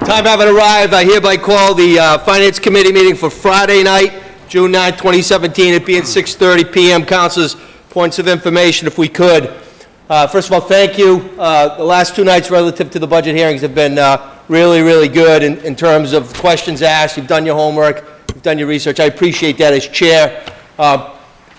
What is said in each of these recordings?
Time having arrived, I hereby call the Finance Committee meeting for Friday night, June 9, 2017, it being 6:30 p.m. Councilors, points of information, if we could. First of all, thank you. The last two nights relative to the budget hearings have been really, really good in terms of questions asked. You've done your homework, you've done your research. I appreciate that as chair.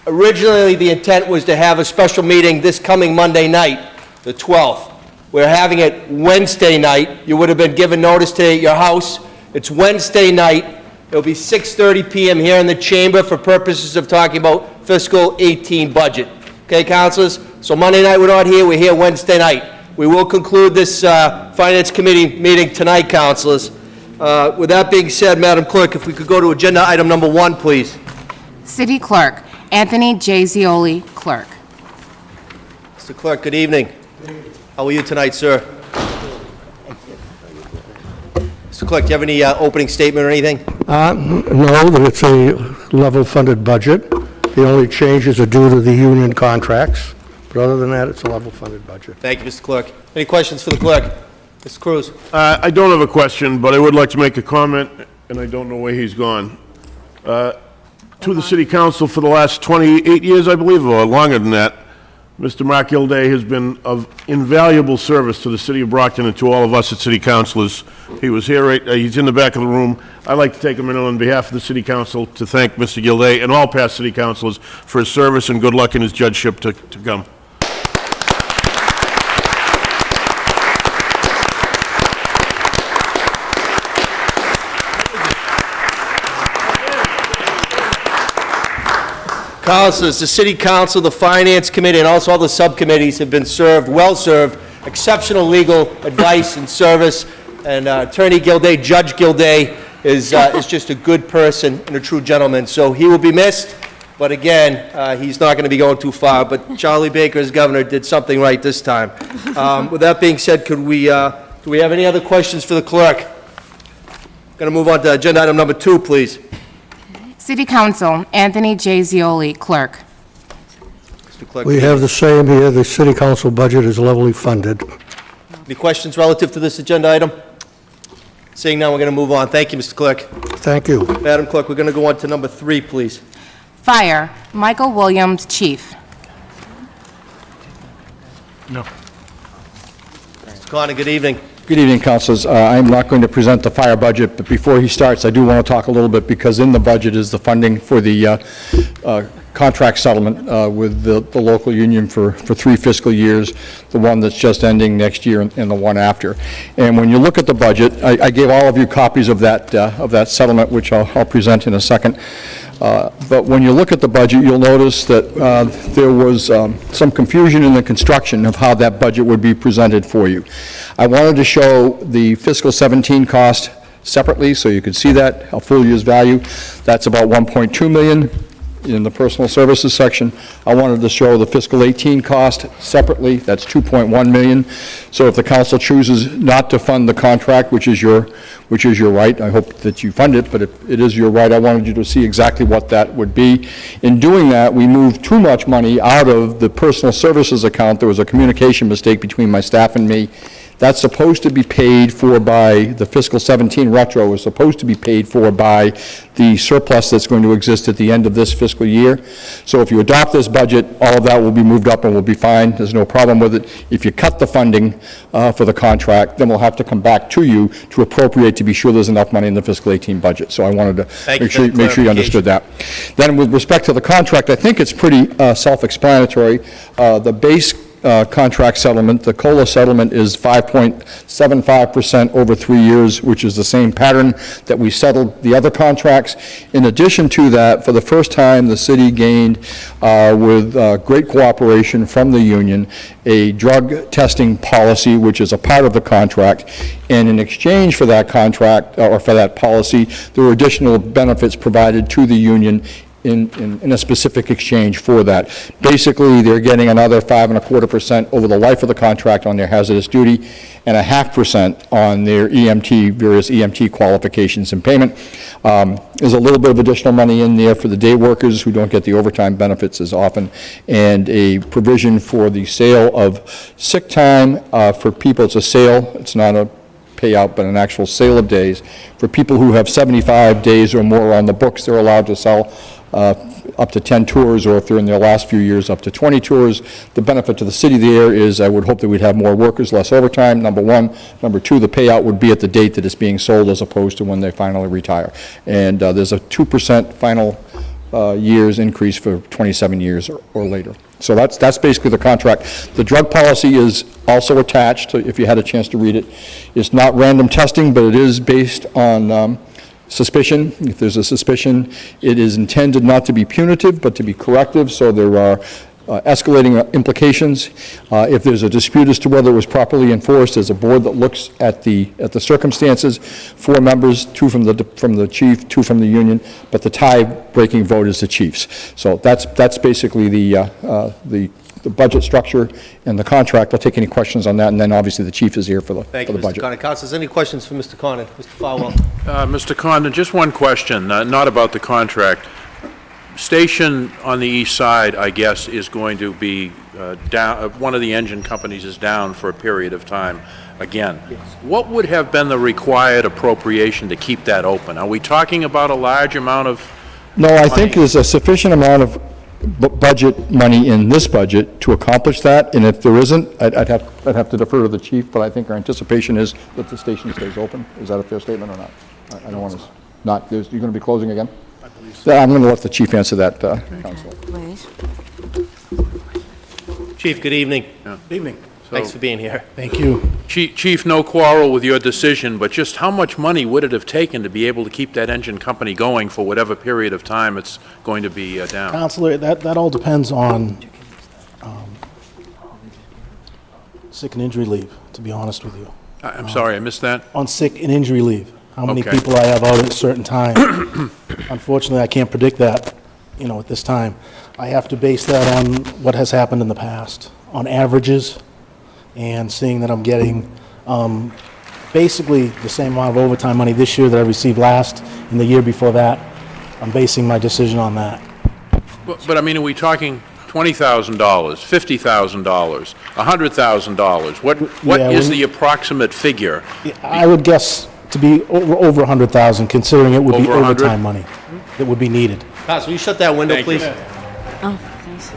Originally, the intent was to have a special meeting this coming Monday night, the 12th. We're having it Wednesday night. You would have been given notice today at your house. It's Wednesday night. It'll be 6:30 p.m. here in the chamber for purposes of talking about fiscal 18 budget. Okay, councilors? So Monday night we're not here. We're here Wednesday night. We will conclude this Finance Committee meeting tonight, councilors. With that being said, Madam Clerk, if we could go to agenda item number 1, please. City Clerk, Anthony J. Zioli, Clerk. Mr. Clerk, good evening. How are you tonight, sir? Mr. Clerk, do you have any opening statement or anything? No, that it's a level-funded budget. The only changes are due to the union contracts. But other than that, it's a level-funded budget. Thank you, Mr. Clerk. Any questions for the clerk? Mr. Cruz. I don't have a question, but I would like to make a comment, and I don't know where he's gone. To the City Council for the last 28 years, I believe, or longer than that, Mr. Mark Gilday has been of invaluable service to the City of Brockton and to all of us as City Councilors. He was here, he's in the back of the room. I'd like to take a minute on behalf of the City Council to thank Mr. Gilday and all past City Councilors for his service and good luck in his judgeship to come. Councilors, the City Council, the Finance Committee, and also all the subcommittees have been served, well served, exceptional legal advice and service, and Attorney Gilday, Judge Gilday, is just a good person and a true gentleman. So he will be missed, but again, he's not going to be going too far. But Charlie Baker, as governor, did something right this time. With that being said, do we have any other questions for the clerk? Going to move on to agenda item number 2, please. City Council, Anthony J. Zioli, Clerk. Mr. Clerk, We have the same here. The City Council budget is levelly funded. any questions relative to this agenda item? Seeing none, we're going to move on. Thank you, Mr. Clerk. Thank you. Madam Clerk, we're going to go on to number 3, please. Fire, Michael Williams, Chief. No. Mr. Connor, good evening. Good evening, councilors. I'm not going to present the fire budget, but before he starts, I do want to talk a little bit, because in the budget is the funding for the contract settlement with the local union for 3 fiscal years, the one that's just ending next year and the one after. And when you look at the budget, I gave all of you copies of that settlement, which I'll present in a second. But when you look at the budget, you'll notice that there was some confusion in the construction of how that budget would be presented for you. I wanted to show the fiscal 17 cost separately so you could see that, a full year's value. That's about $1.2 million in the personal services section. I wanted to show the fiscal 18 cost separately. That's $2.1 million. So if the council chooses not to fund the contract, which is your right, I hope that you fund it, but if it is your right, I wanted you to see exactly what that would be. In doing that, we moved too much money out of the personal services account. There was a communication mistake between my staff and me. That's supposed to be paid for by the fiscal 17 retro, is supposed to be paid for by the surplus that's going to exist at the end of this fiscal year. So if you adopt this budget, all of that will be moved up and will be fine. There's no problem with it. If you cut the funding for the contract, then we'll have to come back to you to appropriate to be sure there's enough money in the fiscal 18 budget. So I wanted to make sure you understood that. Then with respect to the contract, I think it's pretty self-explanatory. The base contract settlement, the COLA settlement, is 5.75% over 3 years, which is the same pattern that we settled the other contracts. In addition to that, for the first time, the city gained, with great cooperation from the union, a drug testing policy, which is a part of the contract. And in exchange for that contract, or for that policy, there were additional benefits provided to the union in a specific exchange for that. Basically, they're getting another 5.25% over the life of the contract on their hazardous duty, and 0.5% on their various EMT qualifications and payment. There's a little bit of additional money in there for the day workers who don't get the overtime benefits as often, and a provision for the sale of sick time for people. It's a sale, it's not a payout, but an actual sale of days. For people who have 75 days or more on the books, they're allowed to sell up to 10 tours, or if they're in their last few years, up to 20 tours. The benefit to the city there is I would hope that we'd have more workers, less overtime, number one. Number two, the payout would be at the date that it's being sold as opposed to when they finally retire. And there's a 2% final years increase for 27 years or later. So that's basically the contract. The drug policy is also attached, if you had a chance to read it. It's not random testing, but it is based on suspicion. If there's a suspicion, it is intended not to be punitive, but to be corrective, so there are escalating implications. If there's a dispute as to whether it was properly enforced, there's a board that looks at the circumstances. 4 members, 2 from the chief, 2 from the union, but the tie-breaking vote is the chief's. So that's basically the budget structure and the contract. I'll take any questions on that, and then obviously the chief is here for the budget. Thank you, Mr. Condon. Councilors, any questions for Mr. Condon? Mr. Falwell? Mr. Condon, just one question, not about the contract. Station on the east side, I guess, is going to be down, one of the engine companies is down for a period of time again. Yes. What would have been the required appropriation to keep that open? Are we talking about a large amount of money? No, I think there's a sufficient amount of budget money in this budget to accomplish that, and if there isn't, I'd have to defer to the chief, but I think our anticipation is that the station stays open. Is that a fair statement or not? I don't want to, not, you're going to be closing again? I believe so. I'm going to let the chief answer that, Council. Please. Chief, good evening. Yeah. Good evening. Thanks for being here. Thank you. Chief, no quarrel with your decision, but just how much money would it have taken to be able to keep that engine company going for whatever period of time it's going to be down? Counselor, that all depends on sick and injury leave, to be honest with you. I'm sorry, I missed that. On sick and injury leave, how many Okay. people I have out at a certain time. Unfortunately, I can't predict that, at this time. I have to base that on what has happened in the past, on averages, and seeing that I'm getting basically the same amount of overtime money this year that I received last and the year before that. I'm basing my decision on that. But I mean, are we talking $20,000, $50,000, $100,000? What Yeah, is the approximate figure? I would guess to be over 100,000, considering it would be Over 100? overtime money that would be needed. Council, will you shut that window, Thank you. please? Oh, thanks.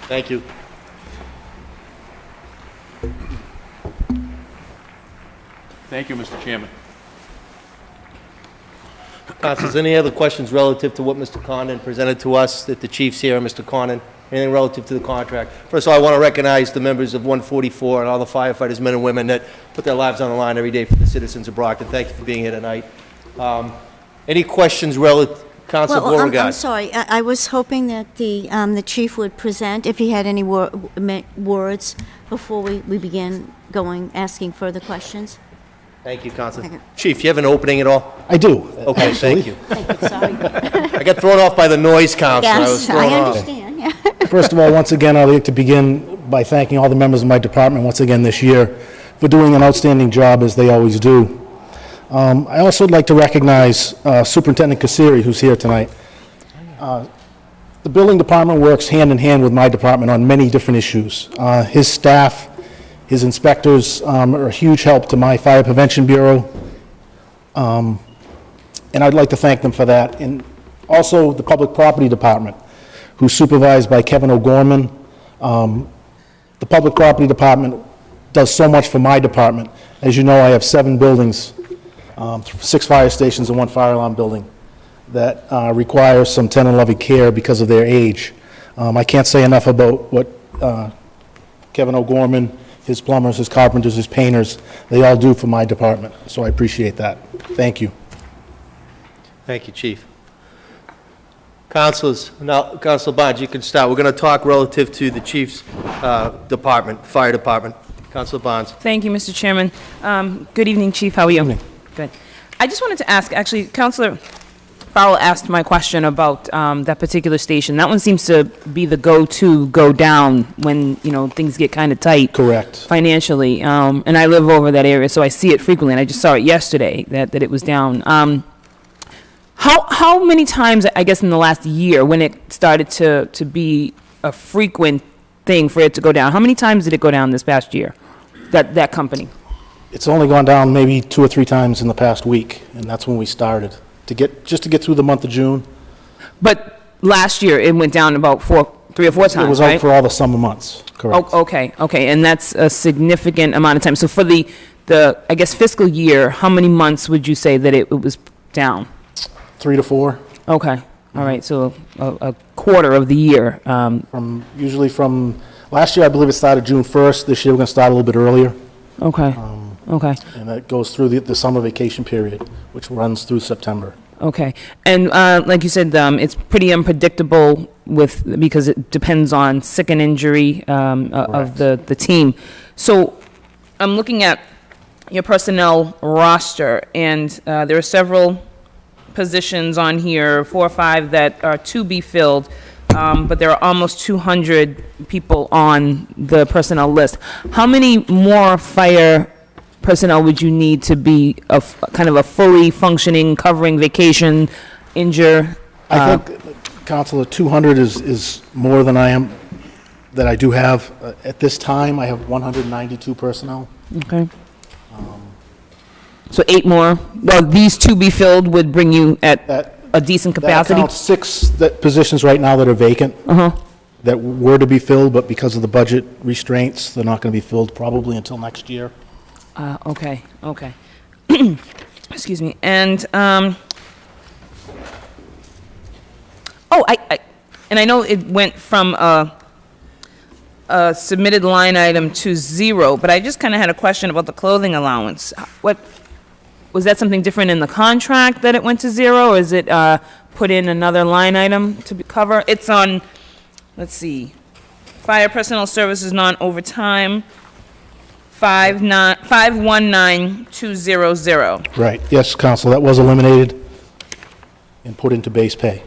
Thank you. Thank you, Mr. Chairman. Councilors, any other questions relative to what Mr. Condon presented to us, that the chief's here, Mr. Condon? Anything relative to the contract? First of all, I want to recognize the members of 144 and all the firefighters, men and women, that put their lives on the line every day for the citizens of Brockton. Thank you for being here tonight. Any questions relative? Council Well, I'm Beauregard? sorry. I was hoping that the chief would present, if he had any words, before we begin asking further questions. Thank you, Councilor. Okay. Chief, you have an opening at all? I do. Okay, actually. thank you. Thank you, sorry. I got thrown off by the noise, Councilor. I was Yes, thrown I off. understand, yeah. First of all, once again, I'd like to begin by thanking all the members of my department once again this year for doing an outstanding job, as they always do. I also would like to recognize Superintendent Kasiri, who's here tonight. The building department works hand in hand with my department on many different issues. His staff, his inspectors are a huge help to my Fire Prevention Bureau, and I'd like to thank them for that. And also the Public Property Department, who's supervised by Kevin O'Gorman. The Public Property Department does so much for my department. As you know, I have 7 buildings, 6 fire stations and 1 fire alarm building that require some tender and loving care because of their age. I can't say enough about what Kevin O'Gorman, his plumbers, his carpenters, his painters, they all do for my department, so I appreciate that. Thank you. Thank you, Chief. Councilors, now, Councilor Barnes, you can start. We're going to talk relative to the chief's department, fire department. Councilor Barnes. Thank you, Mr. Chairman. Good evening, Chief. How are you? Good. I just wanted to ask, actually, Councilor Farrell asked my question about that particular station. That one seems to be the go-to, go-down when, things get kind of tight. Correct. Financially. And I live over that area, so I see it frequently, and I just saw it yesterday, that it was down. How many times, I guess, in the last year, when it started to be a frequent thing for it to go down? How many times did it go down this past year, that company? It's only gone down maybe 2 or 3 times in the past week, and that's when we started, just to get through the month of June. But last year, it went down about 3 or 4 times, right? It was out for all the summer months, correct. Oh, okay, and that's a significant amount of time. So for the I guess, fiscal year, how many months would you say that it was down? 3 to 4. Okay, all right, so a quarter of the year. Usually from, last year, I believe it started June 1st. This year, we're going to start a little bit earlier. Okay, okay, And that goes through the summer vacation period, which runs through September. okay. And like you said, it's pretty unpredictable because it depends on sick and injury of the team. So I'm looking at your personnel roster, and there are several positions on here, 4 or 5 that are to be filled, but there are almost 200 people on the personnel list. How many more fire personnel would you need to be kind of a fully functioning, covering vacation, injure? I think, Counselor, 200 is more than that I do have. At this time, I have 192 personnel. Okay. So 8 more. Well, these to be filled would bring you at a decent capacity? That counts 6 positions right now that are vacant. That were to be filled, but because of the budget restraints, they're not going to be filled probably until next year. Okay. Excuse me. And, and I know it went from a submitted line item to 0, but I just kind of had a question about the clothing allowance. Was that something different in the contract that it went to 0, or is it put in another line item to cover? It's on, let's see, fire personnel services non-overtime, 519200. Right, yes, Counsel, that was eliminated and put into base pay.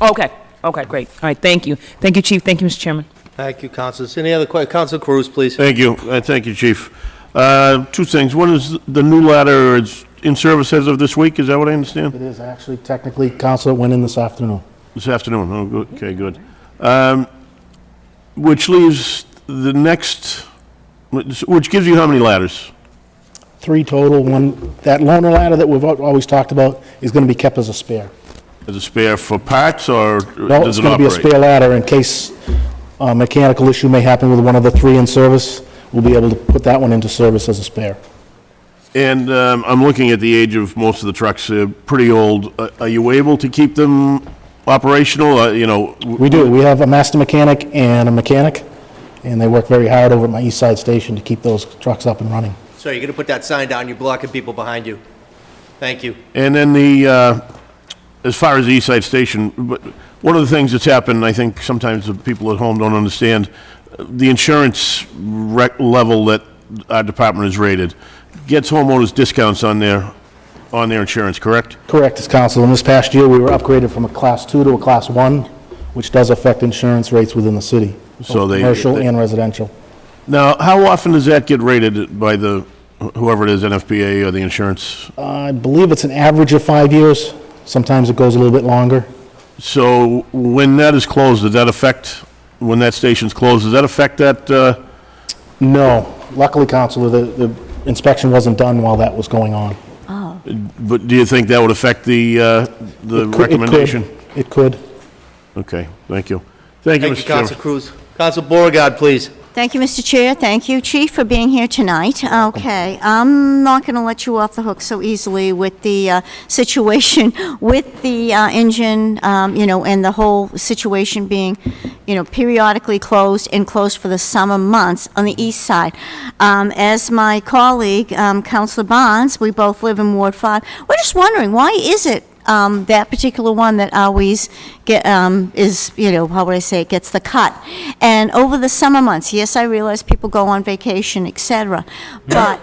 Okay, great. All right, thank you. Thank you, Chief. Thank you, Mr. Chairman. Thank you, Councilors. Any other questions? Council Cruz, please. Thank you. Thank you, Chief. 2 things. One is the new ladder is in service as of this week. Is that what I understand? It is actually, technically, Counsel, it went in this afternoon. This afternoon. Oh, good. Okay, good. Which leaves the next, which gives you how many ladders? 3 total. That loaner ladder that we've always talked about is going to be kept as a spare. As a spare for parts, or No, does it's it going to be a operate? spare ladder in case a mechanical issue may happen with one of the 3 in service. We'll be able to put that one into service as a spare. And I'm looking at the age of most of the trucks, pretty old. Are you able to keep them operational? We do. We have a master mechanic and a mechanic, and they work very hard over at my East Side Station to keep those trucks up and running. So you're going to put that sign down, you're blocking people behind you. Thank you. And then as far as the East Side Station, one of the things that's happened, I think sometimes the people at home don't understand, the insurance level that our department is rated gets homeowners discounts on their insurance, correct? Correct, as Counsel. In this past year, we were upgraded from a Class 2 to a Class 1, which does affect insurance rates within the city, So both commercial and residential. Now, how often does that get rated by whoever it is, NFPA or the insurance? I believe it's an average of 5 years. Sometimes it goes a little bit longer. So when that is closed, when that station's closed, does that affect that? No. Luckily, Counselor, the inspection wasn't done while that was going on. But do you think that would affect the recommendation? It could. Okay, thank you. Thank you, Thank Mr. you, Chairman. Council Cruz. Council Beauregard, please. Thank you, Mr. Chair. Thank you, Chief, for being here tonight. Okay, I'm not going to let you off the hook so easily with the situation with the engine, and the whole situation being, periodically closed and closed for the summer months on the east side. As my colleague, Councilor Barnes, we both live in Ward 5, we're just wondering, why is it that particular one that always gets the cut. And over the summer months, yes, I realize people go on vacation, etc. But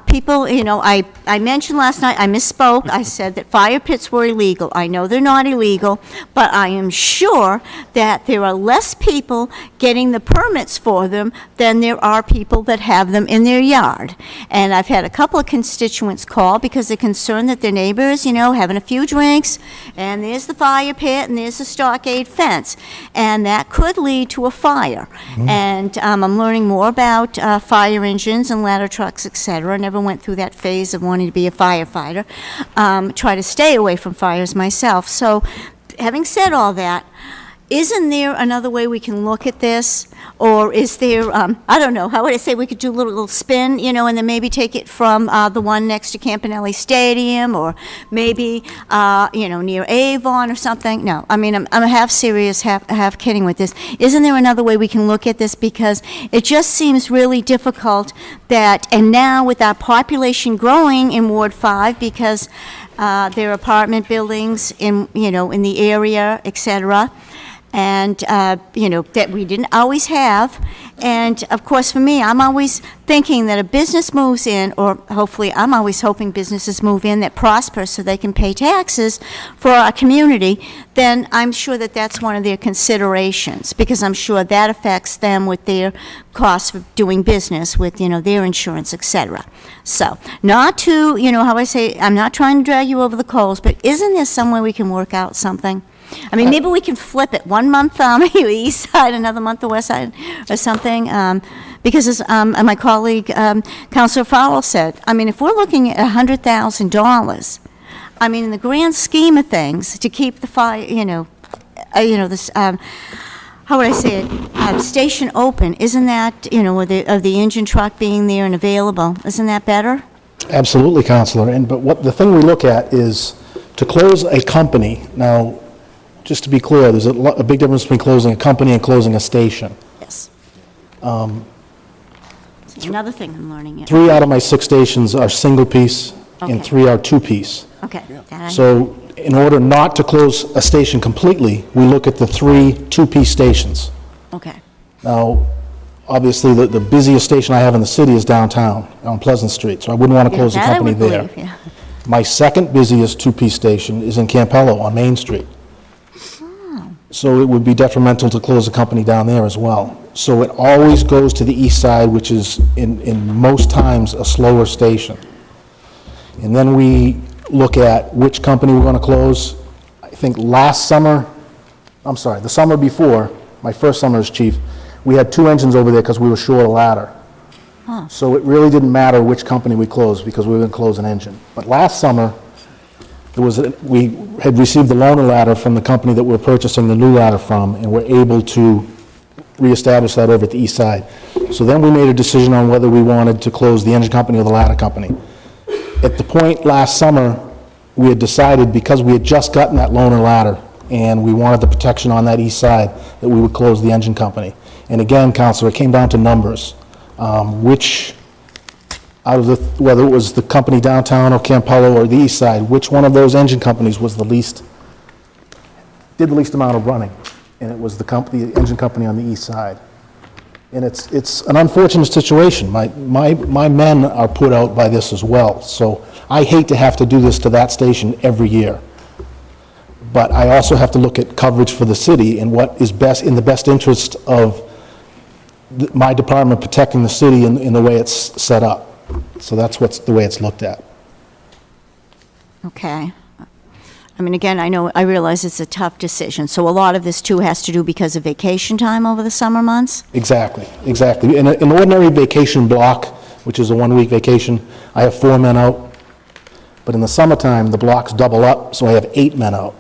People, I mentioned last night, I misspoke, I said that fire pits were illegal. I know they're not illegal, but I am sure that there are less people getting the permits for them than there are people that have them in their yard. And I've had a couple of constituents call because they're concerned that their neighbors, having a few drinks, and there's the fire pit, and there's the stockade fence, and that could lead to a fire. And I'm learning more about fire engines and ladder trucks, et cetera. I never went through that phase of wanting to be a firefighter. Try to stay away from fires myself. So, having said all that, isn't there another way we can look at this? Or is there, I don't know, how would I say we could do a little spin, and then maybe take it from the one next to Campanelli Stadium, or maybe, near Avon or something? No, I mean, I'm half serious, half kidding with this. Isn't there another way we can look at this? Because it just seems really difficult that, and now with our population growing in Ward 5, because there are apartment buildings in the area, et cetera, and, that we didn't always have. And, of course, for me, I'm always thinking that a business moves in, or hopefully I'm always hoping businesses move in that prosper so they can pay taxes for our community, then I'm sure that that's one of their considerations, because I'm sure that affects them with their costs of doing business, with, their insurance, et cetera. So, not to, how I say, I'm not trying to drag you over the coals, but isn't there some way we can work out something? I mean, maybe we can flip it. 1 month the east side, another month the west side, or something. Because as my colleague, Councilor Farrell said, I mean, if we're looking at $100,000, I mean, in the grand scheme of things, to keep the fire, this, how would I say it, station open, isn't that, of the engine truck being there and available, isn't that better? Absolutely, Counselor. But the thing we look at is to close a company. Now, just to be clear, there's a big difference between closing a company and closing a station. Yes. Another thing I'm learning it. 3 out of my 6 stations are single-piece, Okay. and 3 are two-piece. Okay. So in order not to close a station completely, we look at the 3 two-piece stations. Okay. Now, obviously, the busiest station I have in the city is downtown, on Pleasant Street, so I wouldn't want to close a That I company would there. believe, yeah. My second busiest two-piece station is in Campello on Main Street. So it would be detrimental to close a company down there as well. So it always goes to the east side, which is in most times a slower station. And then we look at which company we're going to close. I think the summer before, my first summer as chief, we had 2 engines over there because we were short a ladder. So it really didn't matter which company we closed because we were going to close an engine. But last summer, we had received the loaner ladder from the company that we're purchasing the new ladder from, and we're able to reestablish that over at the east side. So then we made a decision on whether we wanted to close the engine company or the ladder company. At the point last summer, we had decided, because we had just gotten that loaner ladder, and we wanted the protection on that east side, that we would close the engine company. And again, Counselor, it came down to numbers. Which, out of whether it was the company downtown or Campello or the east side, which one of those engine companies was did the least amount of running? And it was the engine company on the east side. And it's an unfortunate situation. My men are put out by this as well. So I hate to have to do this to that station every year. But I also have to look at coverage for the city and what is best, in the best interest of my department protecting the city in the way it's set up. So that's the way it's looked at. Okay. I mean, again, I realize it's a tough decision. So a lot of this, too, has to do because of vacation time over the summer months? Exactly. In an ordinary vacation block, which is a 1-week vacation, I have 4 men out. But in the summertime, the blocks double up, so I have 8 men out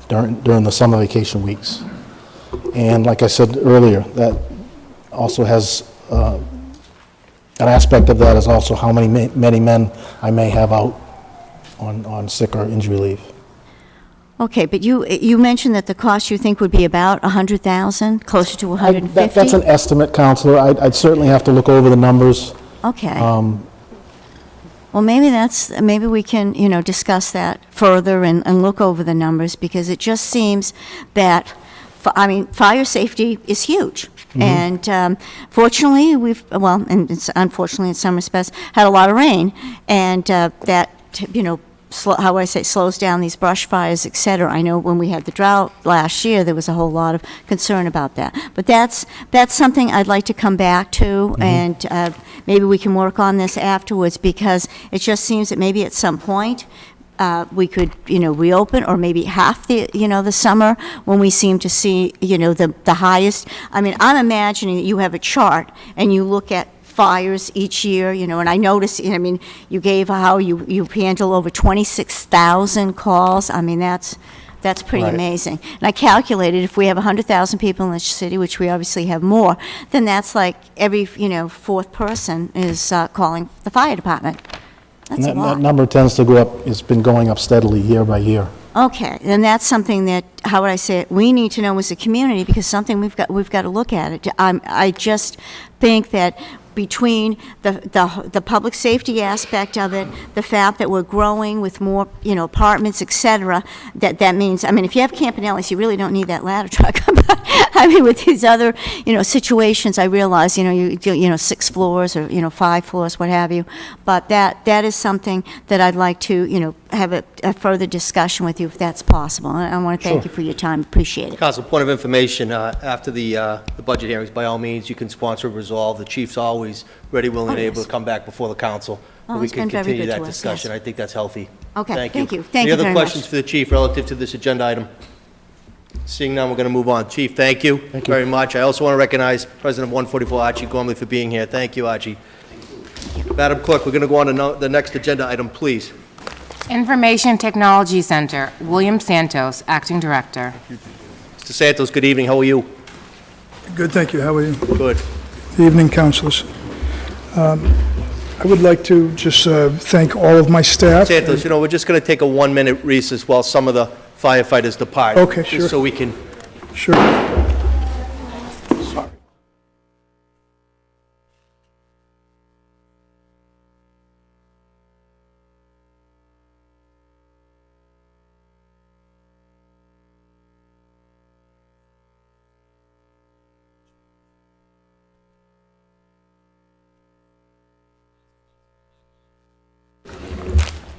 during the summer vacation weeks. And like I said earlier, that also has, an aspect of that is also how many men I may have out on sick or injury leave. Okay, but you mentioned that the cost you think would be about $100,000, closer to $150,000? That's an estimate, Counselor. I'd certainly have to look over the numbers. Okay. Well, maybe we can, discuss that further and look over the numbers, because it just seems that, fire safety is huge. And fortunately, and unfortunately in some respects, had a lot of rain, and that, how would I say, slows down these brush fires, et cetera. I know when we had the drought last year, there was a whole lot of concern about that. But that's something I'd like to come back to, and maybe we can work on this afterwards, because it just seems that maybe at some point, we could, reopen, or maybe half the summer, when we seem to see, the highest. I mean, I'm imagining that you have a chart, and you look at fires each year, and I noticed, you gave how you handle over 26,000 calls. I mean, that's pretty Right. amazing. And I calculated, if we have 100,000 people in the city, which we obviously have more, then that's like every, fourth person is calling the fire department. That's a And lot. that number tends to go up, it's been going up steadily year by year. Okay, and that's something that, how would I say it, we need to know as a community, because something we've got to look at it. I just think that between the public safety aspect of it, the fact that we're growing with more, apartments, et cetera, that means, if you have Campanellis, you really don't need that ladder truck. But, with these other, situations, I realize, you 6 floors or, 5 floors, what have you. But that is something that I'd like to, have a further discussion with you, if that's possible. And I want to thank you for your time. Appreciate it. Council, point of information, after the budget hearings, by all means, you can sponsor a resolve. The chief's always ready, willing, and able to come back before the council. Oh, We it's can been very continue good that to us, discussion. yes. I think that's healthy. Okay, Thank thank you. you. Thank you Any very other much. questions for the chief relative to this agenda item? Seeing none, we're going to move on. Chief, thank you very much. I also want to recognize President of 144, Archie Gormley, for being here. Thank you, Archie. Madam Clerk, we're going to go on to the next agenda item, please. Information Technology Center, William Santos, Acting Director. Mr. Santos, good evening. How are you? Good, thank you. How are you? Good. Good evening, councilors. I would like to just thank all of my staff. Santos, we're just going to take a 1-minute recess while some of the firefighters depart. Okay, sure. Just so we can... Sure. Sorry.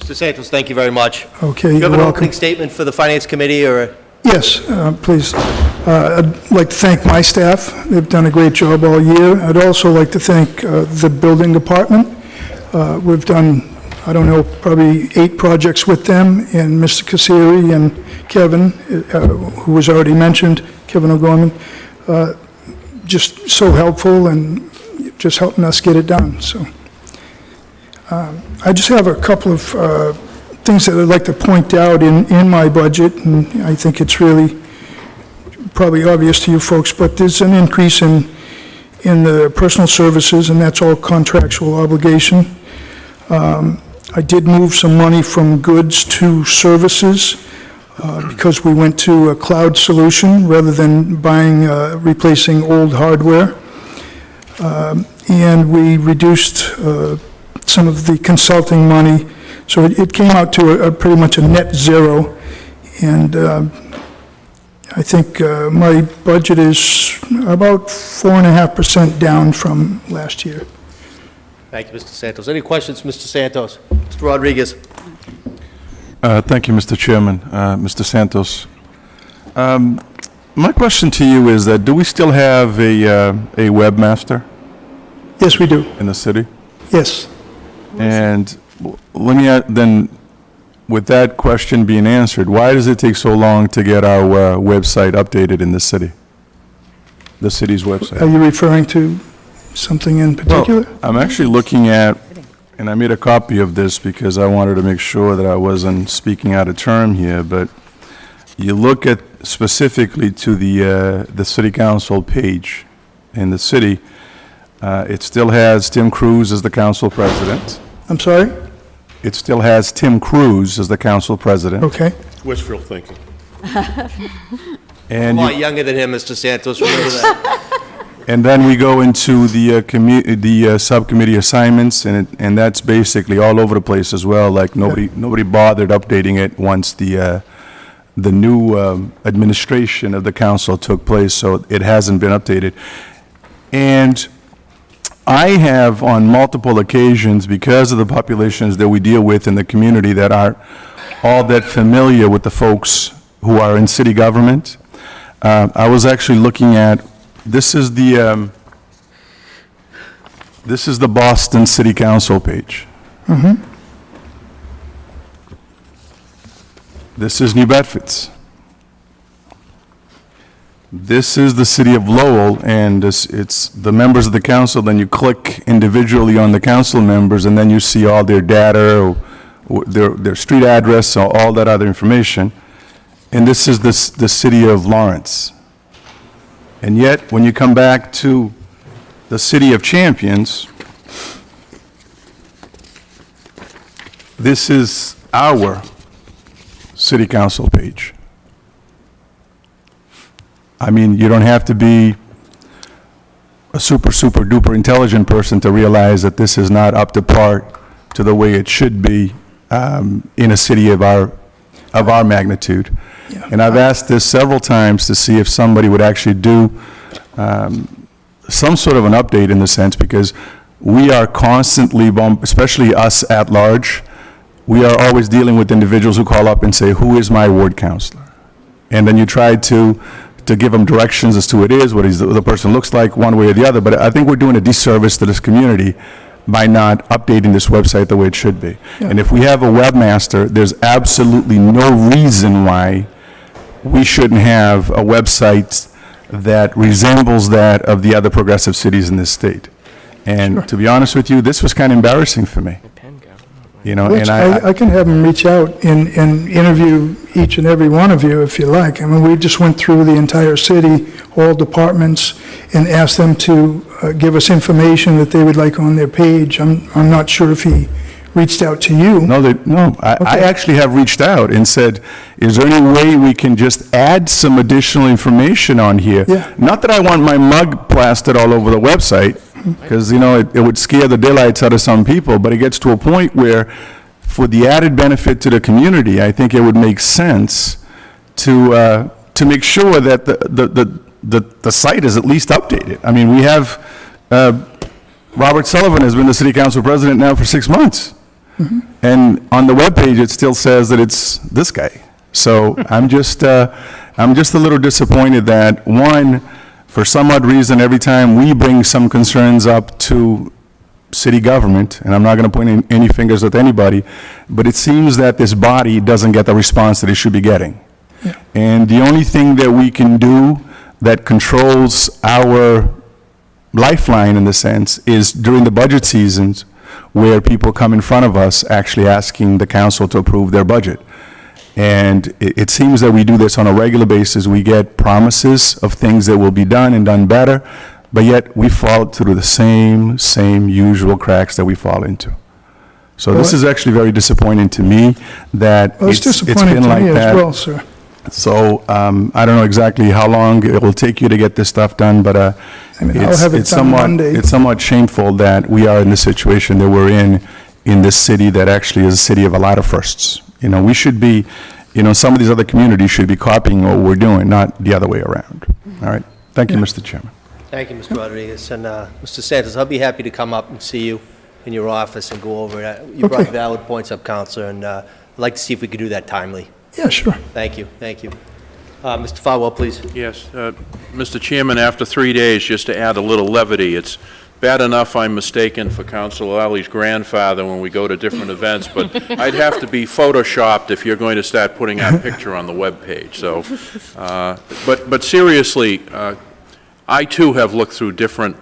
Mr. Santos, thank you very much. Okay, Do you have you're an welcome. opening statement for the Finance Committee, or... Yes, please. I'd like to thank my staff. They've done a great job all year. I'd also like to thank the building department. We've done, I don't know, probably 8 projects with them, and Mr. Kassiri and Kevin, who was already mentioned, Kevin O'Gorman, just so helpful and just helping us get it done, so. I just have a couple of things that I'd like to point out in my budget, and I think it's really probably obvious to you folks, but there's an increase in the personal services, and that's all contractual obligation. I did move some money from goods to services because we went to a cloud solution rather than replacing old hardware. And we reduced some of the consulting money, so it came out to pretty much a net zero, and I think my budget is about 4.5% down from last year. Thank you, Mr. Santos. Any questions, Mr. Santos? Mr. Rodriguez? Thank you, Mr. Chairman. Mr. Santos. My question to you is that do we still have a webmaster Yes, we do. in the city? Yes. And let me then, with that question being answered, why does it take so long to get our website updated in the city? The city's Are website? you referring to something in particular? Well, I'm actually looking at, and I made a copy of this because I wanted to make sure that I wasn't speaking out of term here, but you look at specifically to the city council page in the city, it still has Tim Cruz as the council president. I'm sorry? It still has Tim Cruz as the council president. Okay. Wishful thinking. And A lot you, younger than him, Mr. Santos, remember that. and then we go into the subcommittee assignments, and that's basically all over the place as well. Like nobody bothered updating it once the new administration of the council took place, so it hasn't been updated. And I have, on multiple occasions, because of the populations that we deal with in the community that aren't all that familiar with the folks who are in city government, I was actually looking at, this is the Boston City Council page. This is New Bedford's. This is the city of Lowell, and it's the members of the council. Then you click individually on the council members, and then you see all their data, or their street address, or all that other information. And this is the city of Lawrence. And yet, when you come back to the city of Champions, this is our city council page. I mean, you don't have to be a super duper intelligent person to realize that this is not up to par to the way it should be in a city of our magnitude. Yeah. And I've asked this several times to see if somebody would actually do some sort of an update in the sense, because we are constantly, especially us at large, we are always dealing with individuals who call up and say, who is my ward counselor? And then you try to give them directions as to what it is, what the person looks like, one way or the other. But I think we're doing a disservice to this community by not updating this website the way it should be. Yeah. And if we have a webmaster, there's absolutely no reason why we shouldn't have a website that resembles that of the other progressive cities in this state. And to be honest with you, this was kind of embarrassing for me. You know, and I can have them reach out and interview each and every one of you if you like. I mean, we just went through the entire city, all departments, and asked them to give us information that they would like on their page. I'm not sure if he reached out to you. No, I actually have reached out and said, is there any way we can just add some additional information on here? Yeah. Not that I want my mug plastered all over the website, because, you know, it would scare the daylights out of some people, but it gets to a point where, for the added benefit to the community, I think it would make sense to make sure that the site is at least updated. I mean, we have, Robert Sullivan has been the city council president now for 6 months. Mm-hmm. And on the webpage, it still says that it's this guy. So I'm just a little disappointed that, one, for some odd reason, every time we bring some concerns up to city government, and I'm not going to point any fingers at anybody, but it seems that this body doesn't get the response that it should be getting. Yeah. And the only thing that we can do that controls our lifeline, in the sense, is during the budget seasons, where people come in front of us actually asking the council to approve their budget. And it seems that we do this on a regular basis. We get promises of things that will be done and done better, but yet we fall through the same usual cracks that we fall into. So this is actually very disappointing to me that it's been like that. As well, sir. So I don't know exactly how long it will take you to get this stuff done, but I mean, I'll have it done Monday. It's somewhat shameful that we are in the situation that we're in this city that actually is a city of a lot of firsts. You know, we should be, you know, some of these other communities should be copying what we're doing, not the other way around. All right. Thank you, Mr. Chairman. Thank you, Mr. Rodriguez. And Mr. Santos, I'll be happy to come up and see you in your office and go over it. You brought valid points up, Counselor, and I'd like to see if we could do that timely. Yeah, sure. Thank you. Thank you. Mr. Farwell, please. Yes, Mr. Chairman, after 3 days, just to add a little levity, it's bad enough I'm mistaken for Councilor Ali's grandfather when we go to different events, but I'd have to be photoshopped if you're going to start putting our picture on the webpage. So, but seriously, I too have looked through different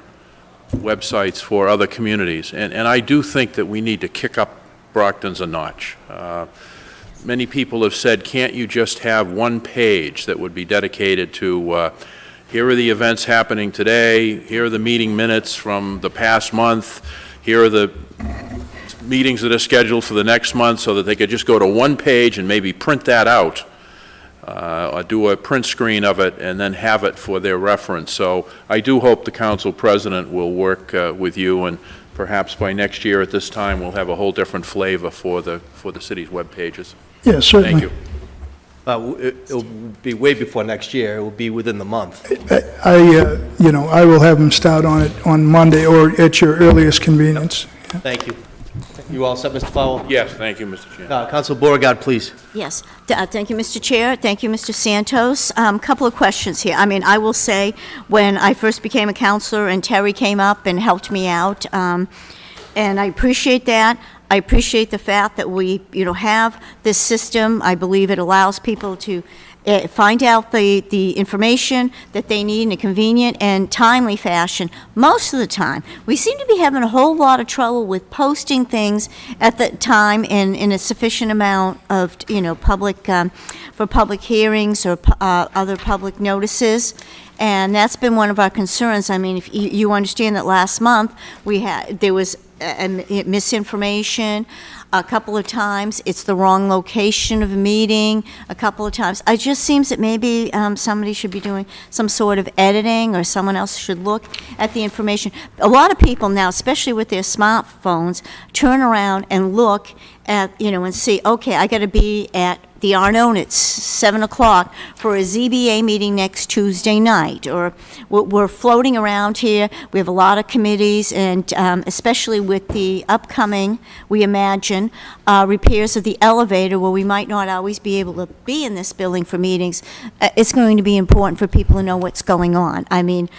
websites for other communities, and I do think that we need to kick up Brockton's a notch. Many people have said, can't you just have one page that would be dedicated to here are the events happening today, here are the meeting minutes from the past month, here are the meetings that are scheduled for the next month, so that they could just go to one page and maybe print that out, or do a print screen of it and then have it for their reference. So I do hope the council president will work with you, and perhaps by next year at this time we'll have a whole different flavor for the city's web pages. Yeah, certainly. Thank you. It'll be way before next year. It will be within the month. I will have them start on it on Monday or at your earliest convenience. Thank you. You all set, Mr. Fowle? Yes, thank you, Mr. Chair. Council Beauregard, please. Yes. Thank you, Mr. Chair. Thank you, Mr. Santos. Couple of questions here. I mean, I will say, when I first became a counselor and Terry came up and helped me out, and I appreciate that. I appreciate the fact that we, have this system. I believe it allows people to find out the information that they need in a convenient and timely fashion. Most of the time, we seem to be having a whole lot of trouble with posting things at the time in a sufficient amount of, public, for public hearings or other public notices. And that's been one of our concerns. I mean, if you understand that last month, there was misinformation a couple of times. It's the wrong location of a meeting a couple of times. It just seems that maybe somebody should be doing some sort of editing, or someone else should look at the information. A lot of people now, especially with their smartphones, turn around and look at, and see, okay, I got to be at the Arnone at 7 o'clock for a ZBA meeting next Tuesday night, or we're floating around here. We have a lot of committees, and especially with the upcoming, we imagine, repairs of the elevator, where we might not always be able to be in this building for meetings. It's going to be important for people to know what's going on. I mean,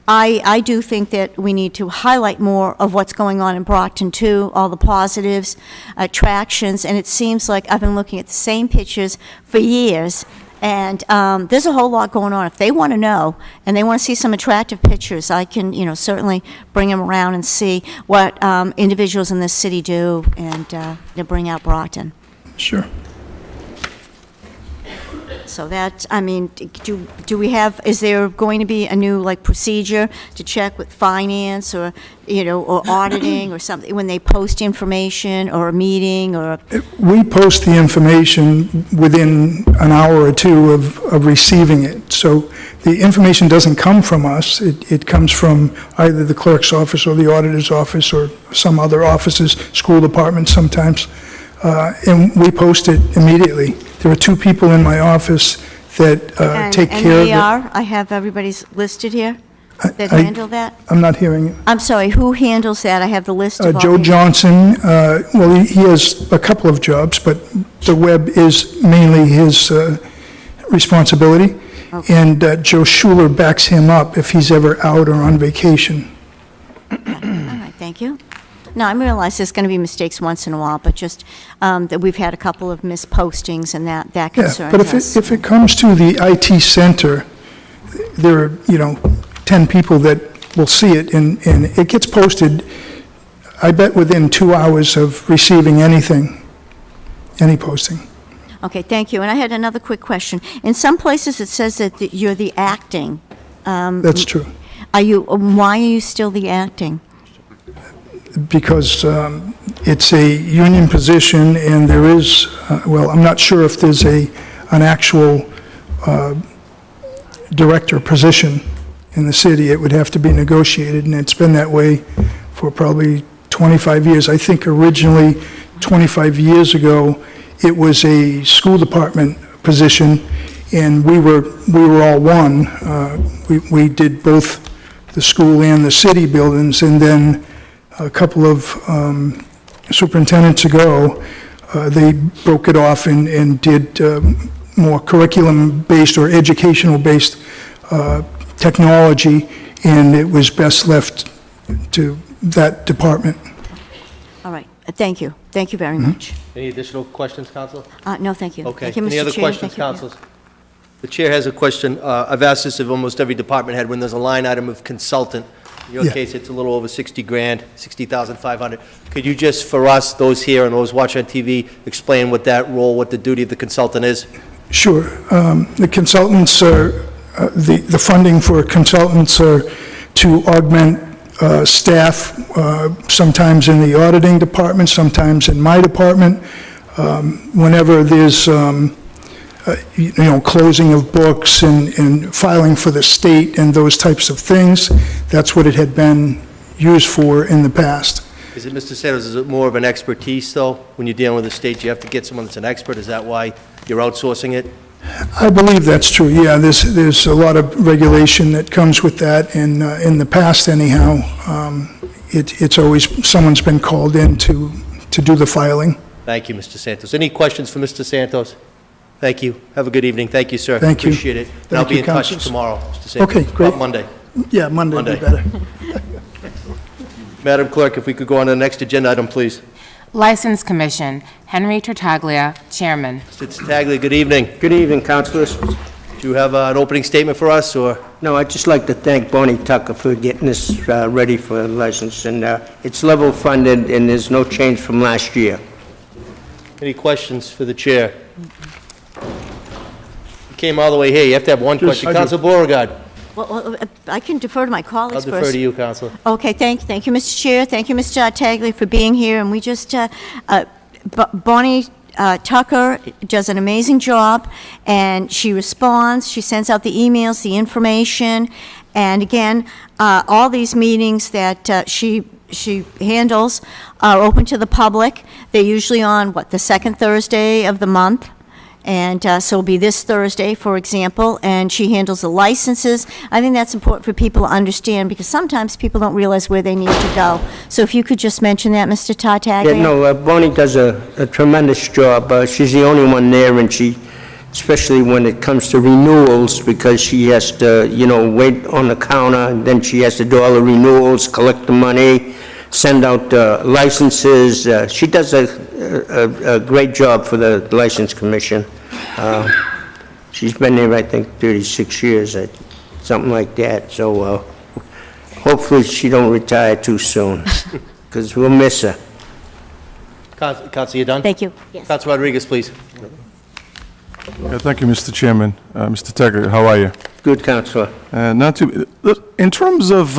I do think that we need to highlight more of what's going on in Brockton, too, all the positives, attractions, and it seems like I've been looking at the same pictures for years, and there's a whole lot going on. If they want to know, and they want to see some attractive pictures, I can, certainly bring them around and see what individuals in this city do, and to bring out Brockton. Sure. So that, I mean, do we have, is there going to be a new, procedure to check with finance, or, or auditing or something, when they post information or a meeting, or? We post the information within an hour or two of receiving it. So the information doesn't come from us. It comes from either the clerk's office or the auditor's office or some other offices, school departments sometimes, and we post it immediately. There are two people in my office that take care of it. And I have everybody's listed here that handle that? I'm not hearing you. I'm sorry, who handles that? I have the list of all Joe the- Johnson, well, he has a couple of jobs, but the web is mainly his responsibility. Okay. And Joe Schuler backs him up if he's ever out or on vacation. All right, thank you. No, I realize there's going to be mistakes once in a while, but just that we've had a couple of mispostings, and that concerns Yeah, but us. if it comes to the IT center, there are, 10 people that will see it, and it gets posted, I bet, within 2 hours of receiving anything, any posting. Okay, thank you. And I had another quick question. In some places, it says that you're the acting. That's true. Why are you still the acting? Because it's a union position, and there is, well, I'm not sure if there's an actual director position in the city. It would have to be negotiated, and it's been that way for probably 25 years. I think originally, 25 years ago, it was a school department position, and we were all one. We did both the school and the city buildings, and then a couple of superintendents ago, they broke it off and did more curriculum-based or educational-based technology, and it was best left to that department. All right, thank you. Thank you very much. Any additional questions, Council? No, thank you. Okay. Thank you, Mr. Any other Chair. questions, Thank you. councils? The chair has a question. I've asked this of almost every department head. When there's a line item of consultant, in your Yeah. case, it's a little over 60 grand, 60,500. Could you just, for us, those here and those watching on TV, explain what that role, what the duty of the consultant is? Sure. The consultants are, the funding for consultants are to augment staff, sometimes in the auditing department, sometimes in my department. Whenever there's, closing of books and filing for the state and those types of things, that's what it had been used for in the past. Is it, Mr. Santos, is it more of an expertise, though? When you're dealing with the state, you have to get someone that's an expert? Is that why you're outsourcing it? I believe that's true, yeah. There's a lot of regulation that comes with that, and in the past anyhow, it's always, someone's been called in to do the filing. Thank you, Mr. Santos. Any questions for Mr. Santos? Thank you. Have a good evening. Thank you, sir. Thank you. Appreciate it. And I'll Thank be you, in touch councilors. tomorrow, Mr. Santos. Okay, great. Monday. Yeah, Monday would be Monday. better. Madam Clerk, if we could go on to the next agenda item, please. License Commission, Henry Tartaglia, Chairman. Mr. Tattaglia, good evening. Good evening, councilors. Do you have an opening statement for us, or? No, I'd just like to thank Bonnie Tucker for getting this ready for a license, and it's level funded, and there's no change from last year. Any questions for the chair? You came all the way here. You have to have one question. Council Beauregard. Well, I can defer to my I'll colleagues first. defer to you, Council. Okay, thank you, Mr. Chair. Thank you, Mr. Tagley, for being here. And we just, Bonnie Tucker does an amazing job, and she responds, she sends out the emails, the information, and again, all these meetings that she handles are open to the public. They're usually on, the second Thursday of the month? And so it'll be this Thursday, for example, and she handles the licenses. I think that's important for people to understand, because sometimes people don't realize where they need to go. So if you could just mention that, Mr. Tartaglia? Yeah, no, Bonnie does a tremendous job. She's the only one there, and she, especially when it comes to renewals, because she has to, wait on the counter, and then she has to do all the renewals, collect the money, send out licenses. She does a great job for the License Commission. She's been there, I think, 36 years, something like that. So hopefully she don't retire too soon, because we'll miss her. Council, you done? Thank you. Yes. Council Rodriguez, please. Yeah, thank you, Mr. Chairman. Mr. Tucker, how are you? Good, Councilor. In terms of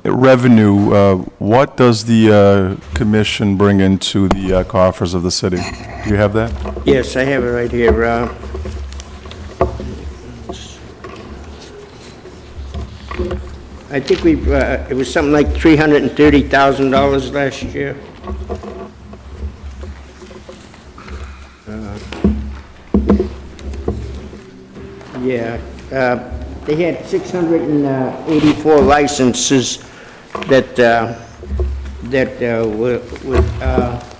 revenue, what does the commission bring into the coffers of the city? Do you have that? Yes, I have it right here. I think it was something like $330,000 last year. Yeah, they had 684 licenses that were,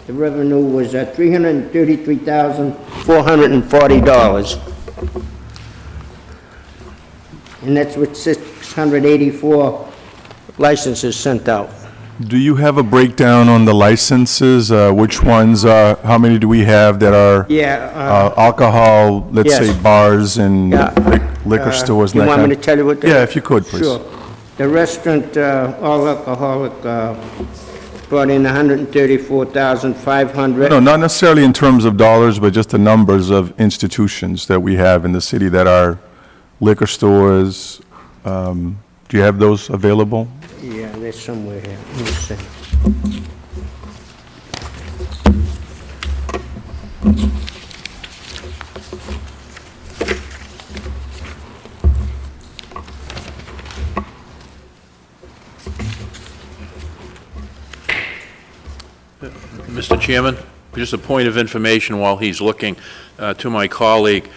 the revenue was $333,440. And that's with 684 licenses sent out. Do you have a breakdown on the licenses? Which ones, how many do we have that are alcohol, let's yes. say bars and liquor stores? You want me to tell you what they are? Yeah, if you could, please. Sure. The restaurant, all alcoholic, brought in $134,500. No, not necessarily in terms of dollars, but just the numbers of institutions that we have in the city that are liquor stores. Do you have those available? Yeah, they're somewhere here. Let me see. Mr. Chairman, just a point of information while he's looking to my colleague.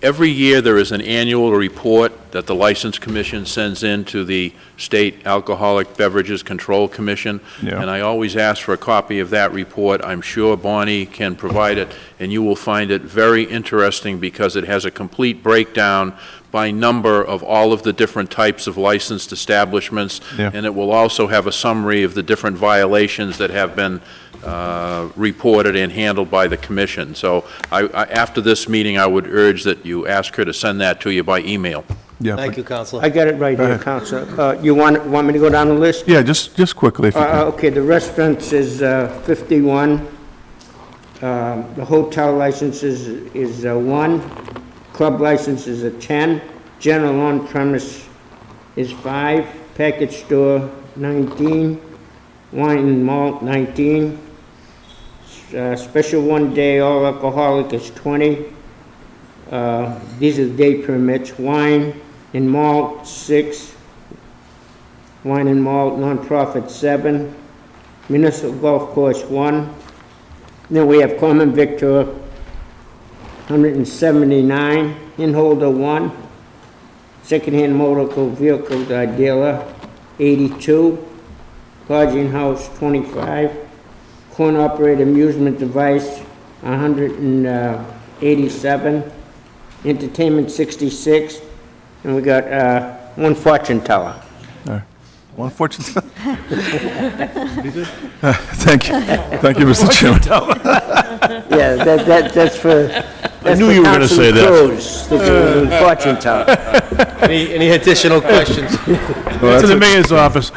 Every year, there is an annual report that the License Commission sends in to the State Alcoholic Beverages Control Commission, and I always ask for a copy of that report. I'm sure Bonnie can provide it, and you will find it very interesting because it has a complete breakdown by number of all of the different types of licensed establishments, and it will also have a summary of the different violations that have been reported and handled by the commission. So after this meeting, I would urge that you ask her to send that to you by email. Yeah. Thank you, Councilor. I got it right here, Councilor. You want me to go down the list? Yeah, just quickly if you can. Okay, the restaurants is 51. The hotel licenses is 1. Club license is a 10. General on-premise is 5. Package store, 19. Wine and malt, 19. Special one-day all alcoholic is 20. These are the day permits. Wine and malt, 6. Wine and malt, nonprofit, 7. Municipal golf course, 1. Then we have common victor, $179. Inholder 1. Secondhand motor vehicle dealer, 82. Lodging house, 25. Corner operated amusement device, 187. Entertainment, 66. And we got one fortune teller. One fortune. Thank you, Mr. Chairman. Yeah, that's for... I knew you were going to say that. The fortune teller. Any additional questions? To the mayor's office.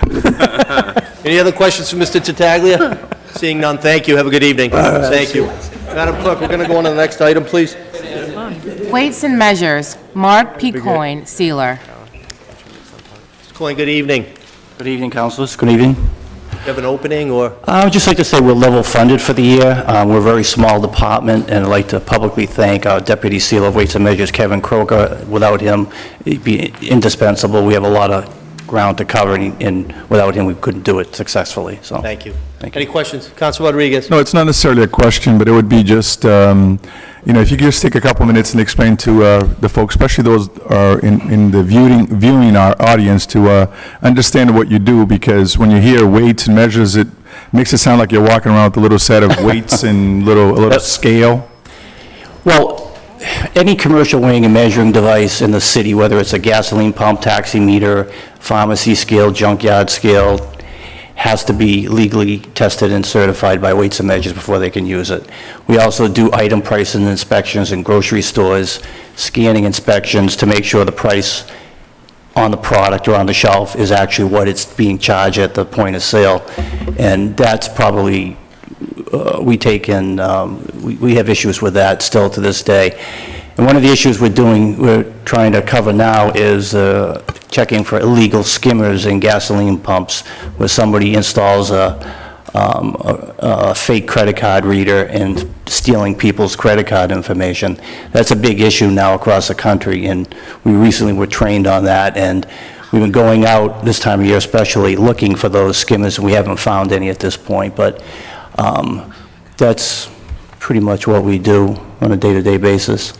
Any other questions for Mr. Tataglia? Seeing none, thank you. Have a good evening. Thank you. Madam Clerk, we're going to go on to the next item, please. Weights and measures, Mark P. Coyne, Sealer. Mr. Coyne, good evening. Good evening, councilors. Good evening. You have an opening, or? I would just like to say we're level funded for the year. We're a very small department, and I'd like to publicly thank our Deputy Sealer of Weights and Measures, Kevin Croker. Without him, it'd be indispensable. We have a lot of ground to cover, and without him, we couldn't do it successfusly, so. Thank you. Thank you. Any questions? Council Rodriguez? No, it's not necessarily a question, but it would be just, if you could just take a couple minutes and explain to the folks, especially those are in the viewing our audience, to understand what you do, because when you hear weights and measures, it makes it sound like you're walking around with a little set of weights and a little scale. Well, any commercial weighing and measuring device in the city, whether it's a gasoline pump, taximeter, pharmacy scale, junkyard scale, has to be legally tested and certified by Weights and Measures before they can use it. We also do item pricing inspections in grocery stores, scanning inspections to make sure the price on the product or on the shelf is actually what it's being charged at the point of sale. And that's probably, we have issues with that still to this day. And one of the issues we're trying to cover now is checking for illegal skimmers in gasoline pumps, where somebody installs a fake credit card reader and stealing people's credit card information. That's a big issue now across the country, and we recently were trained on that, and we've been going out this time of year especially looking for those skimmers, and we haven't found any at this point, but that's pretty much what we do on a day-to-day basis.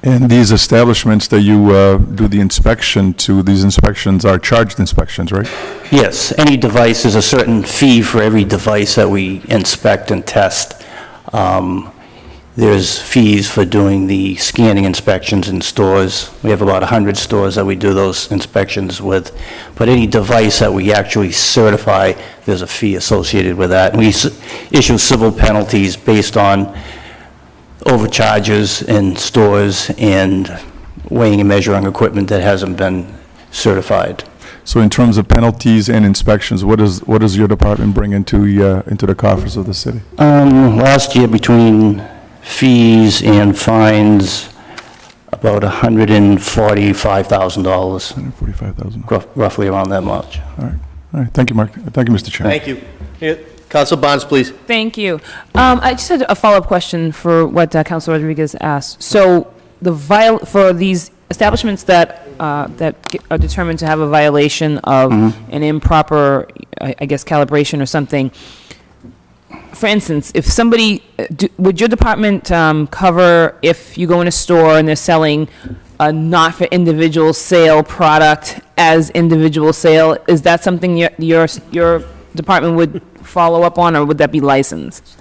And these establishments that you do the inspection to, these inspections are charged inspections, right? Yes, any device, there's a certain fee for every device that we inspect and test. There's fees for doing the scanning inspections in stores. We have about 100 stores that we do those inspections with. But any device that we actually certify, there's a fee associated with that. And we issue civil penalties based on overcharges in stores and weighing and measuring equipment that hasn't been certified. So in terms of penalties and inspections, what does your department bring into the coffers of the city? Last year, between fees and fines, about $145,000. $145,000. Roughly around that much. All right. Thank you, Mark. Thank you, Mr. Chairman. Thank you. Council Bonds, please. Thank you. I just had a follow-up question for what Councilor Rodriguez asked. So for these establishments that are determined to have a violation of an improper, I guess, calibration or something, for instance, if somebody, would your department cover if you go in a store and they're selling a not for individual sale product as individual sale? Is that something your department would follow up on, or would that be licensed?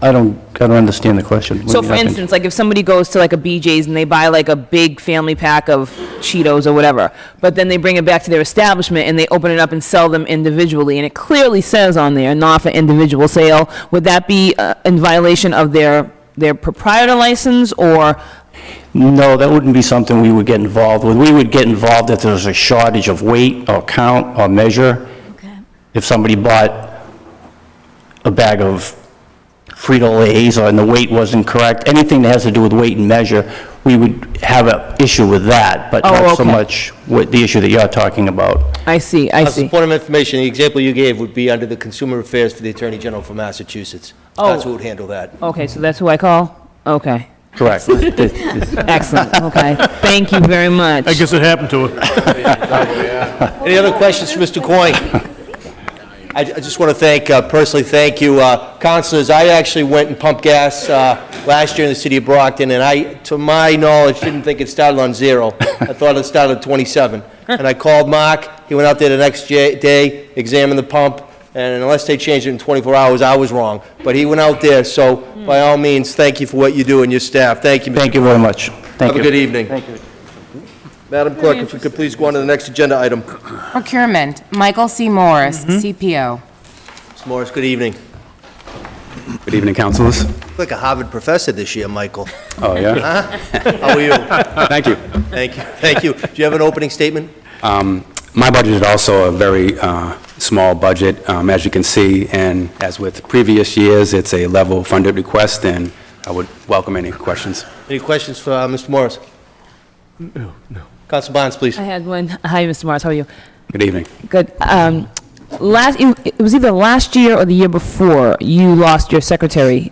I don't understand the question. What So do you for mean? instance, like if somebody goes to like a BJ's and they buy like a big family pack of Cheetos or whatever, but then they bring it back to their establishment and they open it up and sell them individually, and it clearly says on there, not for individual sale, would that be in violation of their proprietor license, or? No, that wouldn't be something we would get involved with. We would get involved if there was a shortage of weight or count or measure. Okay. If somebody bought a bag of Frito-Lays and the weight wasn't correct, anything that has to do with weight and measure, we would have an issue with that, but not so much with the issue that you're talking about. I see. Point of information, the example you gave would be under the Consumer Affairs for the Attorney General for Massachusetts. That's who would handle that. Okay, so that's who I call? Okay. Correct. Excellent, okay. Thank you very much. I guess it happened to her. Any other questions for Mr. Coyne? I just want to personally thank you. Councilors, I actually went and pumped gas last year in the city of Brockton, and I, to my knowledge, didn't think it started on 0. I thought it started at 27. And I called Mark. He went out there the next day, examined the pump, and unless they changed it in 24 hours, I was wrong. But he went out there, so by all means, thank you for what you do and your staff. Thank you, Mr. Thank you very much. Thank you. Have a good evening. Thank you. Madam Clerk, if we could please go on to the next agenda item. Procurement, Michael C. Morris, CPO. Mr. Morris, good evening. Good evening, councilors. Like a Harvard professor this year, Michael. Oh, yeah? Huh? How are you? Thank you. Thank you. Thank you. Do you have an opening statement? My budget is also a very small budget, as you can see, and as with previous years, it's a level-funded request, and I would welcome any questions. Any questions for Mr. Morris? No. Council Barnes, please. I had one. Hi, Mr. Morris, how are you? Good evening. Good. It was either last year or the year before, you lost your secretary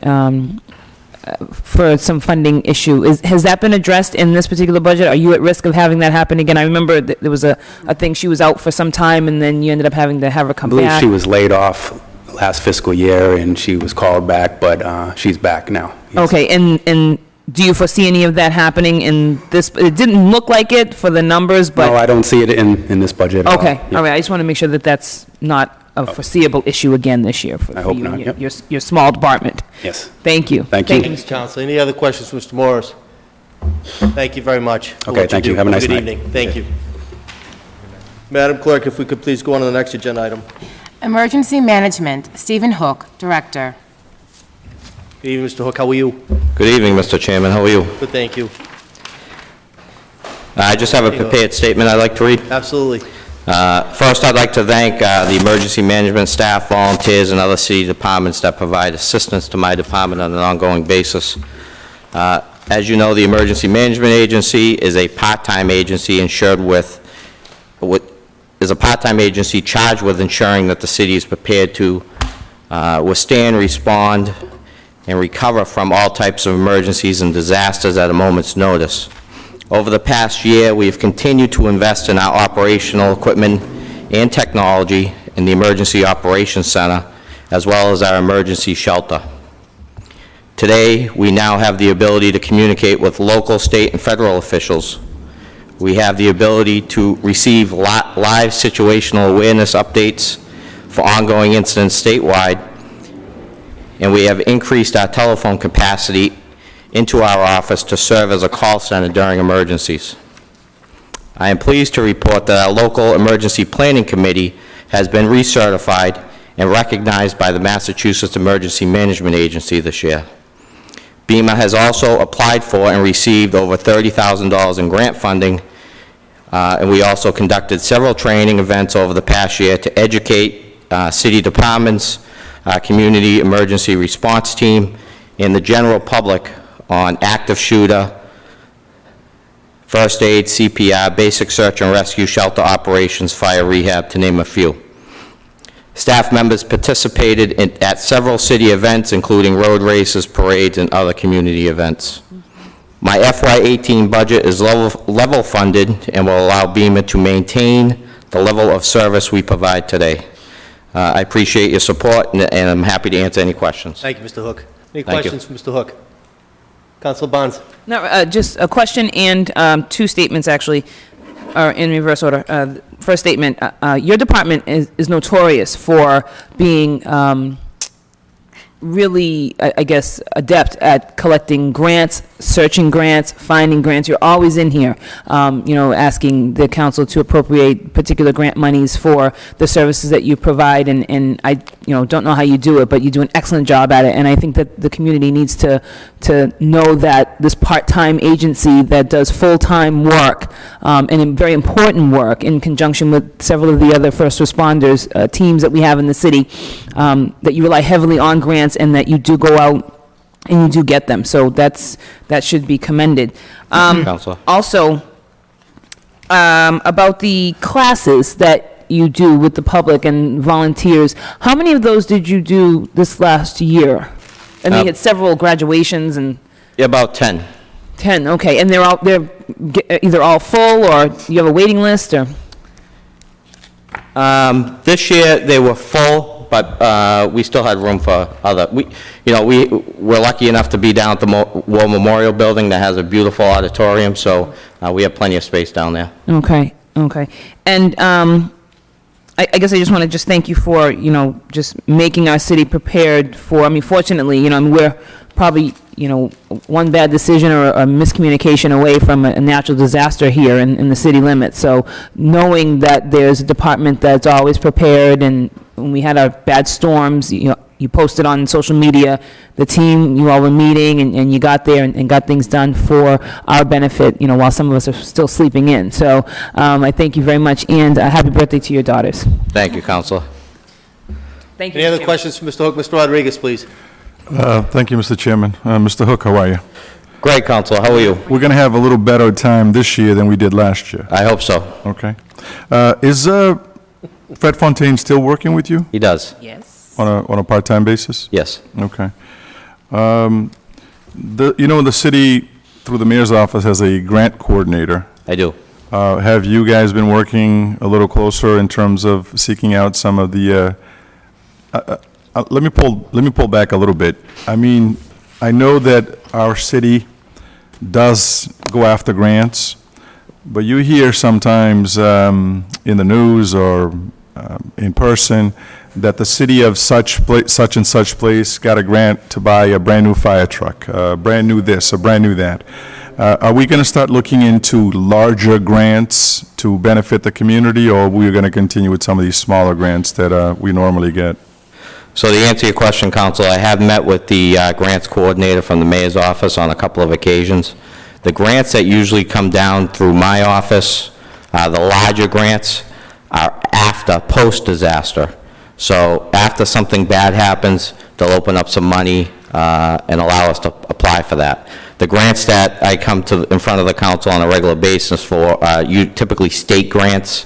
for some funding issue. Has that been addressed in this particular budget? Are you at risk of having that happen again? I remember that there was a thing, she was out for some time, and then you ended up having to have her come I believe back. she was laid off last fiscal year, and she was called back, but she's back now. Yes. Okay, and do you foresee any of that happening in this? It didn't look like it for the numbers, but... No, I don't see it in this budget at all. Okay, Yeah. all right, I just want to make sure that that's not a foreseeable issue again this year for I hope you not, and yep. your small department. Yes. Thank you. Thank you. Thank you, Mr. Chancellor. Any other questions for Mr. Morris? Thank you very much. for Okay, what thank do. you. Have a nice Good night. evening. Thank you. Madam Clerk, if we could please go on to the next agenda item. Emergency Management, Stephen Hook, Director. Good evening, Mr. Hook. How are you? Good evening, Mr. Chairman. How are you? Good, thank you. I just have a prepared statement I'd like to read. Absolutely. First, I'd like to thank the emergency management staff, volunteers, and other city departments that provide assistance to my department on an ongoing basis. As you know, the Emergency Management Agency is a part-time agency charged with ensuring that the city is prepared to withstand, respond, and recover from all types of emergencies and disasters at a moment's notice. Over the past year, we have continued to invest in our operational equipment and technology in the Emergency Operations Center, as well as our emergency shelter. Today, we now have the ability to communicate with local, state, and federal officials. We have the ability to receive live situational awareness updates for ongoing incidents statewide, and we have increased our telephone capacity into our office to serve as a call center during emergencies. I am pleased to report that our local emergency planning committee has been recertified and recognized by the Massachusetts Emergency Management Agency this year. BEMA has also applied for and received over $30,000 in grant funding, and we also conducted several training events over the past year to educate city departments, community emergency response team, and the general public on active shooter, first aid, CPR, basic search and rescue, shelter operations, fire rehab, to name a few. Staff members participated at several city events, including road races, parades, and other community events. My FY18 budget is level funded and will allow BEMA to maintain the level of service we provide today. I appreciate your support, and I'm happy to answer any questions. Thank you, Mr. Hook. Any Thank you. questions for Mr. Hook? Councilor Barnes? No, just a question and two statements, actually, are in reverse order. First statement, your department is notorious for being really, I guess, adept at collecting grants, searching grants, finding grants. You're always in here, asking the council to appropriate particular grant monies for the services that you provide, and I, don't know how you do it, but you do an excellent job at it, and I think that the community needs to know that this part-time agency that does full-time work, and very important work in conjunction with several of the other first responders, teams that we have in the city, that you rely heavily on grants and that you do go out and you do get them. So that should be commended. Counselor. Also, about the classes that you do with the public and volunteers, how many of those did you do this last year? And you had several graduations and... Yeah, about 10. 10, okay. And they're either all full, or you have a waiting list, or... This year, they were full. but we still had room for other, we're lucky enough to be down at the War Memorial Building that has a beautiful auditorium, so we have plenty of space down there. Okay, okay. And I guess I just want to just thank you for, just making our city prepared for, I mean, fortunately, we're probably, one bad decision or a miscommunication away from a natural disaster here in the city limits. So knowing that there's a department that's always prepared, and when we had our bad storms, you posted on social media, the team, you all were meeting, and you got there and got things done for our benefit, while some of us are still sleeping in. So I thank you very much, and happy birthday to your daughters. Thank you, Counselor. Thank you. Any other questions for Mr. Hook? Mr. Rodriguez, please. Thank you, Mr. Chairman. Mr. Hook, how are you? Great, Counselor. How are you? We're going to have a little better time this year than we did last year. I hope so. Okay. Is Fred Fontaine still working with you He does. Yes. on a part-time basis? Yes. Okay. The city, through the mayor's office, has a grant coordinator. I do. Have you guys been working a little closer in terms of seeking out some of the, let me pull back a little bit. I mean, I know that our city does go after grants, but you hear sometimes in the news or in person that the city of such and such place got a grant to buy a brand-new fire truck, brand new this, a brand new that. Are we going to start looking into larger grants to benefit the community, or are we going to continue with some of these smaller grants that we normally get? So to answer your question, Council, I have met with the grants coordinator from the mayor's office on a couple of occasions. The grants that usually come down through my office, the larger grants, are after post-disaster. So after something bad happens, they'll open up some money and allow us to apply for that. The grants that I come to in front of the council on a regular basis for, typically state grants,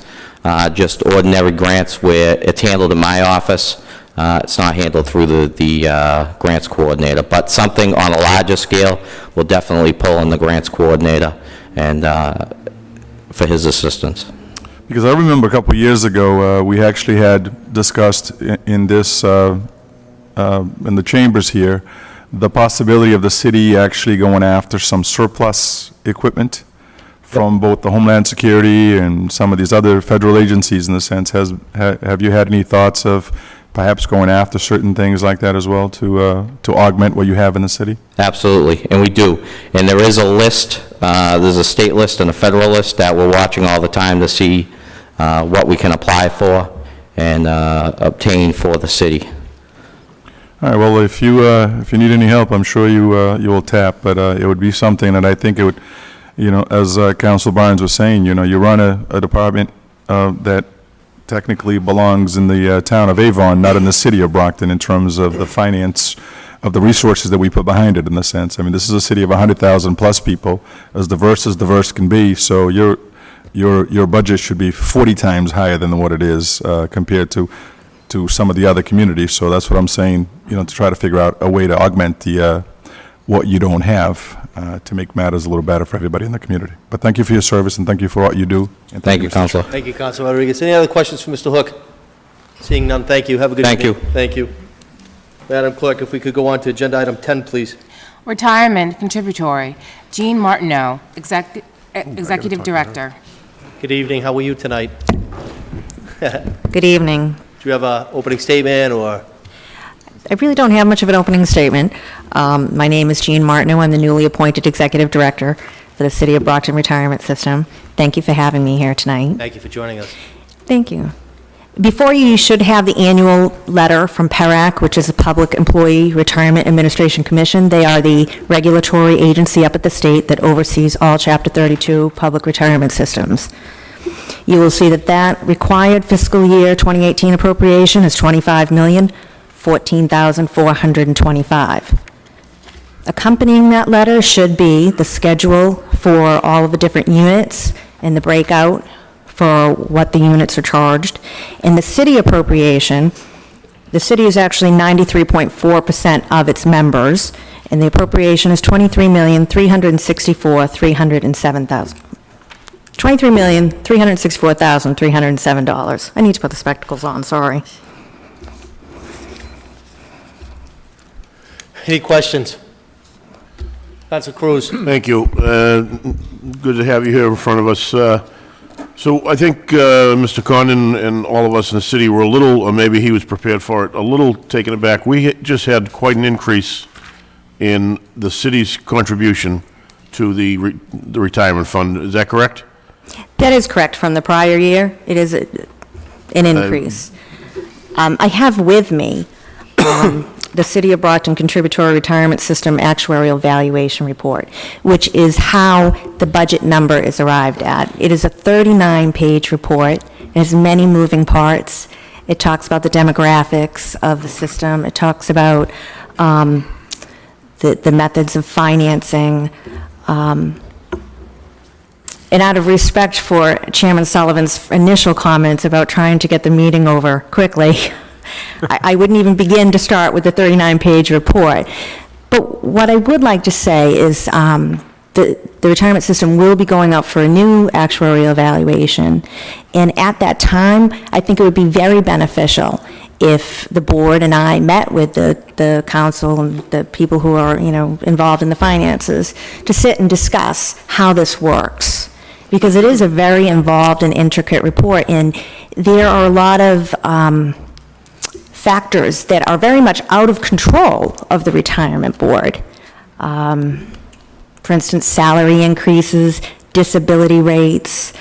just ordinary grants where it's handled in my office. It's not handled through the grants coordinator, but something on a larger scale will definitely pull in the grants coordinator and for his assistance. Because I remember a couple of years ago, we actually had discussed in this, in the chambers here, the possibility of the city actually going after some surplus equipment from both the Homeland Security and some of these other federal agencies in the sense. Have you had any thoughts of perhaps going after certain things like that as well to augment what you have in the city? Absolutely, and we do. And there is a list, there's a state list and a federal list that we're watching all the time to see what we can apply for and obtain for the city. All right, well, if you need any help, I'm sure you will tap, but it would be something that I think it would, as Council Barnes was saying, you run a department that technically belongs in the town of Avon, not in the city of Brockton, in terms of the finance of the resources that we put behind it, in a sense. I mean, this is a city of 100,000 plus people, as diverse can be, so your budget should be 40 times higher than what it is compared to some of the other communities. So that's what I'm saying, to try to figure out a way to augment the what you don't have to make matters a little better for everybody in the community. But thank you for your service, and thank you for what you do. And Thank you, Councilor. Thank you, Councilor Rodriguez. Any other questions for Mr. Hook? Seeing none, thank you. Have a good evening. Thank you. Thank you. Madam Clerk, if we could go on to agenda item 10, please. Retirement Contributory, Jean Martineau, Executive Director. Good evening. How are you tonight? Good evening. Do you have an opening statement, or? I really don't have much of an opening statement. My name is Jean Martineau. I'm the newly appointed Executive Director for the City of Brockton Retirement System. Thank you for having me here tonight. Thank you for joining us. Thank you. Before you should have the annual letter from PERAC, which is the Public Employee Retirement Administration Commission. They are the regulatory agency up at the state that oversees all Chapter 32 public retirement systems. You will see that required fiscal year 2018 appropriation is $25,014,425. Accompanying that letter should be the schedule for all of the different units and the breakout for what the units are charged. In the city appropriation, the city is actually 93.4% of its members, and the appropriation is $23,364,307. $23,364,307. I need to put the spectacles on, sorry. Any questions? Council Cruz? Thank you. Good to have you here in front of us. So I think Mr. Condon and all of us in the city were a little, or maybe he was prepared for it, a little taken aback. We just had quite an increase in the city's contribution to the retirement fund. Is that correct? That is correct. From the prior year, it is an increase. I have with me the City of Brockton Contributory Retirement System Actuarial Valuation Report, which is how the budget number is arrived at. It is a 39-page report. It has many moving parts. It talks about the demographics of the system. It talks about the methods of financing. And out of respect for Chairman Sullivan's initial comments about trying to get the meeting over quickly, I wouldn't even begin to start with the 39-page report. But what I would like to say is the retirement system will be going up for a new actuarial evaluation. And at that time, I think it would be very beneficial if the board and I met with the council and the people who are, involved in the finances to sit and discuss how this works. Because it is a very involved and intricate report, and there are a lot of factors that are very much out of control of the retirement board. For instance, salary increases, disability rates.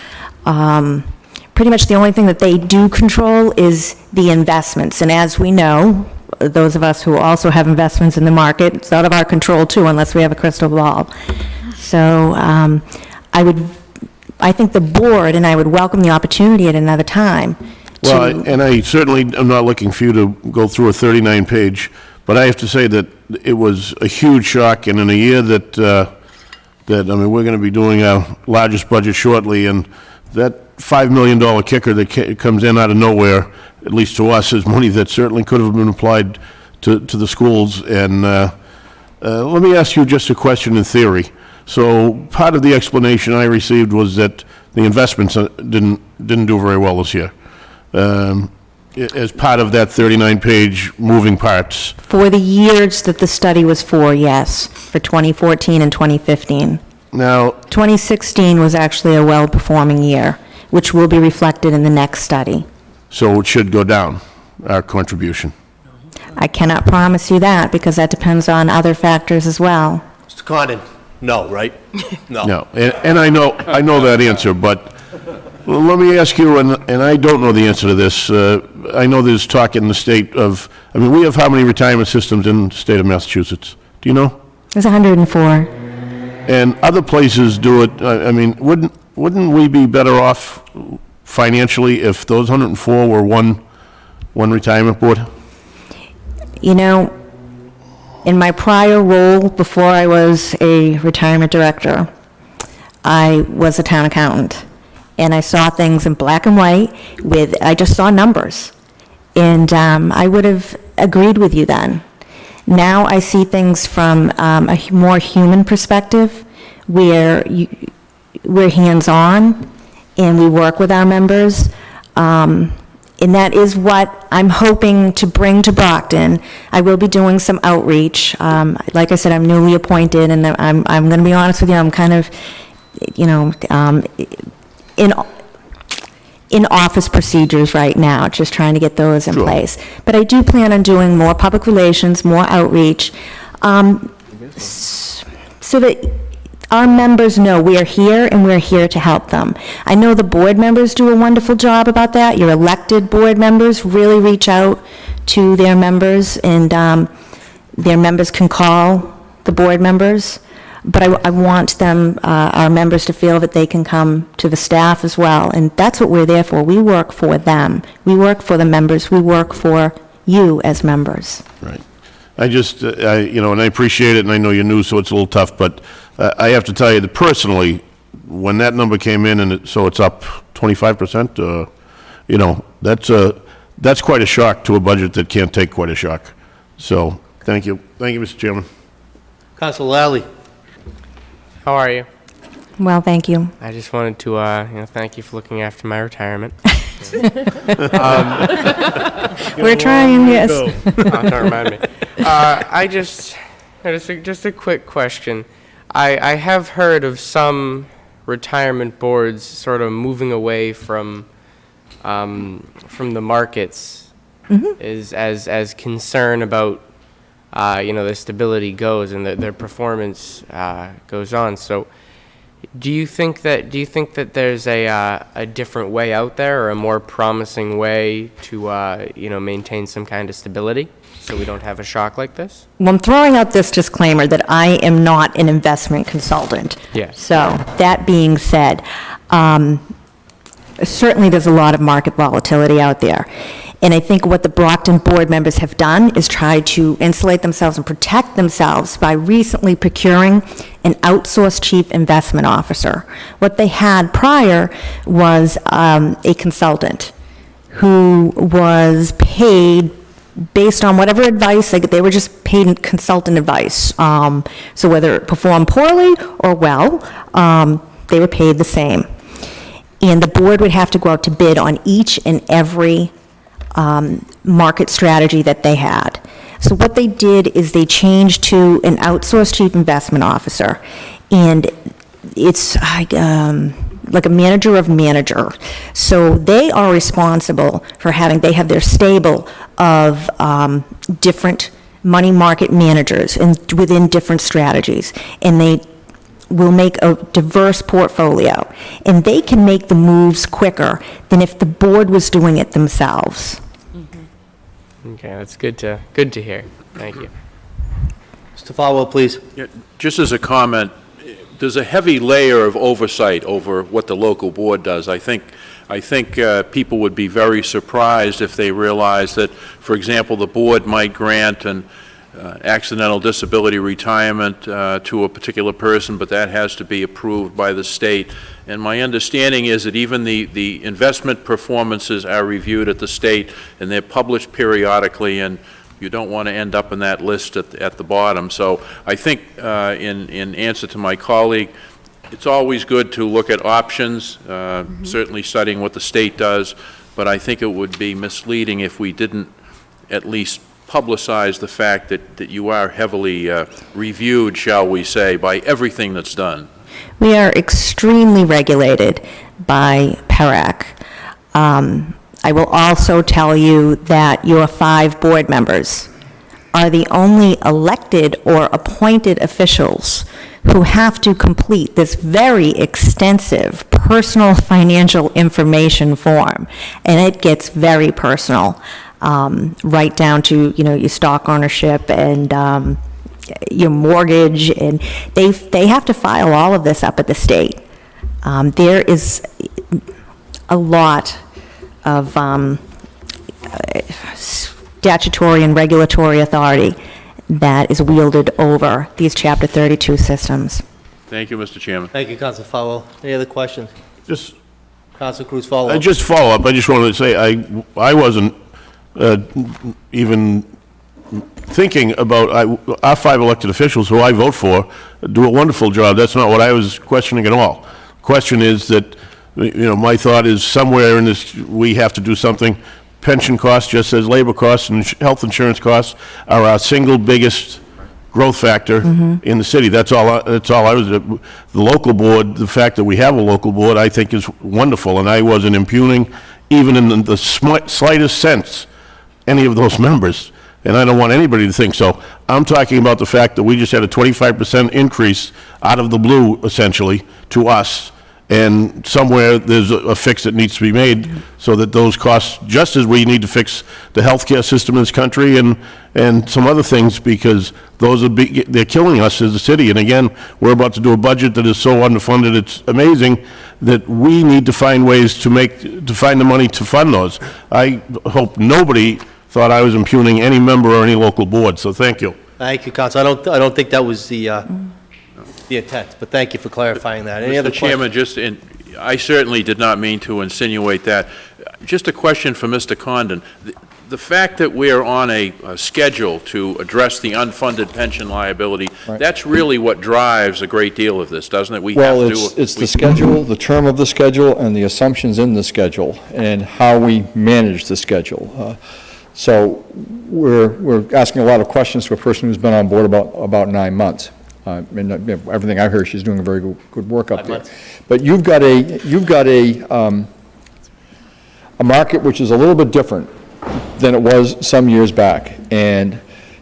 Pretty much the only thing that they do control is the investments. And as we know, those of us who also have investments in the market, it's out of our control too, unless we have a crystal ball. So I think the board, and I would welcome the opportunity at another time. Well, and I certainly am not looking for you to go through a 39-page, but I have to say that it was a huge shock, and in a year that we're going to be doing our largest budget shortly, and that $5 million kicker that comes in out of nowhere, at least to us, is money that certainly could have been applied to the schools. And let me ask you just a question in theory. So part of the explanation I received was that the investments didn't do very well this year. As part of that 39-page moving parts. For the years that the study was for, yes, for 2014 and 2015. Now, 2016 was actually a well-performing year, which will be reflected in the next study. So it should go down, our contribution. I cannot promise you that, because that depends on other factors as well. Mr. Condon? No, right? No. No, and I know that answer, but let me ask you, and I don't know the answer to this. I know there's talk in the state of, we have how many retirement systems in the state of Massachusetts? Do you know? There's 104. And other places do it. Wouldn't we be better off financially if those 104 were one retirement board? In my prior role, before I was a retirement director, I was a town accountant. And I saw things in black and white I just saw numbers. And I would have agreed with you then. Now I see things from a more human perspective, where we're hands-on and we work with our members. And that is what I'm hoping to bring to Brockton. I will be doing some outreach. Like I said, I'm newly appointed, and I'm going to be honest with you, I'm kind of, in office procedures right now, just trying to get those in place. But I do plan on doing more public relations, more outreach, so that our members know we are here and we're here to help them. I know the board members do a wonderful job about that. Your elected board members really reach out to their members, and their members can call the board members. But I want them, our members, to feel that they can come to the staff as well, and that's what we're there for. We work for them. We work for the members. We work for you as members. Right. I just, and I appreciate it, and I know you're new, so it's a little tough, but I have to tell you that personally, when that number came in, and so it's up 25%, that's quite a shock to a budget that can't take quite a shock. So, thank you. Thank you, Mr. Chairman. Councilor Lally? How are you? Well, thank you. I just wanted to, thank you for looking after my retirement. We're trying, yes. Don't remind me. I just, Just a quick question. I have heard of some retirement boards sort of moving away from the markets as concern about their stability goes and their performance goes on. So do you think that there's a different way out there, or a more promising way to maintain some kind of stability so we don't have a shock like this? Well, I'm throwing out this disclaimer that I am not an investment consultant. Yes. So, that being said, certainly there's a lot of market volatility out there. And I think what the Brockton board members have done is try to insulate themselves and protect themselves by recently procuring an outsourced chief investment officer. What they had prior was a consultant who was paid based on whatever advice, they were just paid consultant advice. So whether it performed poorly or well, they were paid the same. And the board would have to go out to bid on each and every market strategy that they had. So what they did is they changed to an outsourced chief investment officer, and it's like a manager of manager. So they are responsible for they have their stable of different money market managers within different strategies, and they will make a diverse portfolio, and they can make the moves quicker than if the board was doing it themselves. Okay, that's good to hear. Thank you. Mr. Falwell, please. Yeah, just as a comment, there's a heavy layer of oversight over what the local board does. I think people would be very surprised if they realized that, for example, the board might grant an accidental disability retirement to a particular person, but that has to be approved by the state. And my understanding is that even the investment performances are reviewed at the state, and they're published periodically, and you don't want to end up in that list at the bottom. So I think in answer to my colleague, it's always good to look at options, certainly studying what the state does, but I think it would be misleading if we didn't at least publicize the fact that you are heavily reviewed, shall we say, by everything that's done. We are extremely regulated by PERAC. I will also tell you that your 5 board members are the only elected or appointed officials who have to complete this very extensive personal financial information form, and it gets very personal, right down to your stock ownership and your mortgage, and they have to file all of this up at the state. There is a lot of statutory and regulatory authority that is wielded over these Chapter 32 systems. Thank you, Mr. Chairman. Thank you, Council Falwell. Any other questions? Just, Council Cruz, follow up. I just follow up. I just wanted to say I wasn't even thinking about our 5 elected officials who I vote for do a wonderful job. That's not what I was questioning at all. Question is that, my thought is somewhere in this, we have to do something. Pension costs, just as labor costs and health insurance costs, are our single biggest growth factor in the city. That's all I was, the local board, the fact that we have a local board, I think is wonderful, and I wasn't impugning, even in the slightest sense, any of those members, and I don't want anybody to think so. I'm talking about the fact that we just had a 25% increase out of the blue, essentially, to us, and somewhere there's a fix that needs to be made so that those costs, just as we need to fix the healthcare system in this country and some other things, because those are they're killing us as a city. And again, we're about to do a budget that is so underfunded, it's amazing that we need to find ways to find the money to fund those. I hope nobody thought I was impugning any member or any local board, so thank you. Thank you, Council. I don't think that was the intent, but thank you for clarifying that. Any other Mr. Chairman, I certainly did not mean to insinuate that. Just a question for Mr. Condon. The fact that we're on a schedule to address the unfunded pension liability, that's really what drives a great deal of this, doesn't it? It's the schedule, the term of the schedule, and the assumptions in the schedule, and how we manage the schedule. So we're asking a lot of questions to a person who's been on board about 9 months. And everything I heard, she's doing a very good work up there. But you've got a market which is a little bit different than it was some years back. And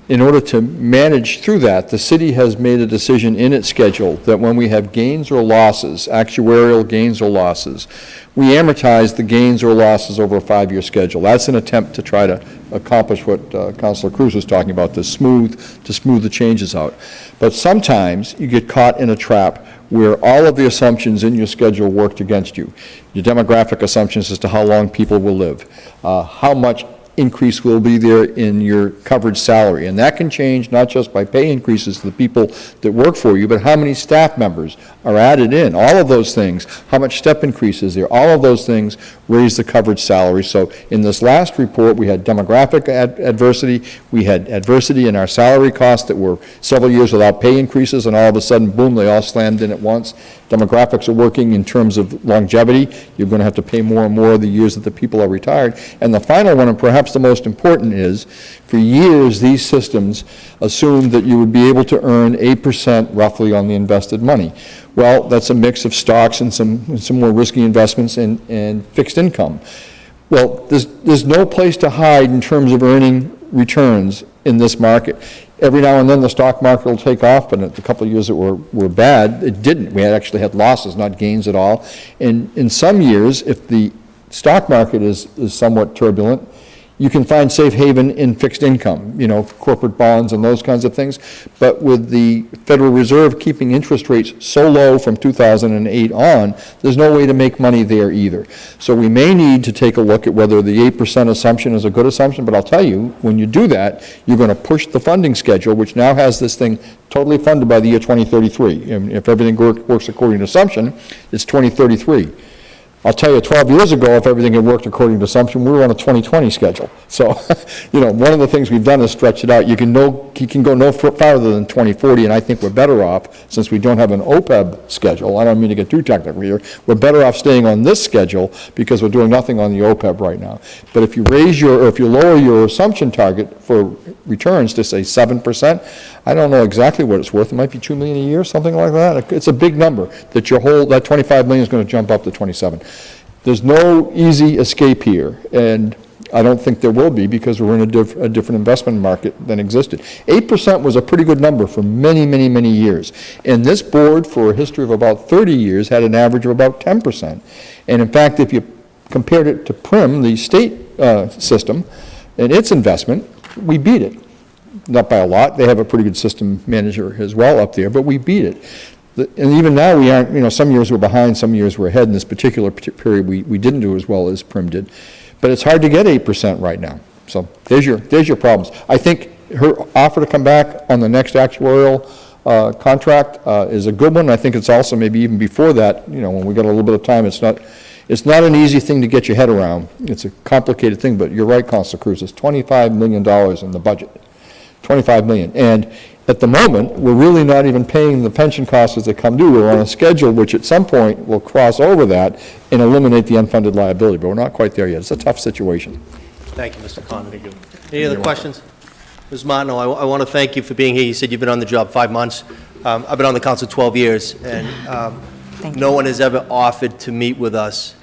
in order to manage through that, the city has made a decision in its schedule that when we have gains or losses, actuarial gains or losses, we amortize the gains or losses over a 5-year schedule. That's an attempt to try to accomplish what Councilor Cruz was talking about, to smooth the changes out. But sometimes you get caught in a trap where all of the assumptions in your schedule worked against you. Your demographic assumptions as to how long people will live, how much increase will be there in your covered salary. And that can change not just by pay increases to the people that work for you, but how many staff members are added in. All of those things, how much step increases there, all of those things raise the coverage salary. So in this last report, we had demographic adversity, we had adversity in our salary costs that were several years without pay increases, and all of a sudden, boom, they all slammed in at once. Demographics are working in terms of longevity. You're going to have to pay more and more the years that the people are retired. And the final one, and perhaps the most important, is for years these systems assumed that you would be able to earn 8% roughly on the invested money. Well, that's a mix of stocks and some more risky investments and fixed income. Well, there's no place to hide in terms of earning returns in this market. Every now and then the stock market will take off, but a couple of years that were bad, it didn't. We actually had losses, not gains at all. And in some years, if the stock market is somewhat turbulent, you can find safe haven in fixed income, corporate bonds and those kinds of things. But with the Federal Reserve keeping interest rates so low from 2008 on, there's no way to make money there either. So we may need to take a look at whether the 8% assumption is a good assumption, but I'll tell you, when you do that, you're going to push the funding schedule, which now has this thing totally funded by the year 2033. And if everything works according to assumption, it's 2033. I'll tell you, 12 years ago, if everything had worked according to assumption, we were on a 2020 schedule. So, one of the things we've done is stretch it out. You can go no farther than 2040, and I think we're better off, since we don't have an OPEB schedule. I don't mean to get too technical here. We're better off staying on this schedule because we're doing nothing on the OPEB right now. But if you lower your assumption target for returns to, say, 7%, I don't know exactly what it's worth. It might be $2 million a year, something like that. It's a big number that that $25 million is going to jump up to 27. There's no easy escape here, and I don't think there will be because we're in a different investment market than existed. 8% was a pretty good number for many, many, many years. And this board, for a history of about 30 years, had an average of about 10%. And in fact, if you compared it to PRIM, the state system, and its investment, we beat it. Not by a lot. They have a pretty good system manager as well up there, but we beat it. And even now, we aren't, some years we're behind, some years we're ahead. In this particular period, we didn't do as well as PRIM did. But it's hard to get 8% right now. So there's your problems. I think her offer to come back on the next actuarial contract is a good one. I think it's also maybe even before that, when we got a little bit of time, it's not an easy thing to get your head around. It's a complicated thing, but you're right, Councilor Cruz. It's $25 million in the budget. $25 million. And at the moment, we're really not even paying the pension costs as they come due. We're on a schedule which at some point will cross over that and eliminate the unfunded liability, but we're not quite there yet. It's a tough situation. Thank you, Mr. Condon. Thank you. Any other questions? Ms. Martineau, I want to thank you for being here. You said you've been on the job 5 months. I've been on the council 12 years, and no one has ever offered to meet with us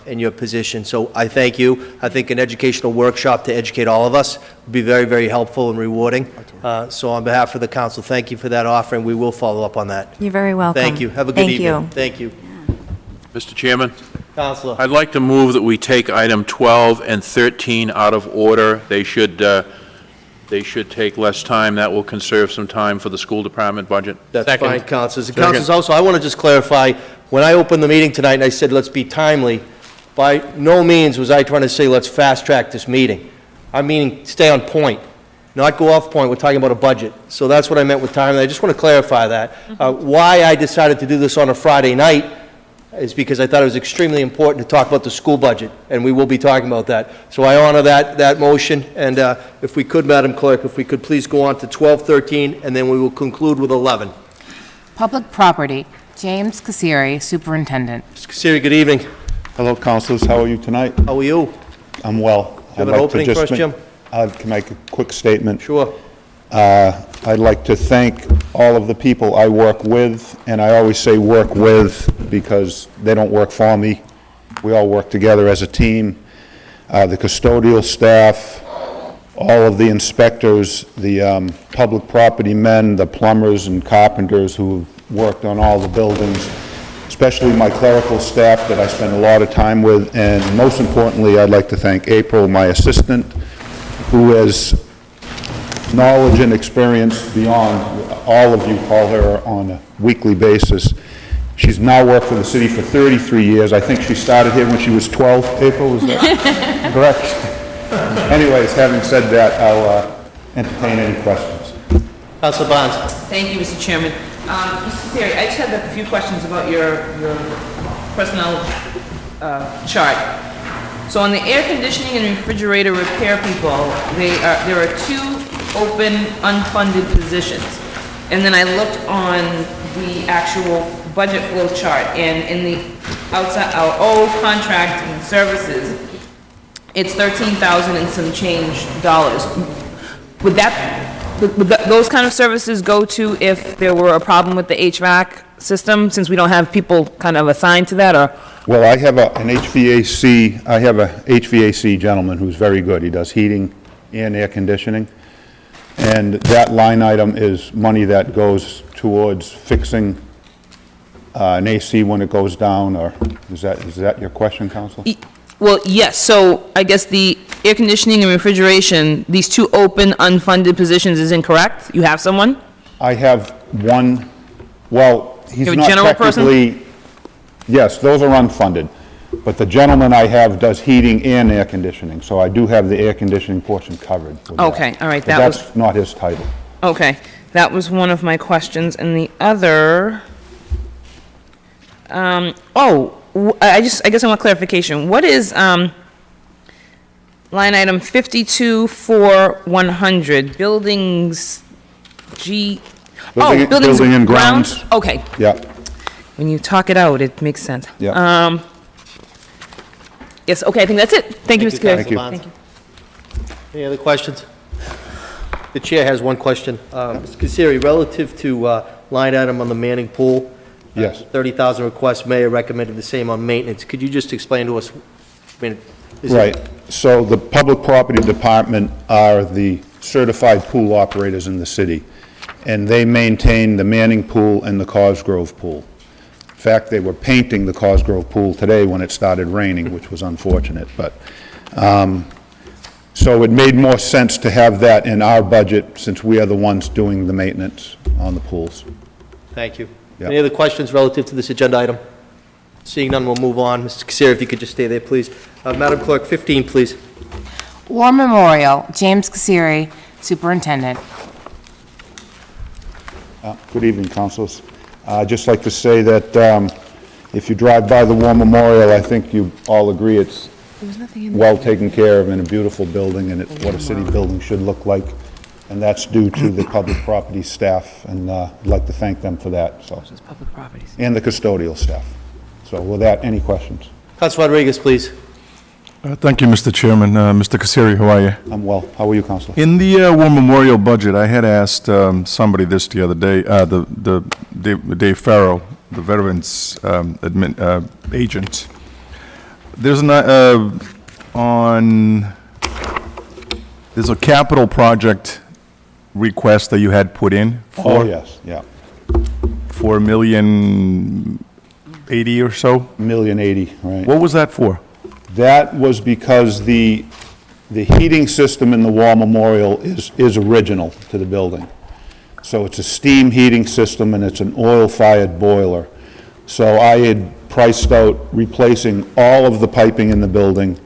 in your position. So I thank you. I think an educational workshop to educate all of us would be very, very helpful and rewarding. So on behalf of the council, thank you for that offer, and we will follow up on that. You're very welcome. Thank you. Have a good evening. Thank you. Thank you. Mr. Chairman, Councilor. I'd like to move that we take item 12 and 13 out of order. They should take less time. That will conserve some time for the school department budget. That's fine, Councilors. And Councilors, also, I want to just clarify, when I opened the meeting tonight and I said, let's be timely, by no means was I trying to say, let's fast-track this meeting. I'm meaning stay on point, not go off point. We're talking about a budget. So that's what I meant with time, and I just want to clarify that. Why I decided to do this on a Friday night is because I thought it was extremely important to talk about the school budget, and we will be talking about that. So I honor that motion, and if we could, Madam Clerk, if we could please go on to 12, 13, and then we will conclude with 11. Public Property, James Casiri, Superintendent. Mr. Casiri, good evening. Hello, councilors. How are you tonight? How are you? I'm well. Do you have an opening for us, Jim? I can make a quick statement. Sure. I'd like to thank all of the people I work with, and I always say work with because they don't work for me. We all work together as a team. The custodial staff, all of the inspectors, the public property men, the plumbers and carpenters who worked on all the buildings, especially my clerical staff that I spend a lot of time with, and most importantly, I'd like to thank April, my assistant, who has knowledge and experience beyond, all of you call her on a weekly basis. She's now worked for the city for 33 years. I think she started here when she was 12, April, is that correct? Anyways, having said that, I'll entertain any questions. Councilor Barnes. Thank you, Mr. Chairman. Mr. Terry, I just had a few questions about your personnel chart. So on the air conditioning and refrigerator repair people, there are 2 open unfunded positions. And then I looked on the actual budget flow chart, and in the outside, our old contract and services, it's 13,000 and some change dollars. Would those kind of services go to if there were a problem with the HVAC system, since we don't have people kind of assigned to that, or? Well, I have a HVAC gentleman who's very good. He does heating and air conditioning. And that line item is money that goes towards fixing an AC when it goes down, or is that your question, Counsel? Well, yes, so I guess the air conditioning and refrigeration, these 2 open unfunded positions is incorrect? You have someone? I have one, well, he's You have a not general person? technically, yes, those are unfunded, but the gentleman I have does heating and air conditioning, so I do have the air conditioning portion covered. with that. Okay, all right, But that was, that's not his title. okay, that was one of my questions, and the other, I guess I want clarification. What is, line item 524100, buildings, buildings and grounds. Okay, Yeah, when you talk it out, it makes sense. yeah. Yes, okay, I think that's it. Thank you, Mr. Chair. Councilor Barnes. Any other questions? The chair has one question. Mr. Kassiri, relative to line item on the Manning pool, Yes. 30,000 requests, mayor recommended the same on maintenance. Could you just explain to us, Right. So the Public Property Department are the certified pool operators in the city, and they maintain the Manning Pool and the Cosgrove Pool. In fact, they were painting the Cosgrove Pool today when it started raining, which was unfortunate, but, so it made more sense to have that in our budget since we are the ones doing the maintenance on the pools. Thank you. Yeah. Any other questions relative to this agenda item? Seeing none, we'll move on. Mr. Kassiri, if you could just stay there, please. Madam Clerk, 15, please. War Memorial, James Kassiri, Superintendent. Good evening, councilors. I'd just like to say that if you drive by the War Memorial, I think you all agree it's well taken care of and a beautiful building, and it's what a city building should look like. And that's due to the public property staff, and I'd like to thank them for that, so. Public properties. And the custodial staff. So with that, any questions? Councilor Rodriguez, please. Thank you, Mr. Chairman. Mr. Kassiri, how are you? I'm well. How are you, Councilor? In the War Memorial budget, I had asked somebody this the other day, Dave Farrell, the Veterans agent. There's there's a capital project request that you had put in for. Oh, yes, yeah. For $1,080,000 or so? $1,080,000, right. What was that for? That was because the heating system in the War Memorial is original to the building. So it's a steam heating system and it's an oil-fired boiler. So I had priced out replacing all of the piping in the building,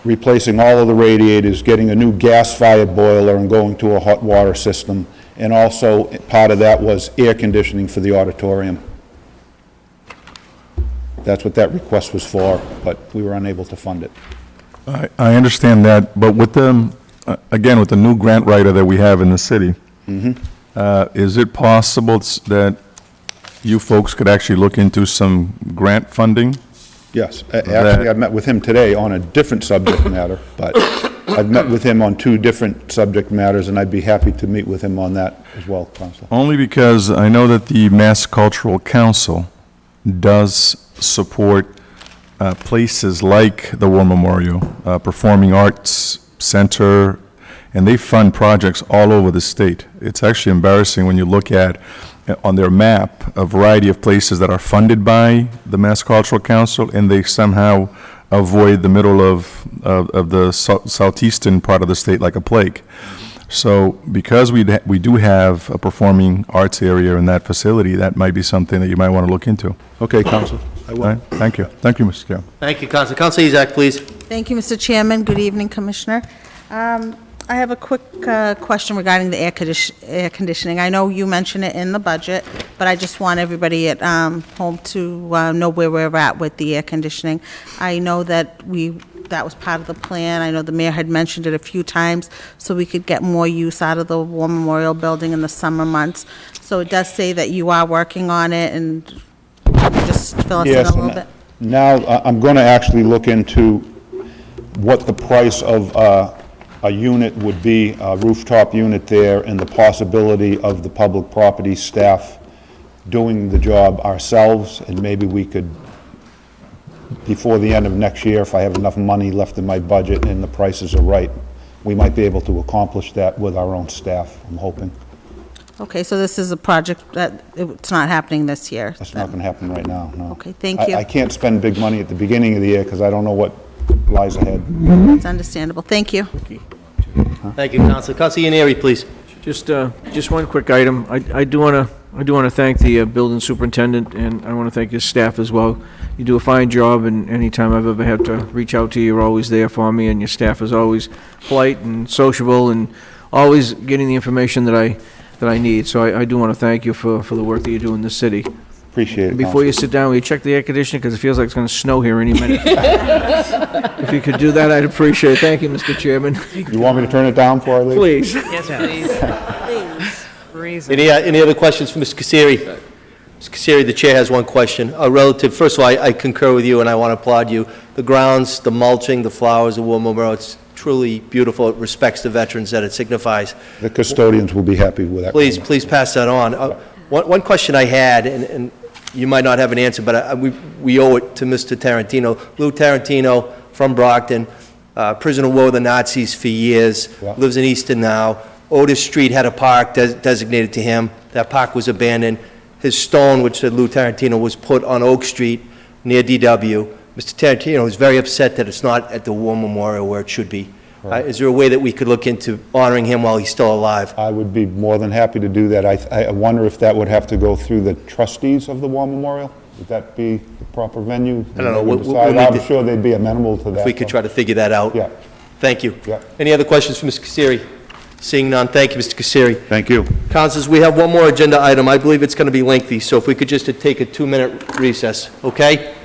replacing all of the radiators, getting a new gas-fired boiler and going to a hot water system. And also, part of that was air conditioning for the auditorium. That's what that request was for, but we were unable to fund it. I understand that, but with the, again, with the new grant writer that we have in the city, is it possible that you folks could actually look into some grant funding Yes, actually, I met with him today on a different subject matter, but I've met with him on 2 different subject matters, and I'd be happy to meet with him on that as well, Counselor. Only because I know that the Mass Cultural Council does support places like the War Memorial, Performing Arts Center, and they fund projects all over the state. It's actually embarrassing when you look at, on their map, a variety of places that are funded by the Mass Cultural Council, and they somehow avoid the middle of the southeastern part of the state like a plague. So because we do have a performing arts area in that facility, that might be something that you might want to look into. Okay, Counselor, I will. All right, thank you. Thank you, Mr. Chairman. Thank you, Council. Council Ezak, please. Thank you, Mr. Chairman. Good evening, Commissioner. I have a quick question regarding the air conditioning. I know you mentioned it in the budget, but I just want everybody at home to know where we're at with the air conditioning. I know that that was part of the plan. I know the mayor had mentioned it a few times, so we could get more use out of the War Memorial Building in the summer months. So it does say that you are working on it, and just fill us in a little bit. Now, I'm going to actually look into what the price of a unit would be, a rooftop unit there, and the possibility of the public property staff doing the job ourselves, and maybe we could, before the end of next year, if I have enough money left in my budget and the prices are right, we might be able to accomplish that with our own staff, I'm hoping. Okay, so this is a project that it's not happening this year? That's not going to happen right now, no. Okay, thank you. I can't spend big money at the beginning of the year because I don't know what lies ahead. It's understandable. Thank you. Thank you, Council. Council Yaneri, please. Just one quick item. I do want to thank the building superintendent, and I want to thank his staff as well. You do a fine job, and anytime I've ever had to reach out to you, you're always there for me, and your staff is always polite and sociable and always getting the information that I need. So I do want to thank you for the work that you do in the city. Appreciate it. And before you sit down, will you check the air conditioning, because it feels like it's going to snow here any minute. If you could do that, I'd appreciate it. Thank you, Mr. Chairman. You want me to turn it down before I leave? Please. Yes, please. Please. Any other questions for Mr. Kasiri? Mr. Kasiri, the chair has one question. Relative, first of all, I concur with you, and I want to applaud you. The grounds, the mulching, the flowers, the War Memorial, it's truly beautiful. It respects the veterans that it signifies. The custodians will be happy with that. Please pass that on. One question I had, and you might not have an answer, but we owe it to Mr. Tarantino. Lou Tarantino from Brockton, prisoner of war with the Nazis for years, lives in Easton now. Otis Street had a park designated to him. That park was abandoned. His stone, which said Lou Tarantino, was put on Oak Street near DW. Mr. Tarantino is very upset that it's not at the War Memorial where it should be. Is there a way that we could look into honoring him while he's still alive? I would be more than happy to do that. I wonder if that would have to go through the trustees of the War Memorial? Would that be the proper venue? I don't know. I'm sure they'd be amenable to that. If we could try to figure that out. Yeah. Thank you. Yeah. Any other questions for Mr. Kasiri? Seeing none, thank you, Mr. Kasiri. Thank you. Councilors, we have one more agenda item. I believe it's going to be lengthy, so if we could just take a 2-minute recess, okay?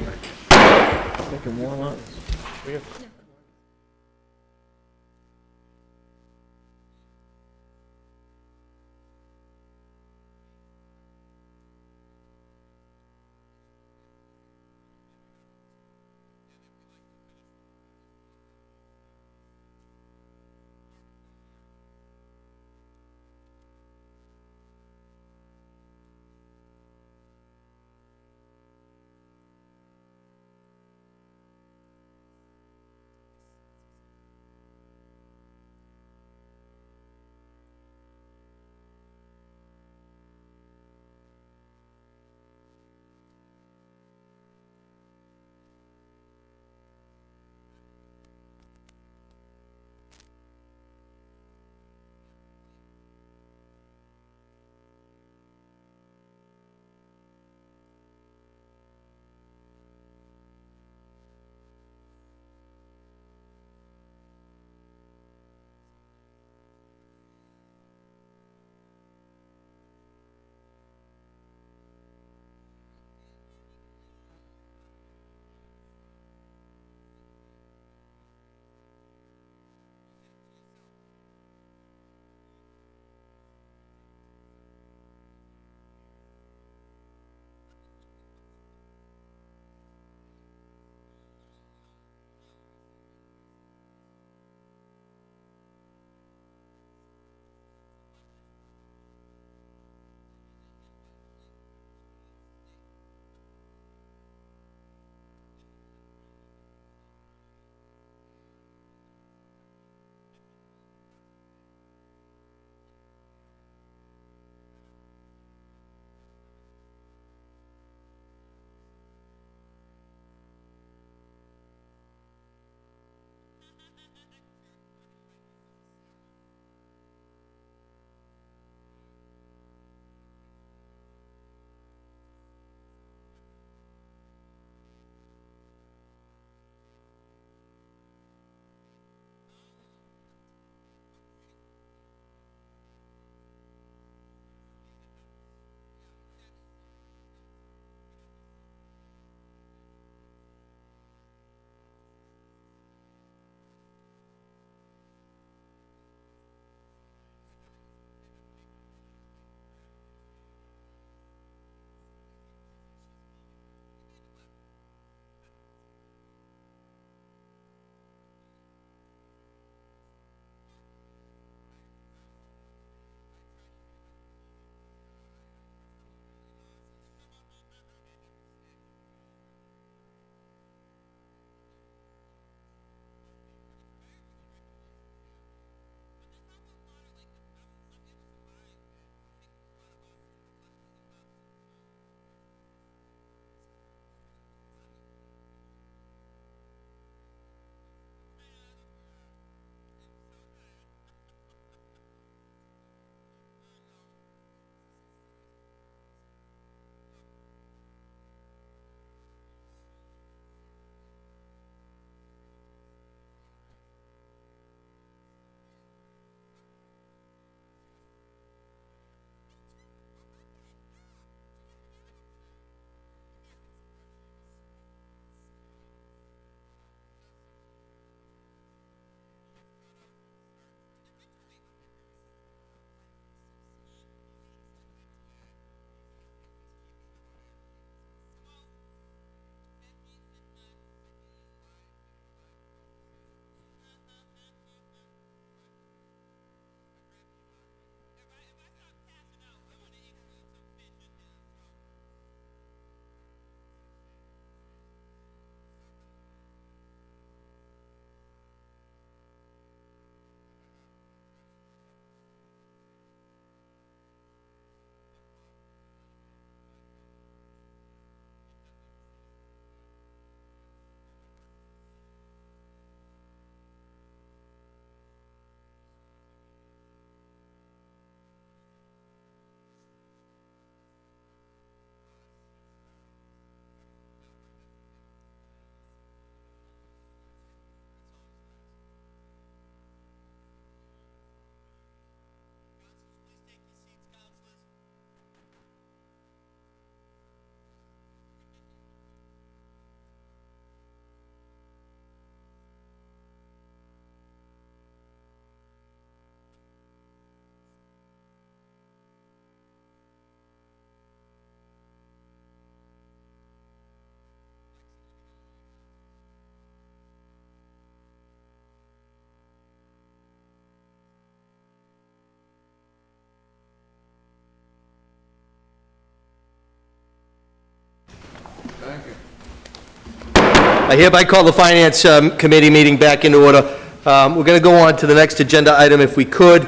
I hereby call the Finance Committee meeting back into order. We're going to go on to the next agenda item if we could.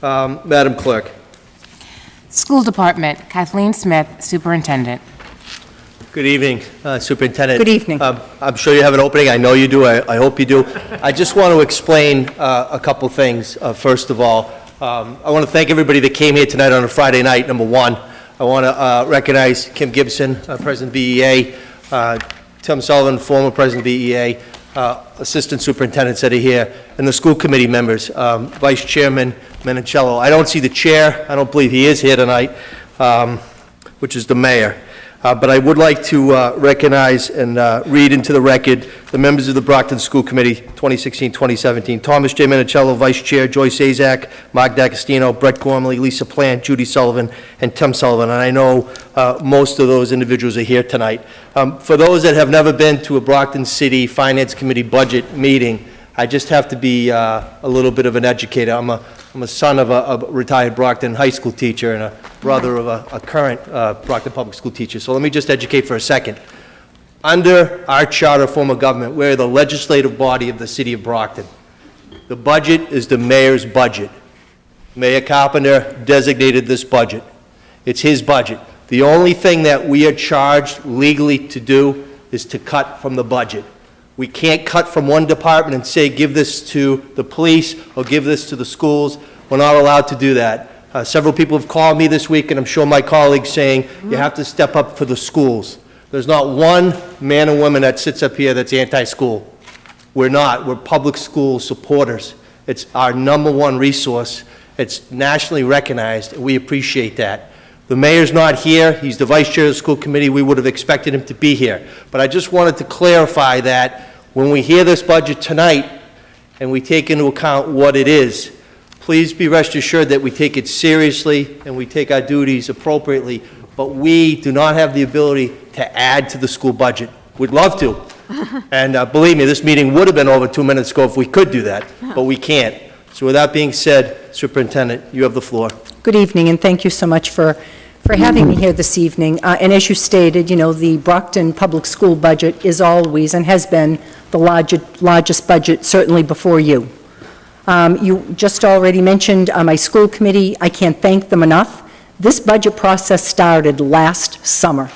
Madam Clerk. School Department, Kathleen Smith, Superintendent. Good evening, Superintendent. Good evening. I'm sure you have an opening. I know you do. I hope you do. I just want to explain a couple things. First of all, I want to thank everybody that came here tonight on a Friday night, number one. I want to recognize Kim Gibson, President VEA, Tim Sullivan, former President VEA, Assistant Superintendents that are here, and the school committee members, Vice Chairman Menicello. I don't see the chair. I don't believe he is here tonight, which is the mayor. But I would like to recognize and read into the record the members of the Brockton School Committee 2016-2017. Thomas J. Menicello, Vice Chair, Joyce Azak, Mark D'Agostino, Brett Gormley, Lisa Plant, Judy Sullivan, and Tim Sullivan. And I know most of those individuals are here tonight. For those that have never been to a Brockton City Finance Committee budget meeting, I just have to be a little bit of an educator. I'm a son of a retired Brockton high school teacher and a brother of a current Brockton public school teacher. So let me just educate for a second. Under our charter form of government, we're the legislative body of the city of Brockton. The budget is the mayor's budget. Mayor Carpenter designated this budget. It's his budget. The only thing that we are charged legally to do is to cut from the budget. We can't cut from one department and say, give this to the police or give this to the schools. We're not allowed to do that. Several people have called me this week, and I'm sure my colleagues saying, you have to step up for the schools. There's not one man or woman that sits up here that's anti-school. We're not. We're public school supporters. It's our number one resource. It's nationally recognized, and we appreciate that. The mayor's not here. He's the vice chair of the school committee. We would have expected him to be here. But I just wanted to clarify that when we hear this budget tonight and we take into account what it is, please be rest assured that we take it seriously and we take our duties appropriately, but we do not have the ability to add to the school budget. We'd love to. And believe me, this meeting would have been over 2 minutes ago if we could do that, but we can't. So with that being said, Superintendent, you have the floor. Good evening, and thank you so much for having me here this evening. And as you stated, you know, the Brockton Public School budget is always and has been the largest budget, certainly before you. You just already mentioned my school committee. I can't thank them enough. This budget process started last summer,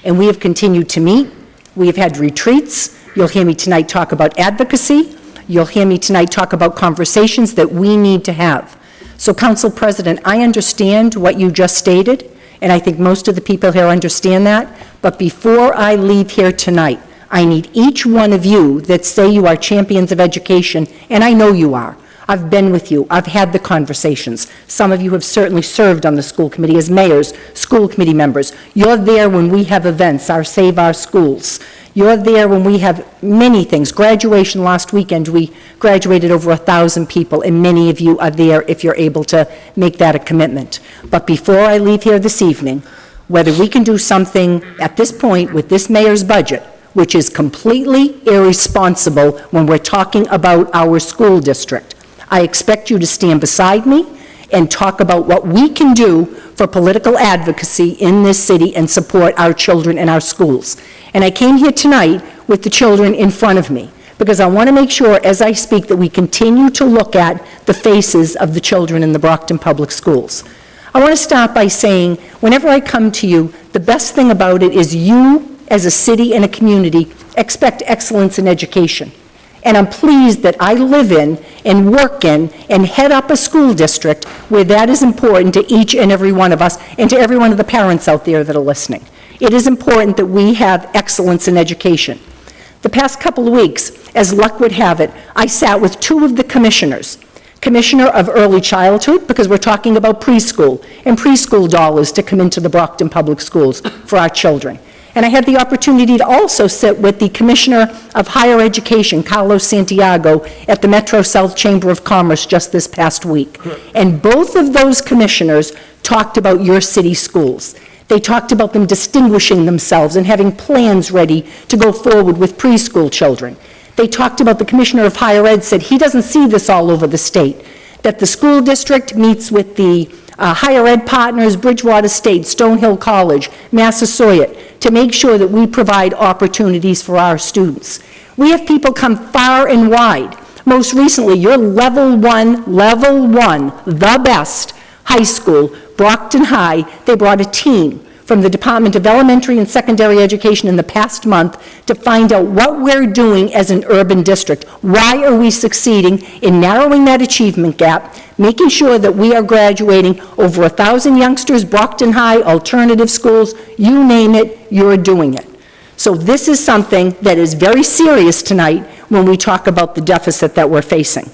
and we have continued to meet. We have had retreats. You'll hear me tonight talk about advocacy. You'll hear me tonight talk about conversations that we need to have. So, Council President, I understand what you just stated, and I think most of the people here understand that, but before I leave here tonight, I need each one of you that say you are champions of education, and I know you are. I've been with you. I've had the conversations. Some of you have certainly served on the school committee as mayors, school committee members. You're there when we have events, our Save Our Schools. You're there when we have many things. Graduation last weekend, we graduated over 1,000 people, and many of you are there if you're able to make that a commitment. But before I leave here this evening, whether we can do something at this point with this mayor's budget, which is completely irresponsible when we're talking about our school district, I expect you to stand beside me and talk about what we can do for political advocacy in this city and support our children and our schools. And I came here tonight with the children in front of me because I want to make sure as I speak that we continue to look at the faces of the children in the Brockton Public Schools. I want to start by saying, whenever I come to you, the best thing about it is you, as a city and a community, expect excellence in education. And I'm pleased that I live in and work in and head up a school district where that is important to each and every one of us and to every one of the parents out there that are listening. It is important that we have excellence in education. The past couple of weeks, as luck would have it, I sat with two of the commissioners. Commissioner of Early Childhood, because we're talking about preschool and preschool dollars to come into the Brockton Public Schools for our children. And I had the opportunity to also sit with the Commissioner of Higher Education, Carlos Santiago, at the Metro South Chamber of Commerce just this past week. And both of those commissioners talked about your city schools. They talked about them distinguishing themselves and having plans ready to go forward with preschool children. They talked about, the Commissioner of Higher Ed said he doesn't see this all over the state, that the school district meets with the higher ed partners, Bridgewater State, Stonehill College, Massasoit, to make sure that we provide opportunities for our students. We have people come far and wide. Most recently, your level one, the best high school, Brockton High, they brought a team from the Department of Elementary and Secondary Education in the past month to find out what we're doing as an urban district. Why are we succeeding in narrowing that achievement gap, making sure that we are graduating over 1,000 youngsters, Brockton High, alternative schools, you name it, you're doing it. So this is something that is very serious tonight when we talk about the deficit that we're facing.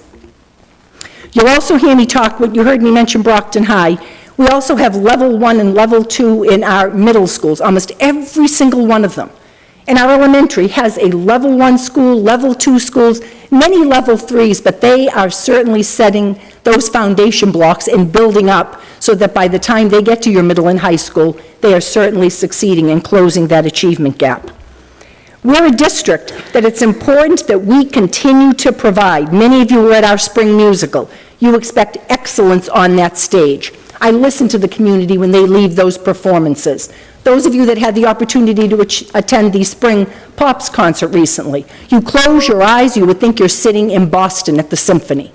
You'll also hear me talk, you heard me mention Brockton High. We also have level 1 and level 2 in our middle schools, almost every single one of them. And our elementary has a level 1 school, level 2 schools, many level 3s, but they are certainly setting those foundation blocks and building up so that by the time they get to your middle and high school, they are certainly succeeding in closing that achievement gap. We're a district that it's important that we continue to provide. Many of you were at our spring musical. You expect excellence on that stage. I listen to the community when they leave those performances. Those of you that had the opportunity to attend the Spring Pops concert recently, you close your eyes, you would think you're sitting in Boston at the Symphony.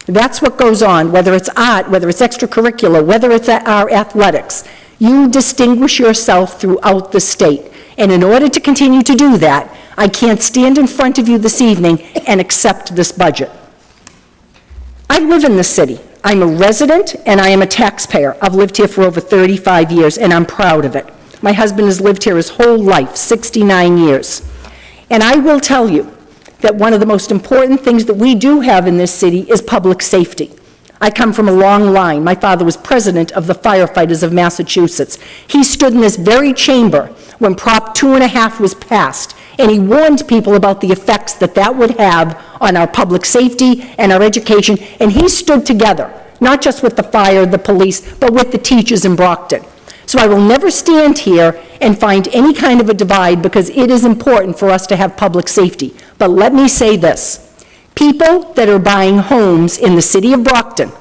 That's what goes on, whether it's art, whether it's extracurricular, whether it's our athletics. You distinguish yourself throughout the state. And in order to continue to do that, I can't stand in front of you this evening and accept this budget. I live in the city. I'm a resident and I am a taxpayer. I've lived here for over 35 years and I'm proud of it. My husband has lived here his whole life, 69 years. And I will tell you that one of the most important things that we do have in this city is public safety. I come from a long line. My father was president of the firefighters of Massachusetts. He stood in this very chamber when Prop 2.5 was passed, and he warned people about the effects that that would have on our public safety and our education, and he stood together, not just with the fire, the police, but with the teachers in Brockton. So I will never stand here and find any kind of a divide because it is important for us to have public safety. But let me say this. People that are buying homes in the city of Brockton,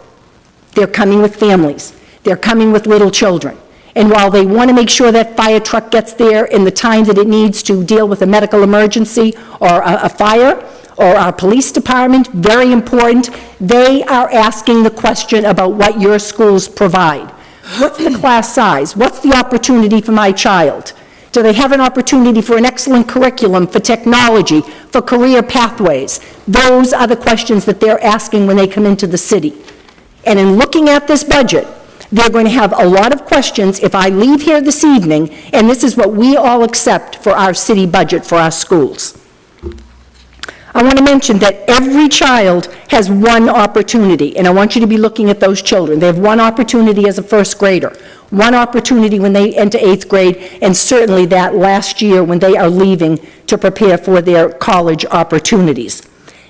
they're coming with families. They're coming with little children. And while they want to make sure that fire truck gets there in the time that it needs to deal with a medical emergency or a fire, or our police department, very important, they are asking the question about what your schools provide. What's the class size? What's the opportunity for my child? Do they have an opportunity for an excellent curriculum, for technology, for career pathways? Those are the questions that they're asking when they come into the city. And in looking at this budget, they're going to have a lot of questions if I leave here this evening, and this is what we all accept for our city budget for our schools. I want to mention that every child has one opportunity, and I want you to be looking at those children. They have one opportunity as a first grader, one opportunity when they enter 8th grade, and certainly that last year when they are leaving to prepare for their college opportunities.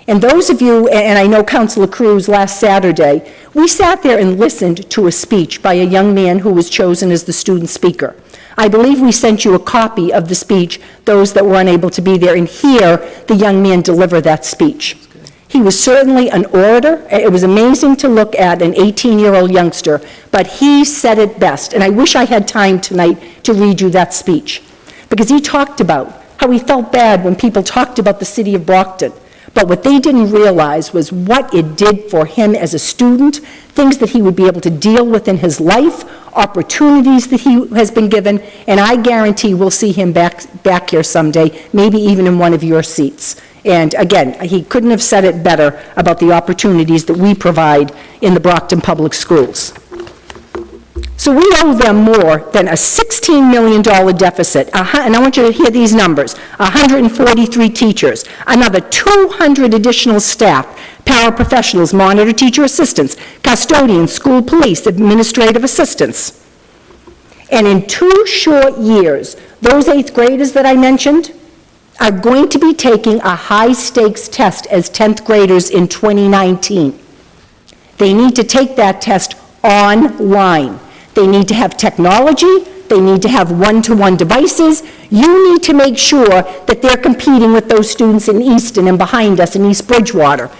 And those of you, and I know Councilor Cruz last Saturday, we sat there and listened to a speech by a young man who was chosen as the student speaker. I believe we sent you a copy of the speech, those that were unable to be there, and hear the young man deliver that speech. He was certainly an orator. It was amazing to look at an 18-year-old youngster, but he said it best. And I wish I had time tonight to read you that speech, because he talked about how he felt bad when people talked about the city of Brockton. But what they didn't realize was what it did for him as a student, things that he would be able to deal with in his life, opportunities that he has been given, and I guarantee we'll see him back here someday, maybe even in one of your seats. And again, he couldn't have said it better about the opportunities that we provide in the Brockton Public Schools. So we owe them more than a $16 million deficit, and I want you to hear these numbers: 143 teachers, another 200 additional staff, paraprofessionals, monitor teacher assistants, custodians, school police, administrative assistants. And in 2 short years, those 8th graders that I mentioned are going to be taking a high-stakes test as 10th graders in 2019. They need to take that test online. They need to have technology. They need to have one-to-one devices. You need to make sure that they're competing with those students in Easton and behind us in East Bridgewater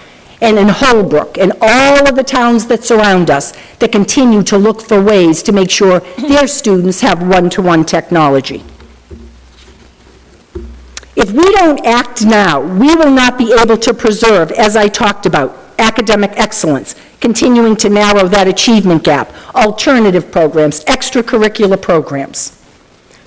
and in Holbrook and all of the towns that surround us that continue to look for ways to make sure their students have one-to-one technology. If we don't act now, we will not be able to preserve, as I talked about, academic excellence, continuing to narrow that achievement gap, alternative programs, extracurricular programs.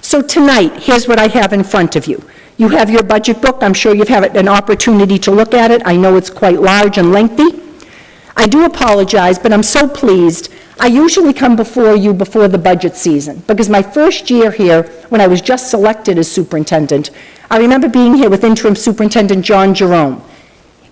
So tonight, here's what I have in front of you. You have your budget book. I'm sure you've had an opportunity to look at it. I know it's quite large and lengthy. I do apologize, but I'm so pleased. I usually come before you before the budget season, because my first year here, when I was just selected as superintendent, I remember being here with interim superintendent John Jerome.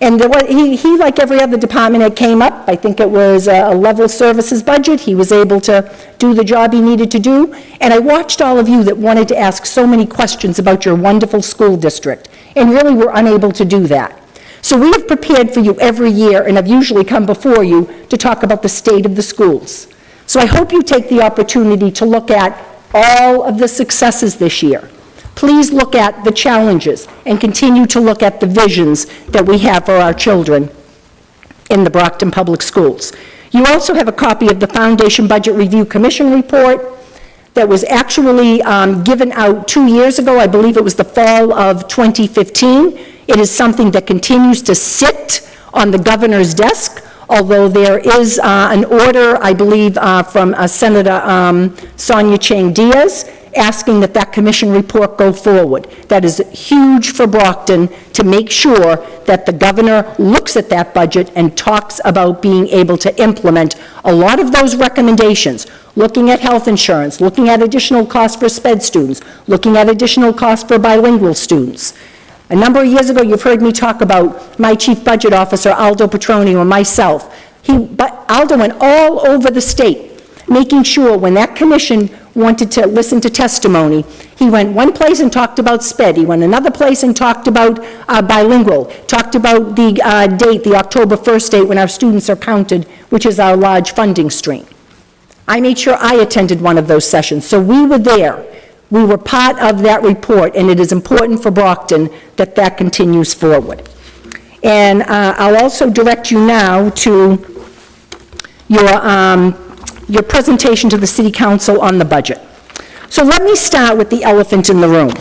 And he, like every other department, it came up. I think it was a level services budget. He was able to do the job he needed to do. And I watched all of you that wanted to ask so many questions about your wonderful school district, and really were unable to do that. So we have prepared for you every year, and have usually come before you to talk about the state of the schools. So I hope you take the opportunity to look at all of the successes this year. Please look at the challenges and continue to look at the visions that we have for our children in the Brockton Public Schools. You also have a copy of the Foundation Budget Review Commission report that was actually given out 2 years ago. I believe it was the fall of 2015. It is something that continues to sit on the governor's desk, although there is an order, I believe, from Senator Sonia Chang Diaz, asking that that commission report go forward. That is huge for Brockton, to make sure that the governor looks at that budget and talks about being able to implement a lot of those recommendations, looking at health insurance, looking at additional costs for SPED students, looking at additional costs for bilingual students. A number of years ago, you've heard me talk about my chief budget officer, Aldo Petronio, and myself. Aldo went all over the state, making sure when that commission wanted to listen to testimony, he went one place and talked about SPED, he went another place and talked about bilingual, talked about the date, the October 1st date when our students are counted, which is our large funding stream. I made sure I attended one of those sessions, so we were there. We were part of that report, and it is important for Brockton that that continues forward. And I'll also direct you now to your presentation to the City Council on the budget. So let me start with the elephant in the room.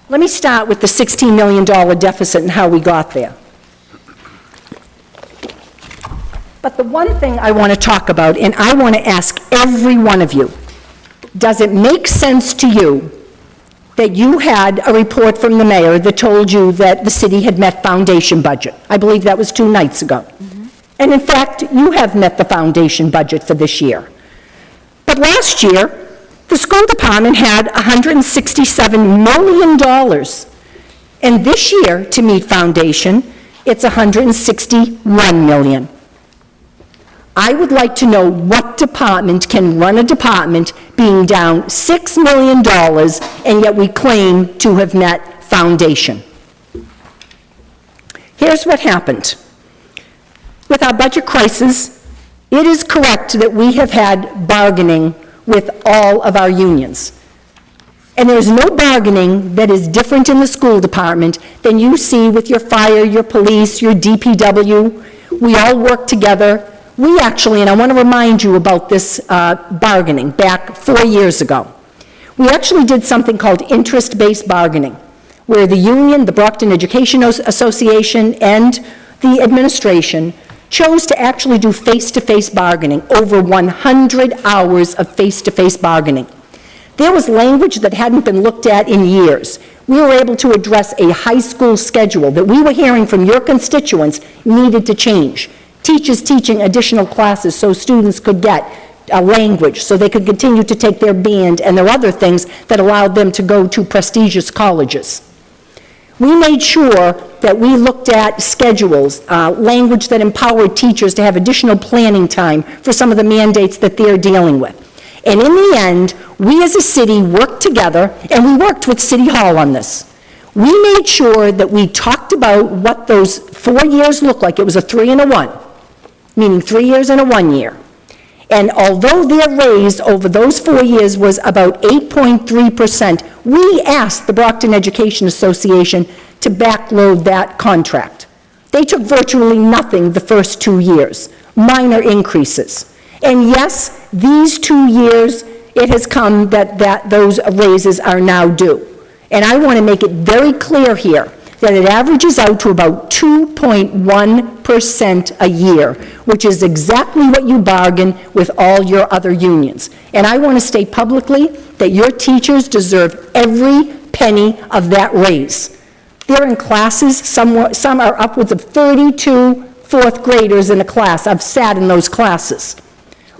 Let me start with the $16 million deficit and how we got there. But the one thing I want to talk about, and I want to ask every one of you, does it make sense to you that you had a report from the mayor that told you that the city had met foundation budget? I believe that was 2 nights ago. And in fact, you have met the foundation budget for this year. But last year, the school department had $167 million. And this year, to meet foundation, it's $161 million. I would like to know what department can run a department being down $6 million, and yet we claim to have met foundation. Here's what happened. With our budget crisis, it is correct that we have had bargaining with all of our unions. And there's no bargaining that is different in the school department than you see with your fire, your police, your DPW. We all work together. We actually, and I want to remind you about this bargaining back 4 years ago. We actually did something called interest-based bargaining, where the union, the Brockton Education Association, and the administration chose to actually do face-to-face bargaining, over 100 hours of face-to-face bargaining. There was language that hadn't been looked at in years. We were able to address a high school schedule that we were hearing from your constituents needed to change. Teachers teaching additional classes so students could get a language, so they could continue to take their band and their other things that allowed them to go to prestigious colleges. We made sure that we looked at schedules, language that empowered teachers to have additional planning time for some of the mandates that they're dealing with. And in the end, we as a city worked together, and we worked with City Hall on this. We made sure that we talked about what those 4 years looked like. It was a 3 and a 1, meaning 3 years and a 1 year. And although their raise over those 4 years was about 8.3%, we asked the Brockton Education Association to backload that contract. They took virtually nothing the first 2 years, minor increases. And yes, these 2 years, it has come that those raises are now due. And I want to make it very clear here that it averages out to about 2.1% a year, which is exactly what you bargain with all your other unions. And I want to state publicly that your teachers deserve every penny of that raise. They're in classes, some are upwards of 32 fourth graders in a class. I've sat in those classes.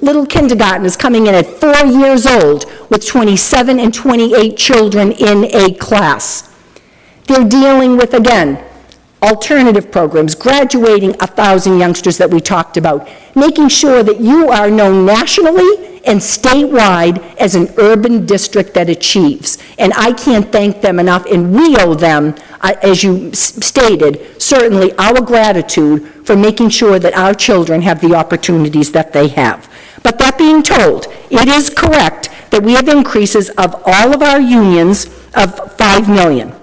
Little kindergartners coming in at 4 years old with 27 and 28 children in a class. They're dealing with, again, alternative programs, graduating 1,000 youngsters that we talked about, making sure that you are known nationally and statewide as an urban district that achieves. And I can't thank them enough, and we owe them, as you stated, certainly our gratitude for making sure that our children have the opportunities that they have. But that being told, it is correct that we have increases of all of our unions of $5 million.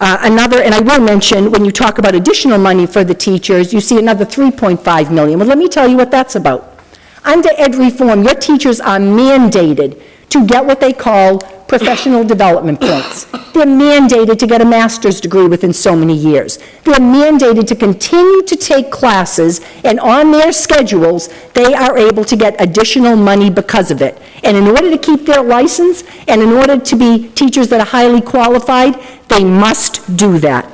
And I will mention, when you talk about additional money for the teachers, you see another $3.5 million. Well, let me tell you what that's about. Under ed reform, your teachers are mandated to get what they call professional development points. They're mandated to get a master's degree within so many years. They're mandated to continue to take classes, and on their schedules, they are able to get additional money because of it. And in order to keep their license, and in order to be teachers that are highly qualified, they must do that.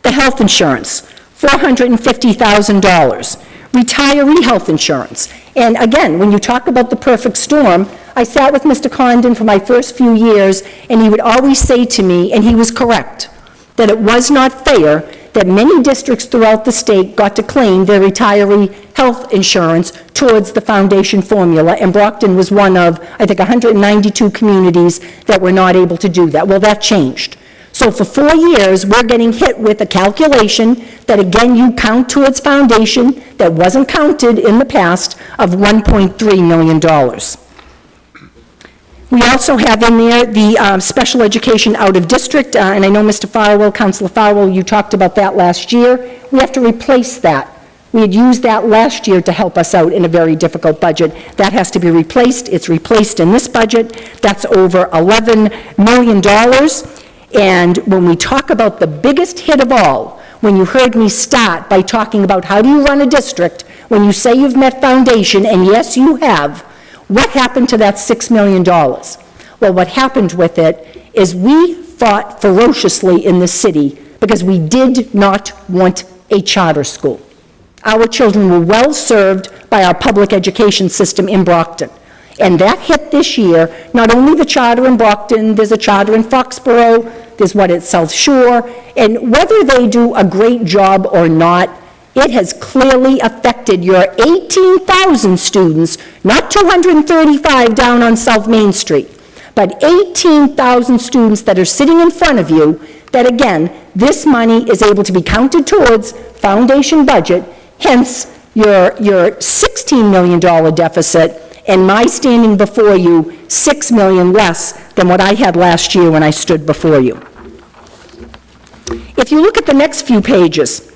The health insurance, $450,000. Retiree health insurance. And again, when you talk about the perfect storm, I sat with Mr. Condon for my first few years, and he would always say to me, and he was correct, that it was not fair that many districts throughout the state got to claim their retiree health insurance towards the foundation formula, and Brockton was one of, I think, 192 communities that were not able to do that. Well, that changed. So for 4 years, we're getting hit with a calculation that, again, you count towards foundation that wasn't counted in the past of $1.3 million. We also have in there the special education out of district, and I know Mr. Farwell, Councilor Farwell, you talked about that last year. We have to replace that. We had used that last year to help us out in a very difficult budget. That has to be replaced. It's replaced in this budget. That's over $11 million. And when we talk about the biggest hit of all, when you heard me start by talking about how do you run a district, when you say you've met foundation, and yes, you have, what happened to that $6 million? Well, what happened with it is we fought ferociously in the city because we did not want a charter school. Our children were well served by our public education system in Brockton. And that hit this year, not only the charter in Brockton, there's a charter in Foxborough, there's one at South Shore, and whether they do a great job or not, it has clearly affected your 18,000 students, not 235 down on South Main Street, but 18,000 students that are sitting in front of you, that again, this money is able to be counted towards foundation budget, hence your $16 million deficit, and my standing before you, $6 million less than what I had last year when I stood before you. If you look at the next few pages,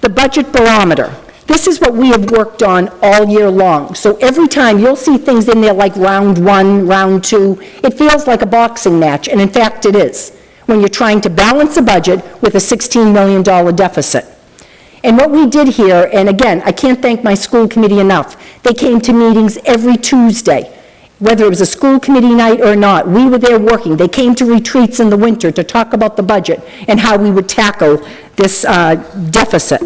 the budget barometer, this is what we have worked on all year long. So every time you'll see things in there like round 1, round 2, it feels like a boxing match, and in fact it is, when you're trying to balance a budget with a $16 million deficit. And what we did here, and again, I can't thank my school committee enough. They came to meetings every Tuesday, whether it was a school committee night or not. We were there working. They came to retreats in the winter to talk about the budget and how we would tackle this deficit.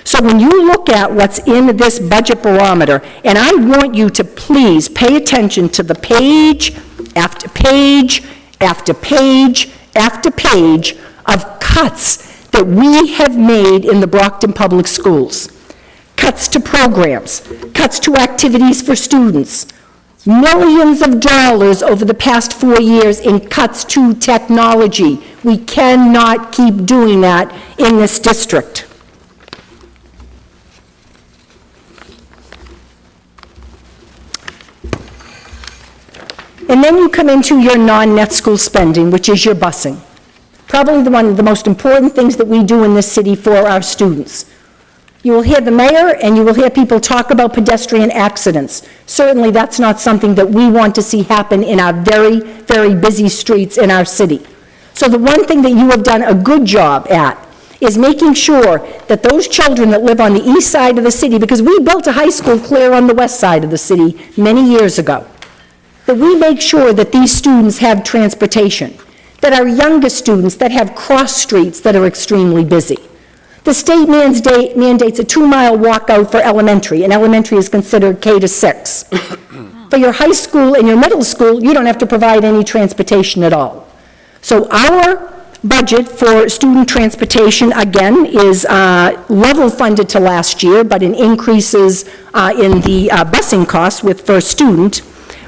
So when you look at what's in this budget barometer, and I want you to please pay attention to the page after page after page after page of cuts that we have made in the Brockton Public Schools. Cuts to programs, cuts to activities for students, millions of dollars over the past 4 years in cuts to technology. We cannot keep doing that in this district. And then you come into your non-net school spending, which is your busing. Probably one of the most important things that we do in this city for our students. You will hear the mayor and you will hear people talk about pedestrian accidents. Certainly, that's not something that we want to see happen in our very, very busy streets in our city. So the one thing that you have done a good job at is making sure that those children that live on the east side of the city, because we built a high school clear on the west side of the city many years ago, that we make sure that these students have transportation, that our youngest students that have cross streets that are extremely busy. The state mandates a 2-mile walkout for elementary, and elementary is considered K to 6. For your high school and your middle school, you don't have to provide any transportation at all. So our budget for student transportation, again, is level funded to last year, but in increases in the busing costs with first student.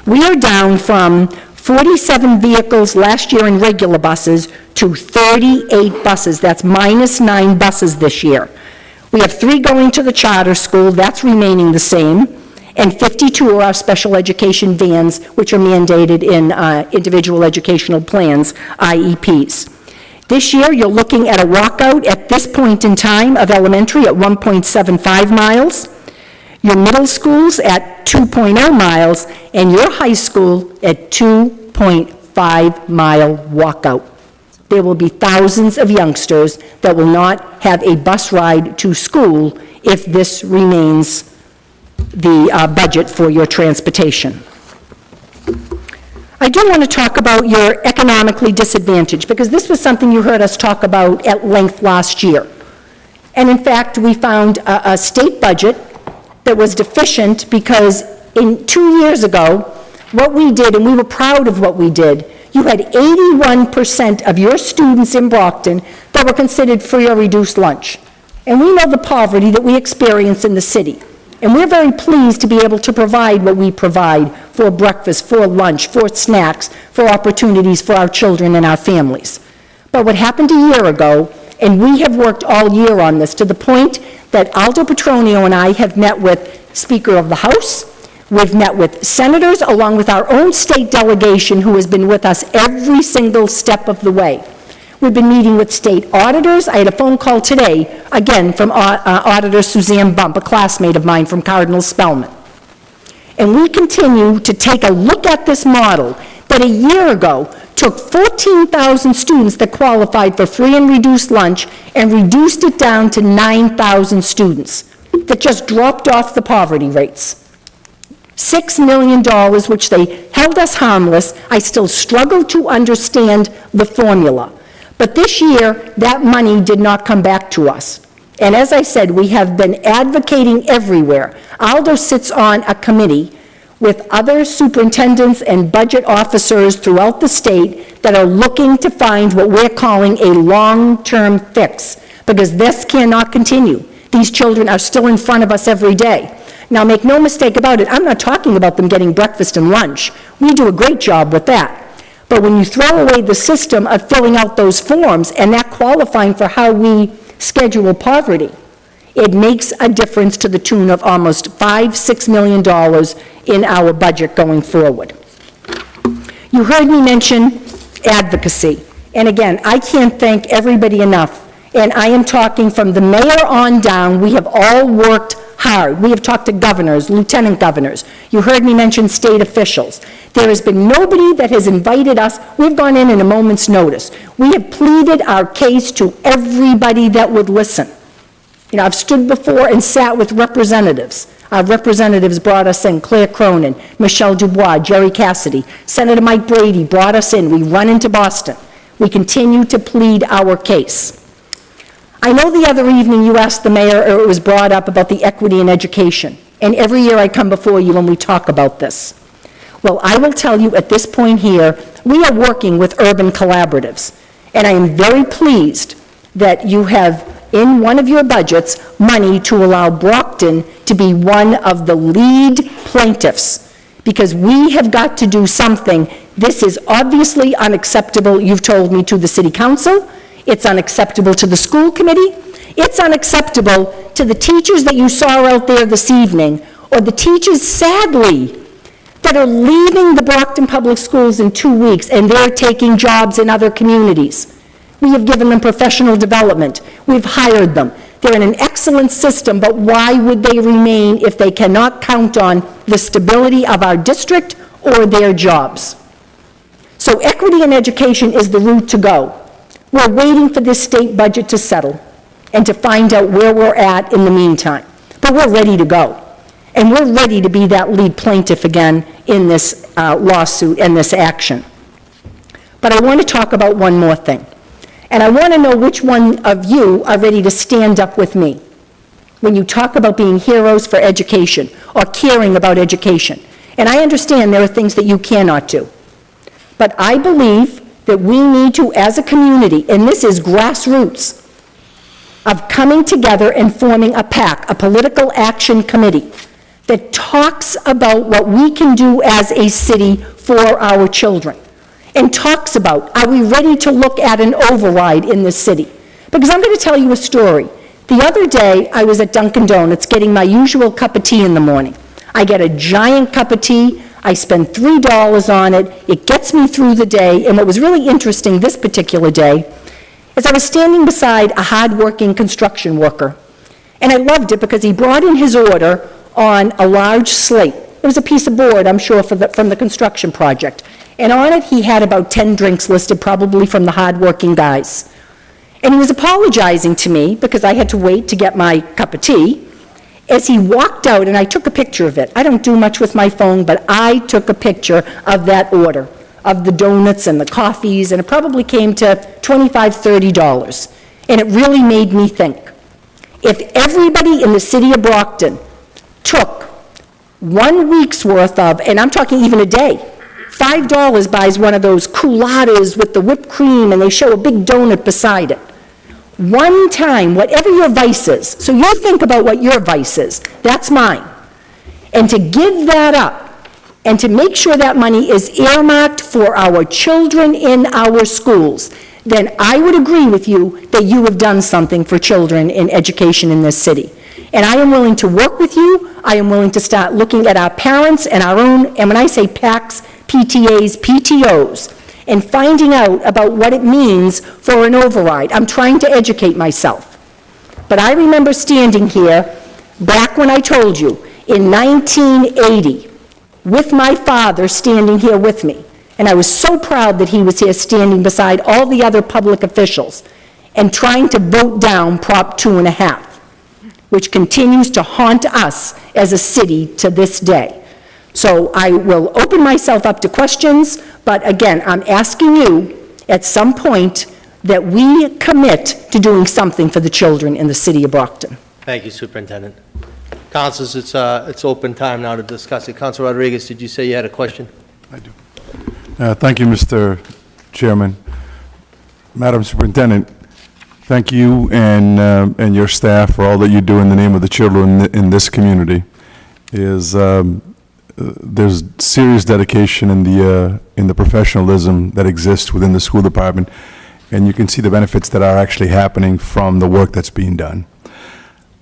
We are down from 47 vehicles last year in regular buses to 38 buses. That's minus 9 buses this year. We have 3 going to the charter school. That's remaining the same. And 52 are our special education vans, which are mandated in individual educational plans, IEPs. This year, you're looking at a walkout at this point in time of elementary at 1.75 miles, your middle schools at 2.0 miles, and your high school at 2.5-mile walkout. There will be thousands of youngsters that will not have a bus ride to school if this remains the budget for your transportation. I do want to talk about your economically disadvantaged, because this was something you heard us talk about at length last year. And in fact, we found a state budget that was deficient because 2 years ago, what we did, and we were proud of what we did, you had 81% of your students in Brockton that were considered free or reduced lunch. And we know the poverty that we experience in the city. And we're very pleased to be able to provide what we provide for breakfast, for lunch, for snacks, for opportunities for our children and our families. But what happened a year ago, and we have worked all year on this to the point that Aldo Petronio and I have met with Speaker of the House, we've met with senators, along with our own state delegation who has been with us every single step of the way. We've been meeting with state auditors. I had a phone call today, again, from Auditor Suzanne Bump, a classmate of mine from Cardinal Spellman. And we continue to take a look at this model that a year ago took 14,000 students that qualified for free and reduced lunch and reduced it down to 9,000 students that just dropped off the poverty rates. $6 million, which they held us harmless. I still struggle to understand the formula. But this year, that money did not come back to us. And as I said, we have been advocating everywhere. Aldo sits on a committee with other superintendents and budget officers throughout the state that are looking to find what we're calling a long-term fix, because this cannot continue. These children are still in front of us every day. Now, make no mistake about it, I'm not talking about them getting breakfast and lunch. We do a great job with that. But when you throw away the system of filling out those forms and that qualifying for how we schedule poverty, it makes a difference to the tune of almost $5-6 million in our budget going forward. You heard me mention advocacy. And again, I can't thank everybody enough. And I am talking from the mayor on down. We have all worked hard. We have talked to governors, lieutenant governors. You heard me mention state officials. There has been nobody that has invited us. We've gone in a moment's notice. We have pleaded our case to everybody that would listen. You know, I've stood before and sat with representatives. Our representatives brought us in, Claire Cronin, Michelle Dubois, Jerry Cassidy. Senator Mike Brady brought us in. We run into Boston. We continue to plead our case. I know the other evening you asked the mayor, or it was brought up about the equity in education. And every year I come before you and we talk about this. Well, I will tell you at this point here, we are working with urban collaboratives. And I am very pleased that you have, in one of your budgets, money to allow Brockton to be one of the lead plaintiffs. Because we have got to do something. This is obviously unacceptable, you've told me, to the city council. It's unacceptable to the school committee. It's unacceptable to the teachers that you saw out there this evening, or the teachers, sadly, that are leaving the Brockton Public Schools in 2 weeks, and they're taking jobs in other communities. We have given them professional development. We've hired them. They're in an excellent system, but why would they remain if they cannot count on the stability of our district or their jobs? So equity in education is the route to go. We're waiting for this state budget to settle and to find out where we're at in the meantime. But we're ready to go. And we're ready to be that lead plaintiff again in this lawsuit and this action. But I want to talk about one more thing. And I want to know which one of you are ready to stand up with me when you talk about being heroes for education or caring about education. And I understand there are things that you cannot do. But I believe that we need to, as a community, and this is grassroots, of coming together and forming a PAC, a political action committee, that talks about what we can do as a city for our children. And talks about, are we ready to look at an override in this city? Because I'm going to tell you a story. The other day, I was at Dunkin' Donuts getting my usual cup of tea in the morning. I get a giant cup of tea. I spend $3 on it. It gets me through the day. And what was really interesting this particular day is I was standing beside a hard-working construction worker. And I loved it because he brought in his order on a large slate. It was a piece of board, I'm sure, from the construction project. And on it, he had about 10 drinks listed, probably from the hard-working guys. And he was apologizing to me because I had to wait to get my cup of tea. As he walked out, and I took a picture of it. I don't do much with my phone, but I took a picture of that order, of the donuts and the coffees, and it probably came to $25, $30. And it really made me think. If everybody in the city of Brockton took 1 week's worth of, and I'm talking even a day, $5 buys one of those culottes with the whipped cream, and they show a big donut beside it. One time, whatever your vice is, so you think about what your vice is, that's mine. And to give that up, and to make sure that money is earmarked for our children in our schools, then I would agree with you that you have done something for children in education in this city. And I am willing to work with you. I am willing to start looking at our parents and our own, and when I say PACs, PTAs, PTOs, and finding out about what it means for an override. I'm trying to educate myself. But I remember standing here back when I told you, in 1980, with my father standing here with me. And I was so proud that he was here standing beside all the other public officials and trying to vote down Prop 2.5, which continues to haunt us as a city to this day. So I will open myself up to questions, but again, I'm asking you at some point that we commit to doing something for the children in the city of Brockton. Thank you, Superintendent. Councilors, it's open time now to discuss it. Councilor Rodriguez, did you say you had a question? I do. Thank you, Mr. Chairman. Madam Superintendent, thank you and your staff for all that you do in the name of the children in this community. There's serious dedication in the professionalism that exists within the school department, and you can see the benefits that are actually happening from the work that's being done.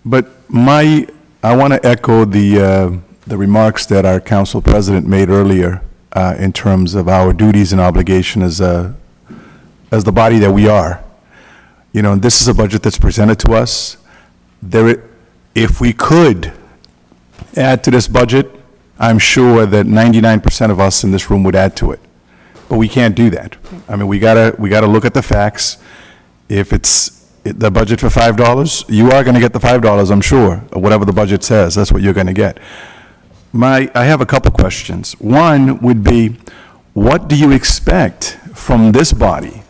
But I want to echo the remarks that our council president made earlier in terms of our duties and obligation as the body that we are. You know, this is a budget that's presented to us. If we could add to this budget, I'm sure that 99% of us in this room would add to it. But we can't do that. I mean, we gotta look at the facts. If it's the budget for $5, you are gonna get the $5, I'm sure, or whatever the budget says, that's what you're gonna get. I have a couple questions. One would be, what do you expect from this body,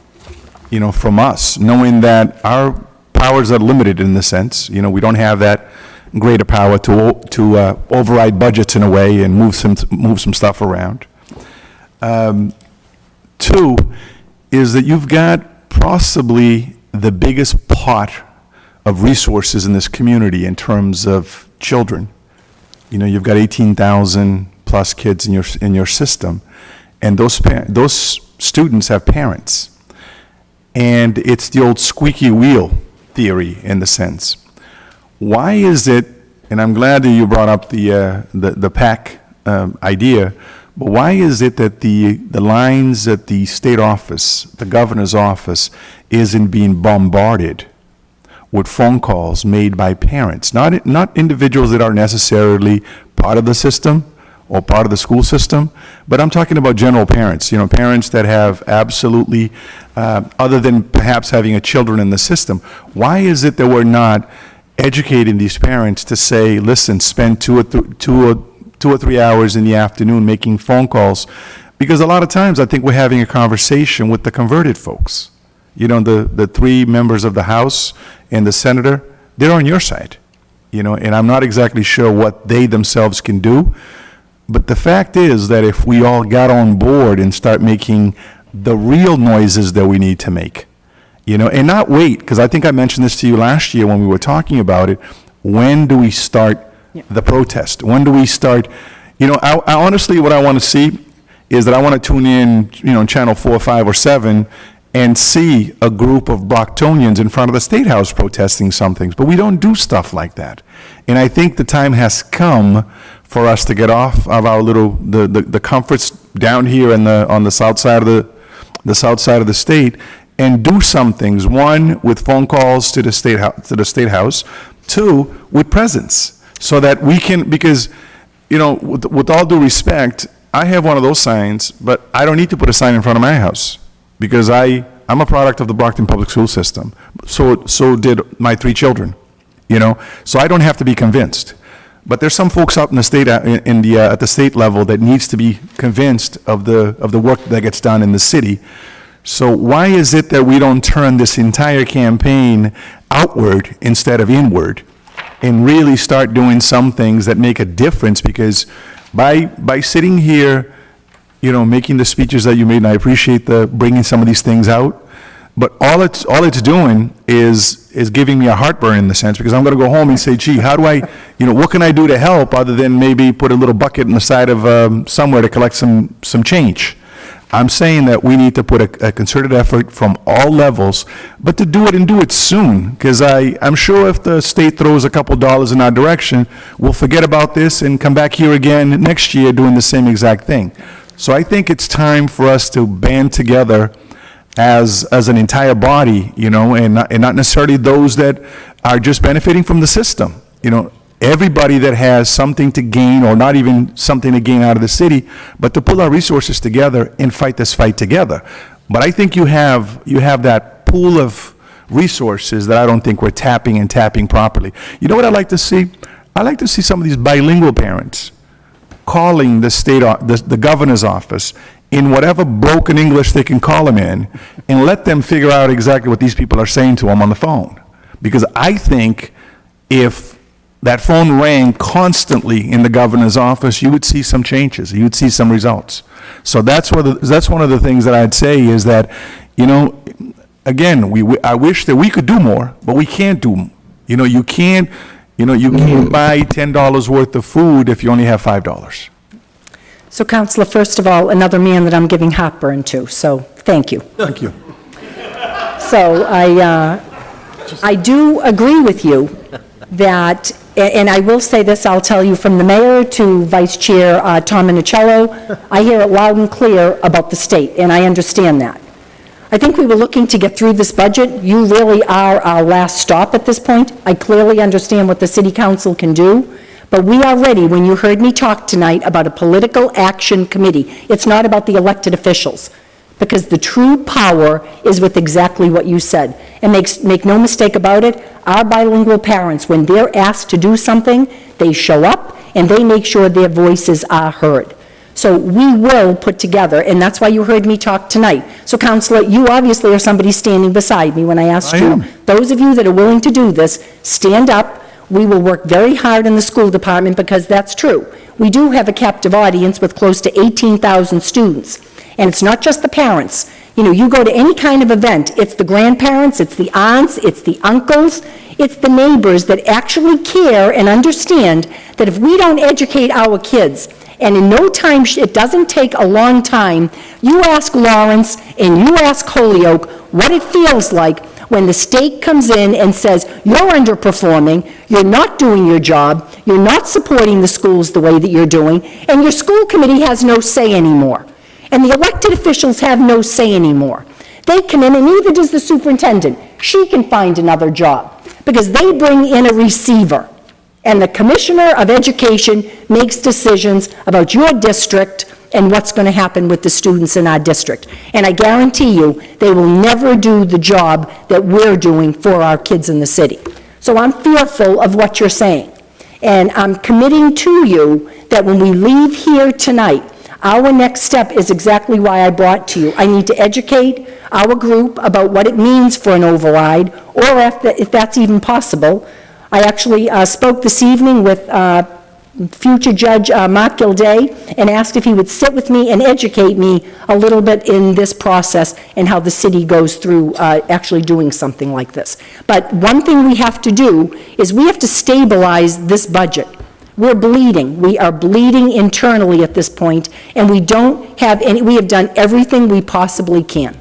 you know, from us, knowing that our powers are limited in the sense, you know, we don't have that greater power to override budgets in a way and move some stuff around. Two is that you've got possibly the biggest pot of resources in this community in terms of children. You know, you've got 18,000 plus kids in your system, and those students have parents. And it's the old squeaky wheel theory in the sense. Why is it, and I'm glad that you brought up the PAC idea, but why is it that the lines at the state office, the governor's office, isn't being bombarded with phone calls made by parents, not individuals that are necessarily part of the system or part of the school system, but I'm talking about general parents, parents that have absolutely, other than perhaps having a children in the system. Why is it that we're not educating these parents to say, listen, spend 2 or 3 hours in the afternoon making phone calls? Because a lot of times I think we're having a conversation with the converted folks. The 3 members of the House and the senator, they're on your side, and I'm not exactly sure what they themselves can do. But the fact is that if we all got on board and start making the real noises that we need to make, and not wait, because I think I mentioned this to you last year when we were talking about it, when do we start the protest? When do we start, I honestly, what I want to see is that I want to tune in, channel 4, 5, or 7, and see a group of Brocktonians in front of the State House protesting some things. But we don't do stuff like that. And I think the time has come for us to get off of our the comforts down here on the south side of the state and do some things. 1, with phone calls to the State House. 2, with presence, so that we can, because, with all due respect, I have one of those signs, but I don't need to put a sign in front of my house, because I'm a product of the Brockton public school system. So did my 3 children, so I don't have to be convinced. But there's some folks out in the state, at the state level, that needs to be convinced of the work that gets done in the city. So why is it that we don't turn this entire campaign outward instead of inward, and really start doing some things that make a difference? Because by sitting here, making the speeches that you made, and I appreciate bringing some of these things out, but all it's doing is giving me a heartburn in the sense, because I'm going to go home and say, gee, how do I, what can I do to help other than maybe put a little bucket in the side of somewhere to collect some change? I'm saying that we need to put a concerted effort from all levels, but to do it and do it soon, because I'm sure if the state throws a couple dollars in our direction, we'll forget about this and come back here again next year doing the same exact thing. So I think it's time for us to band together as an entire body, and not necessarily those that are just benefiting from the system. Everybody that has something to gain, or not even something to gain out of the city, but to pull our resources together and fight this fight together. But I think you have that pool of resources that I don't think we're tapping properly. You know what I'd like to see? I'd like to see some of these bilingual parents calling the governor's office in whatever broken English they can call them in, and let them figure out exactly what these people are saying to them on the phone. Because I think if that phone rang constantly in the governor's office, you would see some changes, you would see some results. So that's one of the things that I'd say is that, again, I wish that we could do more, but we can't do, you can't buy $10 worth of food if you only have $5. So, Counselor, first of all, another man that I'm giving heartburn to, so thank you. Thank you. So I do agree with you that, and I will say this, I'll tell you, from the mayor to Vice Chair Tom Minicello, I hear it loud and clear about the state, and I understand that. I think we were looking to get through this budget. You really are our last stop at this point. I clearly understand what the city council can do, but we are ready. When you heard me talk tonight about a political action committee, it's not about the elected officials, because the true power is with exactly what you said. And make no mistake about it, our bilingual parents, when they're asked to do something, they show up and they make sure their voices are heard. So we will put together, and that's why you heard me talk tonight. So, Counselor, you obviously are somebody standing beside me when I asked you. Those of you that are willing to do this, stand up. We will work very hard in the school department, because that's true. We do have a captive audience with close to 18,000 students. And it's not just the parents. You go to any kind of event, it's the grandparents, it's the aunts, it's the uncles, it's the neighbors that actually care and understand that if we don't educate our kids, and in no time, it doesn't take a long time, you ask Lawrence and you ask Holyoke what it feels like when the state comes in and says, you're underperforming, you're not doing your job, you're not supporting the schools the way that you're doing, and your school committee has no say anymore. And the elected officials have no say anymore. They come in, and neither does the superintendent. She can find another job. because they bring in a receiver, and the Commissioner of Education makes decisions about your district and what's going to happen with the students in our district. And I guarantee you, they will never do the job that we're doing for our kids in the city. So I'm fearful of what you're saying. And I'm committing to you that when we leave here tonight, our next step is exactly why I brought to you. I need to educate our group about what it means for an override, or if that's even possible. I actually spoke this evening with future Judge Mark Gilday and asked if he would sit with me and educate me a little bit in this process and how the city goes through actually doing something like this. But one thing we have to do is we have to stabilize this budget. We're bleeding. We are bleeding internally at this point, and we don't have any, we have done everything we possibly can.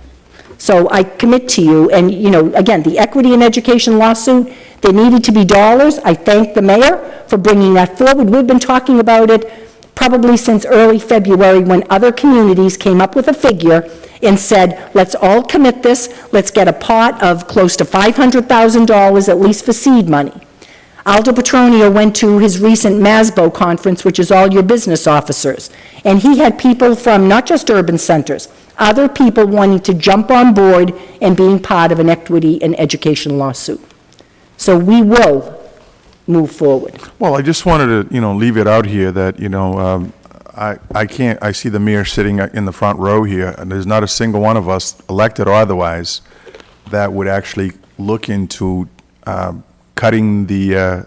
So I commit to you, and, you know, again, the equity in education lawsuit, there needed to be dollars. I thank the mayor for bringing that forward. We've been talking about it probably since early February, when other communities came up with a figure and said, let's all commit this, let's get a pot of close to $500,000 at least for seed money. Aldo Petronio went to his recent MASBO conference, which is all your business officers, and he had people from not just urban centers, other people wanting to jump on board and being part of an equity and education lawsuit. So we will move forward. Well, I just wanted to, leave it out here that, I see the mayor sitting in the front row here, and there's not a single one of us, elected or otherwise, that would actually look into cutting the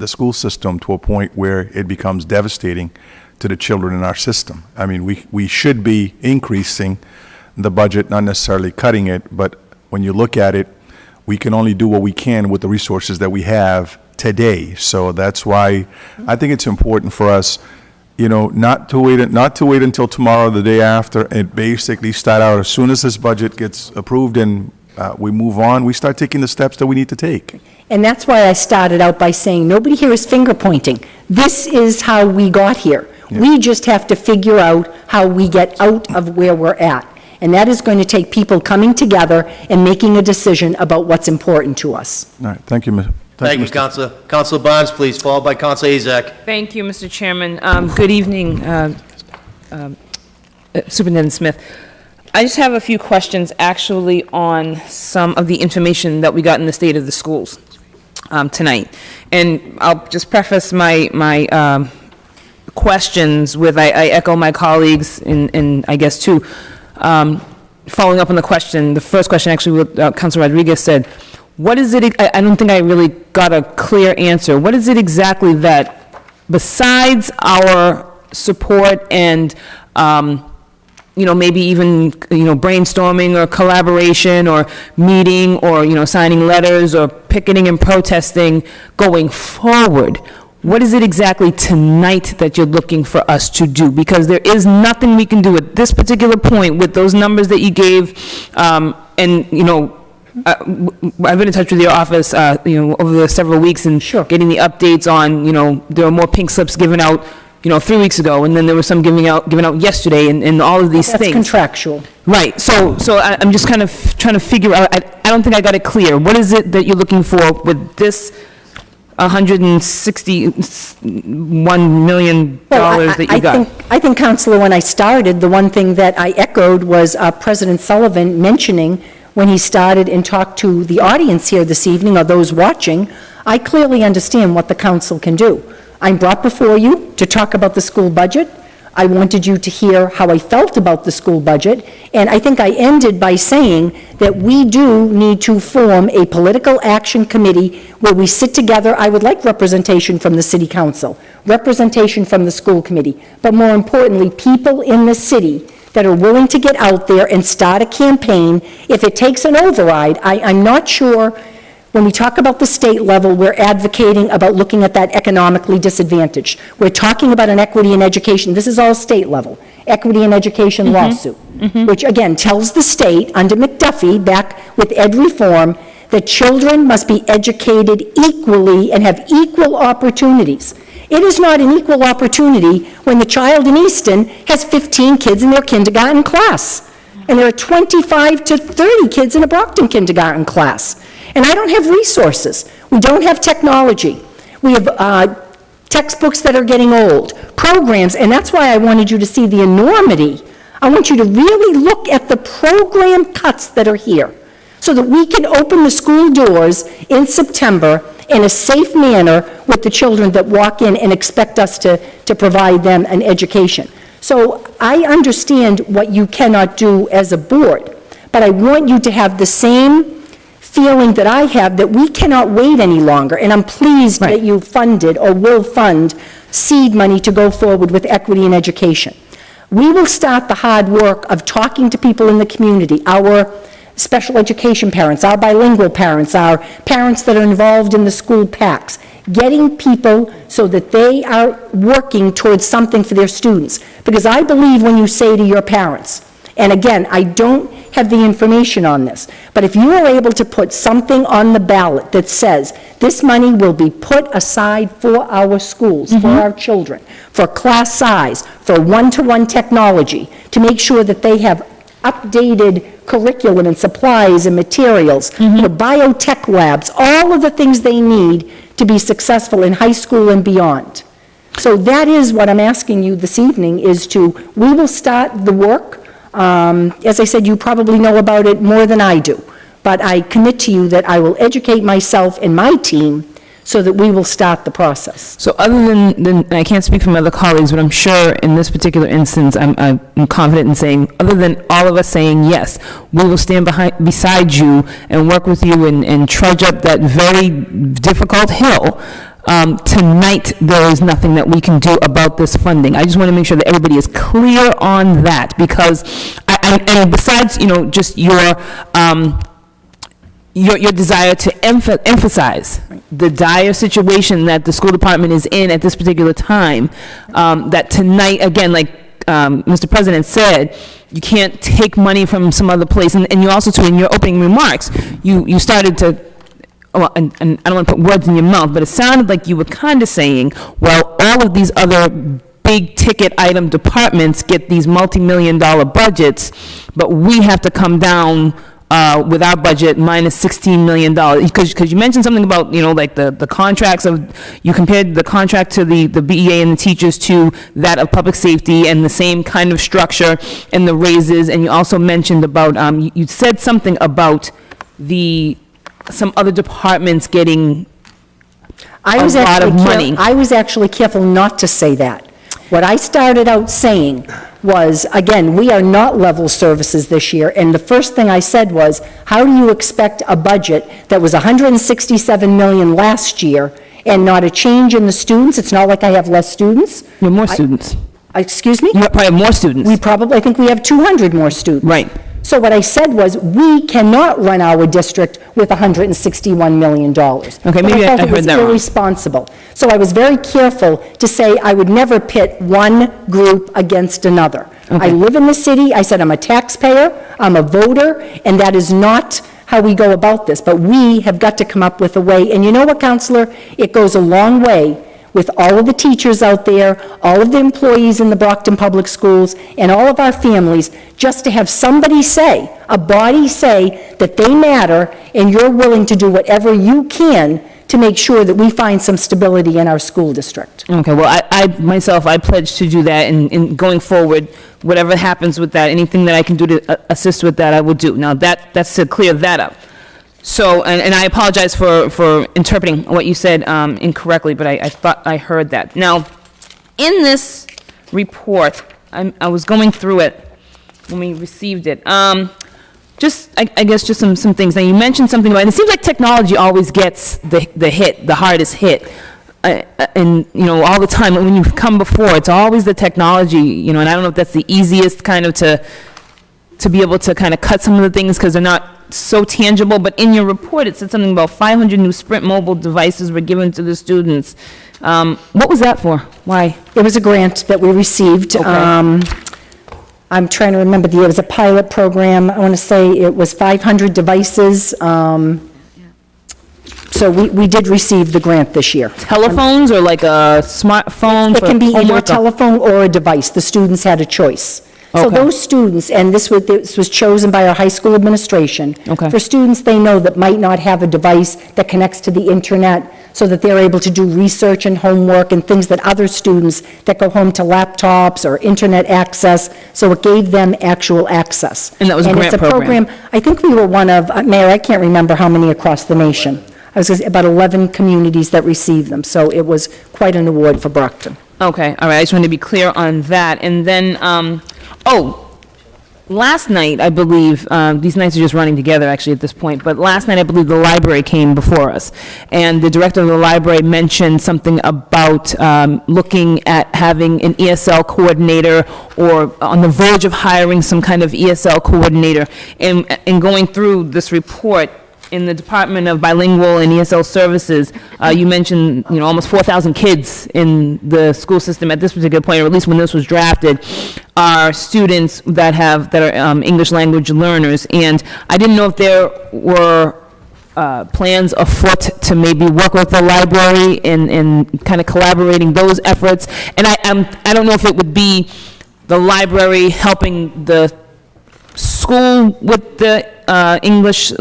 school system to a point where it becomes devastating to the children in our system. I mean, we should be increasing the budget, not necessarily cutting it, but when you look at it, we can only do what we can with the resources that we have today. So that's why I think it's important for us, not to wait until tomorrow, the day after, and basically start out as soon as this budget gets approved and we move on, we start taking the steps that we need to take. And that's why I started out by saying, nobody here is finger pointing. This is how we got here. Yeah. We just have to figure out how we get out of where we're at. And that is going to take people coming together and making a decision about what's important to us. All right, thank you. Thank you, Councilor. Councilor Barnes, please, followed by Councilor Azak. Thank you, Mr. Chairman. Good evening, Superintendent Smith. I just have a few questions, actually, on some of the information that we got in the state of the schools tonight. And I'll just preface my questions with, I echo my colleagues, and I guess, too, following up on the first question, actually, what Councilor Rodriguez said. What is it, I don't think I really got a clear answer. What is it exactly that, besides our support and, maybe even, brainstorming or collaboration or meeting or, signing letters or picketing and protesting going forward, what is it exactly tonight that you're looking for us to do? Because there is nothing we can do at this particular point with those numbers that you gave, I've been in touch with your office, over the several weeks and getting the updates on, there are more pink slips given out, 3 weeks ago, and then there was some given out yesterday, and all of these things. That's contractual. Right. So I'm just kind of trying to figure out. I don't think I got it clear. What is it that you're looking for with this $161 million that you got? I think, Councilor, when I started, the one thing that I echoed was President Sullivan mentioning when he started and talked to the audience here this evening, or those watching. I clearly understand what the council can do. I'm brought before you to talk about the school budget. I wanted you to hear how I felt about the school budget, and I think I ended by saying that we do need to form a political action committee where we sit together. I would like representation from the city council, representation from the school committee, but more importantly, people in the city that are willing to get out there and start a campaign. If it takes an override, I'm not sure. When we talk about the state level, we're advocating about looking at that economically disadvantaged. We're talking about an equity in education. This is all state level. Equity in education lawsuit, which again tells the state under McDuffie, back with ed reform, that children must be educated equally and have equal opportunities. It is not an equal opportunity when the child in Easton has 15 kids in their kindergarten class, and there are 25 to 30 kids in a Brockton kindergarten class. And I don't have resources. We don't have technology. We have textbooks that are getting old, programs, and that's why I wanted you to see the enormity. I want you to really look at the program cuts that are here so that we can open the school doors in September in a safe manner with the children that walk in and expect us to provide them an education. So I understand what you cannot do as a board, but I want you to have the same feeling that I have, that we cannot wait any longer, and I'm pleased that you funded or will fund seed money to go forward with equity in education. We will start the hard work of talking to people in the community, our special education parents, our bilingual parents, our parents that are involved in the school PACs, getting people so that they are working towards something for their students. Because I believe when you say to your parents, and again, I don't have the information on this, but if you are able to put something on the ballot that says this money will be put aside for our schools, for our children, for class size, for one-to-one technology, to make sure that they have updated curriculum and supplies and materials, the biotech labs, all of the things they need to be successful in high school and beyond. So that is what I'm asking you this evening, is we will start the work. As I said, you probably know about it more than I do, but I commit to you that I will educate myself and my team so that we will start the process. So other than, and I can't speak for my other colleagues, but I'm sure in this particular instance, I'm confident in saying, other than all of us saying, yes, we will stand beside you and work with you and trudge up that very difficult hill. Tonight, there is nothing that we can do about this funding. I just want to make sure that everybody is clear on that, because, and besides, just your desire to emphasize the dire situation that the school department is in at this particular time, that tonight, again, like Mr. President said, you can't take money from some other place. And you also, too, in your opening remarks, you started to, well, and I don't want to put words in your mouth, but it sounded like you were kind of saying, well, all of these other big ticket item departments get these multi-million-dollar budgets, but we have to come down with our budget minus $16 million. Because you mentioned something about, like the contracts of, you compared the contract to the BEA and the teachers to that of public safety and the same kind of structure and the raises, and you also mentioned about, you said something about some other departments getting a lot of money. I was actually careful not to say that. What I started out saying was, again, we are not level services this year, and the first thing I said was, how do you expect a budget that was $167 million last year and not a change in the students? It's not like I have less students. You have more students. Excuse me? You probably have more students. I think we have 200 more students. Right. So what I said was, we cannot run our district with $161 million. Okay, maybe I heard that wrong. It was irresponsible. So I was very careful to say I would never pit one group against another. Okay. I live in the city, I said I'm a taxpayer, I'm a voter, and that is not how we go about this. But we have got to come up with a way, and you know what, Counselor? It goes a long way with all of the teachers out there, all of the employees in the Brockton Public Schools, and all of our families, just to have somebody say, a body say, that they matter, and you're willing to do whatever you can to make sure that we find some stability in our school district. Okay, well, I pledge to do that, and going forward, whatever happens with that, anything that I can do to assist with that, I will do. Now, that's to clear that up. So, and I apologize for interpreting what you said incorrectly, but I thought I heard that. Now, in this report, I was going through it when we received it. I guess just some things. Now, you mentioned something about, and it seems like technology always gets the hardest hit. And, all the time, when you come before, it's always the technology, and I don't know if that's the easiest kind of to be able to kind of cut some of the things because they're not so tangible, but in your report, it said something about 500 new Sprint mobile devices were given to the students. What was that for? Why? It was a grant that we received. Okay. I'm trying to remember the year. It was a pilot program. I want to say it was 500 devices. So we did receive the grant this year. Telephones or like a smartphone? It can be either a telephone or a device. The students had a choice. So Okay. those students, and this was chosen by our high school administration. Okay. For students they know that might not have a device that connects to the internet, so that they're able to do research and homework and things that other students that go home to laptops or internet access, so it gave them actual access. And that was a grant it's a program. I think we were one of, Mayor, I can't remember how many across the nation. I was gonna say about 11 communities that received them, so it was quite an award for Brockton. Okay, all right, I just wanted to be clear on that. And then, last night, I believe, these nights are just running together actually at this point, but last night, I believe the library came before us. And the director of the library mentioned something about looking at having an ESL coordinator or on the verge of hiring some kind of ESL coordinator. And going through this report, in the Department of Bilingual and ESL Services, you mentioned, almost 4,000 kids in the school system at this particular point, or at least when this was drafted, are students that are English language learners. And I didn't know if there were plans afoot to maybe work with the library in kind of collaborating those efforts. And I don't know if it would be the library helping the school with the English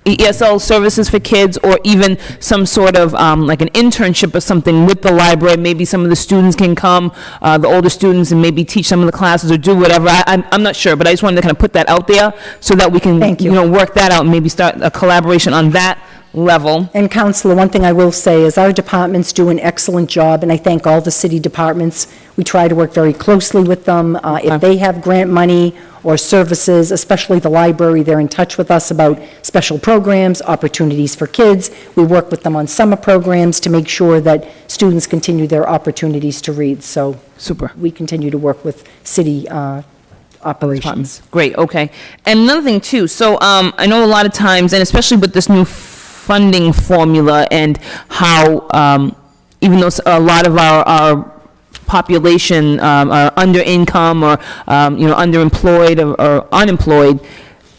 ESL services for kids, or even some sort of like an internship or something with the library. Maybe some of the students can come, the older students, and maybe teach some of the classes or do whatever. I'm not sure, but I just wanted to kind of put that out there so that we can, work that out and maybe start a collaboration on that level. And Counselor, one thing I will say is our departments do an excellent job, and I thank all the city departments. We try to work very closely with them. If they have grant money or services, especially the library, they're in touch with us about special programs, opportunities for kids. We work with them on summer programs to make sure that students continue their opportunities to read. So super. We continue to work with city operations. Great, okay. And another thing too, so I know a lot of times, and especially with this new funding formula and how, even though a lot of our population are under income or, underemployed or unemployed,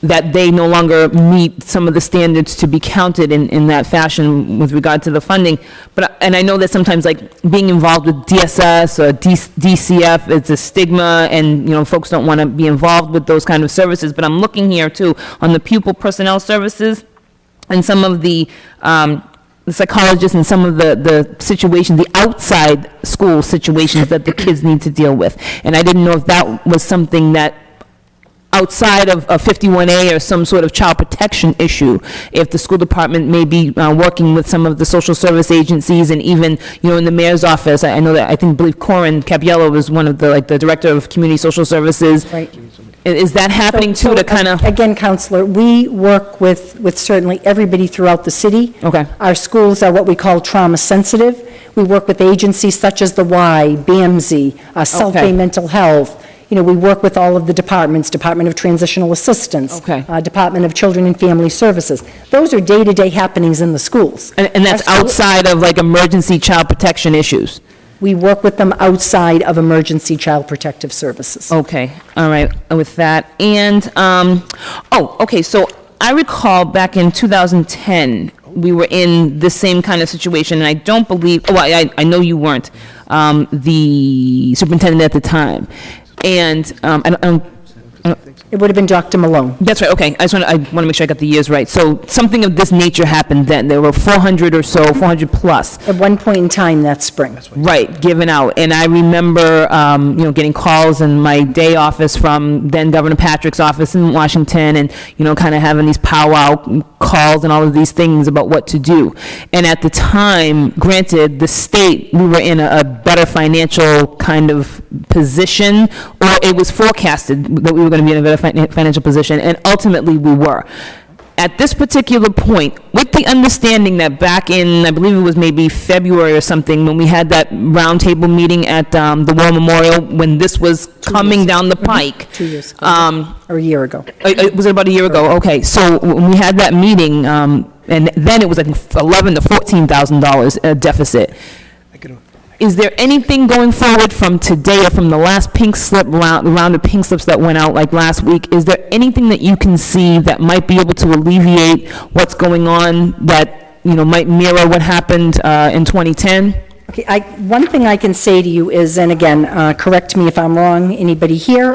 that they no longer meet some of the standards to be counted in that fashion with regard to the funding. And I know that sometimes like being involved with DSS or DCF, it's a stigma, and folks don't want to be involved with those kind of services. But I'm looking here too on the pupil personnel services and some of the psychologists and some of the situations, the outside school situations that the kids need to deal with. And I didn't know if that was something that outside of 51A or some sort of child protection issue, if the school department may be working with some of the social service agencies, and even, in the mayor's office, I know that, believe Corin Capiello was one of the director of community social services. Right. Is that happening too, to kind of? Again, Counselor, we work with certainly everybody throughout the city. Okay. Our schools are what we call trauma sensitive. We work with agencies such as the Y, BAMSI, South Bay Mental Health. We work with all of the departments, Department of Transitional Assistance, Department of Children and Family Services. Those are day-to-day happenings in the schools. And that's outside of like emergency child protection issues? We work with them outside of emergency child protective services. Okay, all right, with that. And, so I recall back in 2010, we were in the same kind of situation, and I don't believe, I know you weren't the superintendent at the time. And it would have been Dr. Malone. That's right, okay. I want to make sure I got the years right. So something of this nature happened then. There were 400 or so, 400 plus. At one point in time that spring. Right, given out. And I remember, getting calls in my day office from then Governor Patrick's office in Washington, and, kind of having these powwow calls and all of these things about what to do. And at the time, granted, the state, we were in a better financial kind of position, or it was forecasted that we were going to be in a better financial position, and ultimately we were. At this particular point, with the understanding that back in, I believe it was maybe February or something, when we had that roundtable meeting at the War Memorial, when this was coming down the pike. 2 years ago, or a year ago. Was it about a year ago? Okay, so when we had that meeting, and then it was like $11,000 to $14,000 deficit. Is there anything going forward from today or from the last pink slip round of pink slips that went out like last week? Is there anything that you can see that might be able to alleviate what's going on that, might mirror what happened in 2010? Okay, one thing I can say to you is, and again, correct me if I'm wrong, anybody here,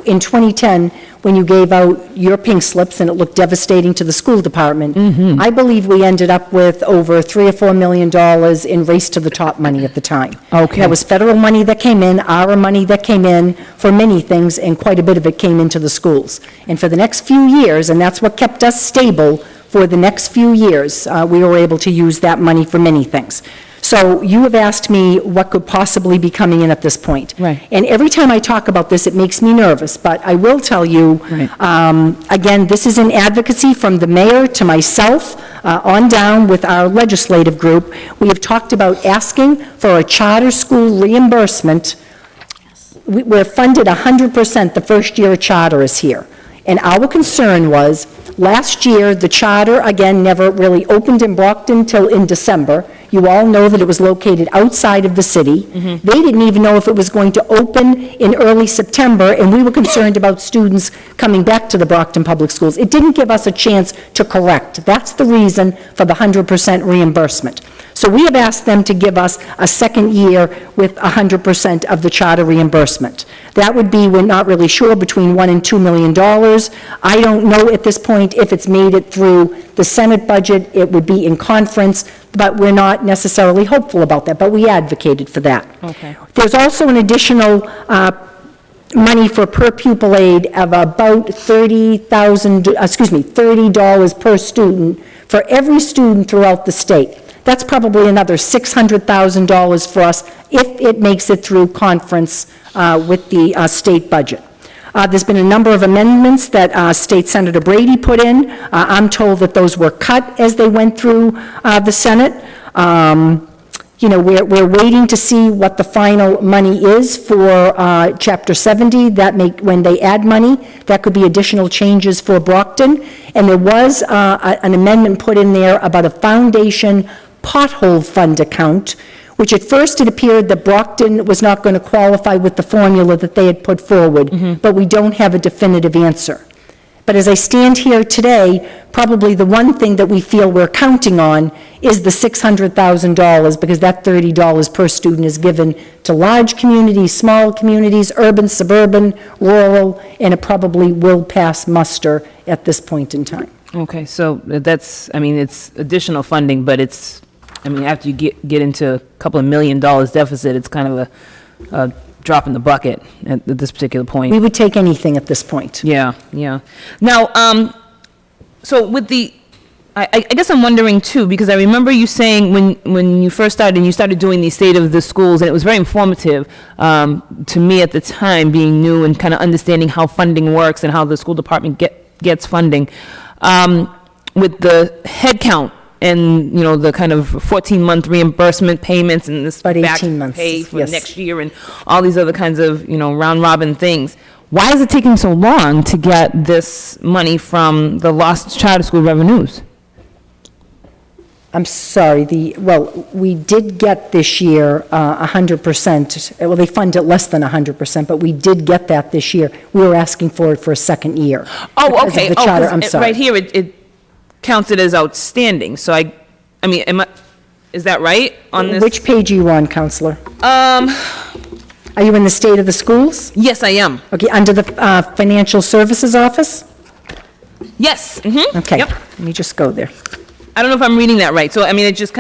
in 2010, when you gave out your pink slips and it looked devastating to the school department, I believe we ended up with over $3 or $4 million in race to the top money at the time. Okay. That was federal money that came in, our money that came in for many things, and quite a bit of it came into the schools. And for the next few years, and that's what kept us stable for the next few years, we were able to use that money for many things. So you have asked me what could possibly be coming in at this point. Right. And every time I talk about this, it makes me nervous, but I will tell you, again, this is an advocacy from the mayor to myself, on down with our legislative group. We have talked about asking for a charter school reimbursement. We're funded 100% the first year a charter is here. And our concern was, last year, the charter, again, never really opened in Brockton till in December. You all know that it was located outside of the city. They didn't even know if it was going to open in early September, and we were concerned about students coming back to the Brockton Public Schools. It didn't give us a chance to correct. That's the reason for the 100% reimbursement. So we have asked them to give us a second year with 100% of the charter reimbursement. That would be, we're not really sure, between $1 and $2 million. I don't know at this point if it's made it through the Senate budget. It would be in conference, but we're not necessarily hopeful about that, but we advocated for that. Okay. There's also an additional money for per pupil aid of about $30 per student for every student throughout the state. That's probably another $600,000 for us if it makes it through conference with the state budget. There's been a number of amendments that State Senator Brady put in. I'm told that those were cut as they went through the Senate. You know, we're waiting to see what the final money is for Chapter 70. When they add money, that could be additional changes for Brockton. And there was an amendment put in there about a foundation pothole fund account, which at first it appeared that Brockton was not going to qualify with the formula that they had put forward, but we don't have a definitive answer. But as I stand here today, probably the one thing that we feel we're counting on is the $600,000, because that $30 per student is given to large communities, small communities, urban, suburban, rural, and it probably will pass muster at this point in time. Okay, so that's, I mean, it's additional funding, but it's, I mean, after you get into a couple of $1 million deficit, it's kind of a drop in the bucket at this particular point. We would take anything at this point. Yeah, yeah. Now, so with the, I guess I'm wondering too, because I remember you saying when you first started, and you started doing the state of the schools, and it was very informative to me at the time, being new and kind of understanding how funding works and how the school department gets funding. With the head count and, you know, the kind of 14-month reimbursement payments and this About back 18 months, pay for yes. next year and all these other kinds of, you know, round-robin things. Why is it taking so long to get this money from the lost charter school revenues? I'm sorry, well, we did get this year 100%. Well, they fund it less than 100%, but we did get that this year. We were asking for it for a second year. Oh, because of okay. the Oh, charter. 'cause I'm sorry. right here, it counts it as outstanding. So I mean, is that right on this? Which page are you on, Counselor? Are you in the state of the schools? Yes, I am. Okay, under the Financial Services Office? Yes. Mm-hmm. Okay, Yep. let me just go there. I don't know if I'm reading that right. So, I mean, it just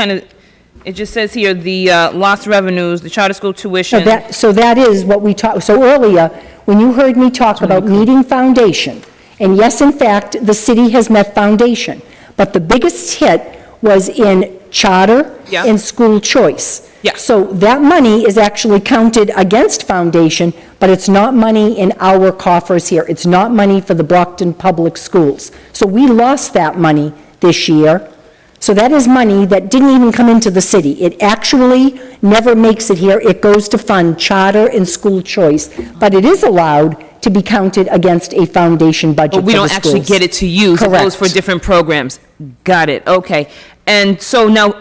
says here, the lost revenues, the charter school tuition. So that is what we talked, so earlier, when you heard me talk about meeting foundation, and yes, in fact, the city has met foundation, but the biggest hit was in charter Yeah. and school choice. Yeah. So that money is actually counted against foundation, but it's not money in our coffers here. It's not money for the Brockton Public Schools. So we lost that money this year. So that is money that didn't even come into the city. It actually never makes it here. It goes to fund charter and school choice, but it is allowed to be counted against a foundation budget But we for don't the actually schools. get it to use. It goes for Correct. different programs. Got it. Okay. And so now,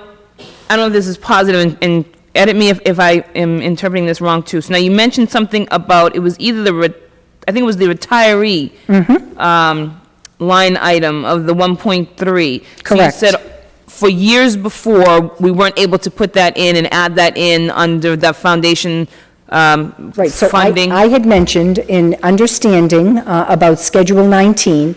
I don't know if this is positive, and edit me if I am interpreting this wrong too. So now you mentioned something about, it was either I think it was the retiree line item of the 1.3. Correct. So you said for years before, we weren't able to put that in and add that in under that foundation Right, so funding. I had mentioned in understanding about Schedule 19,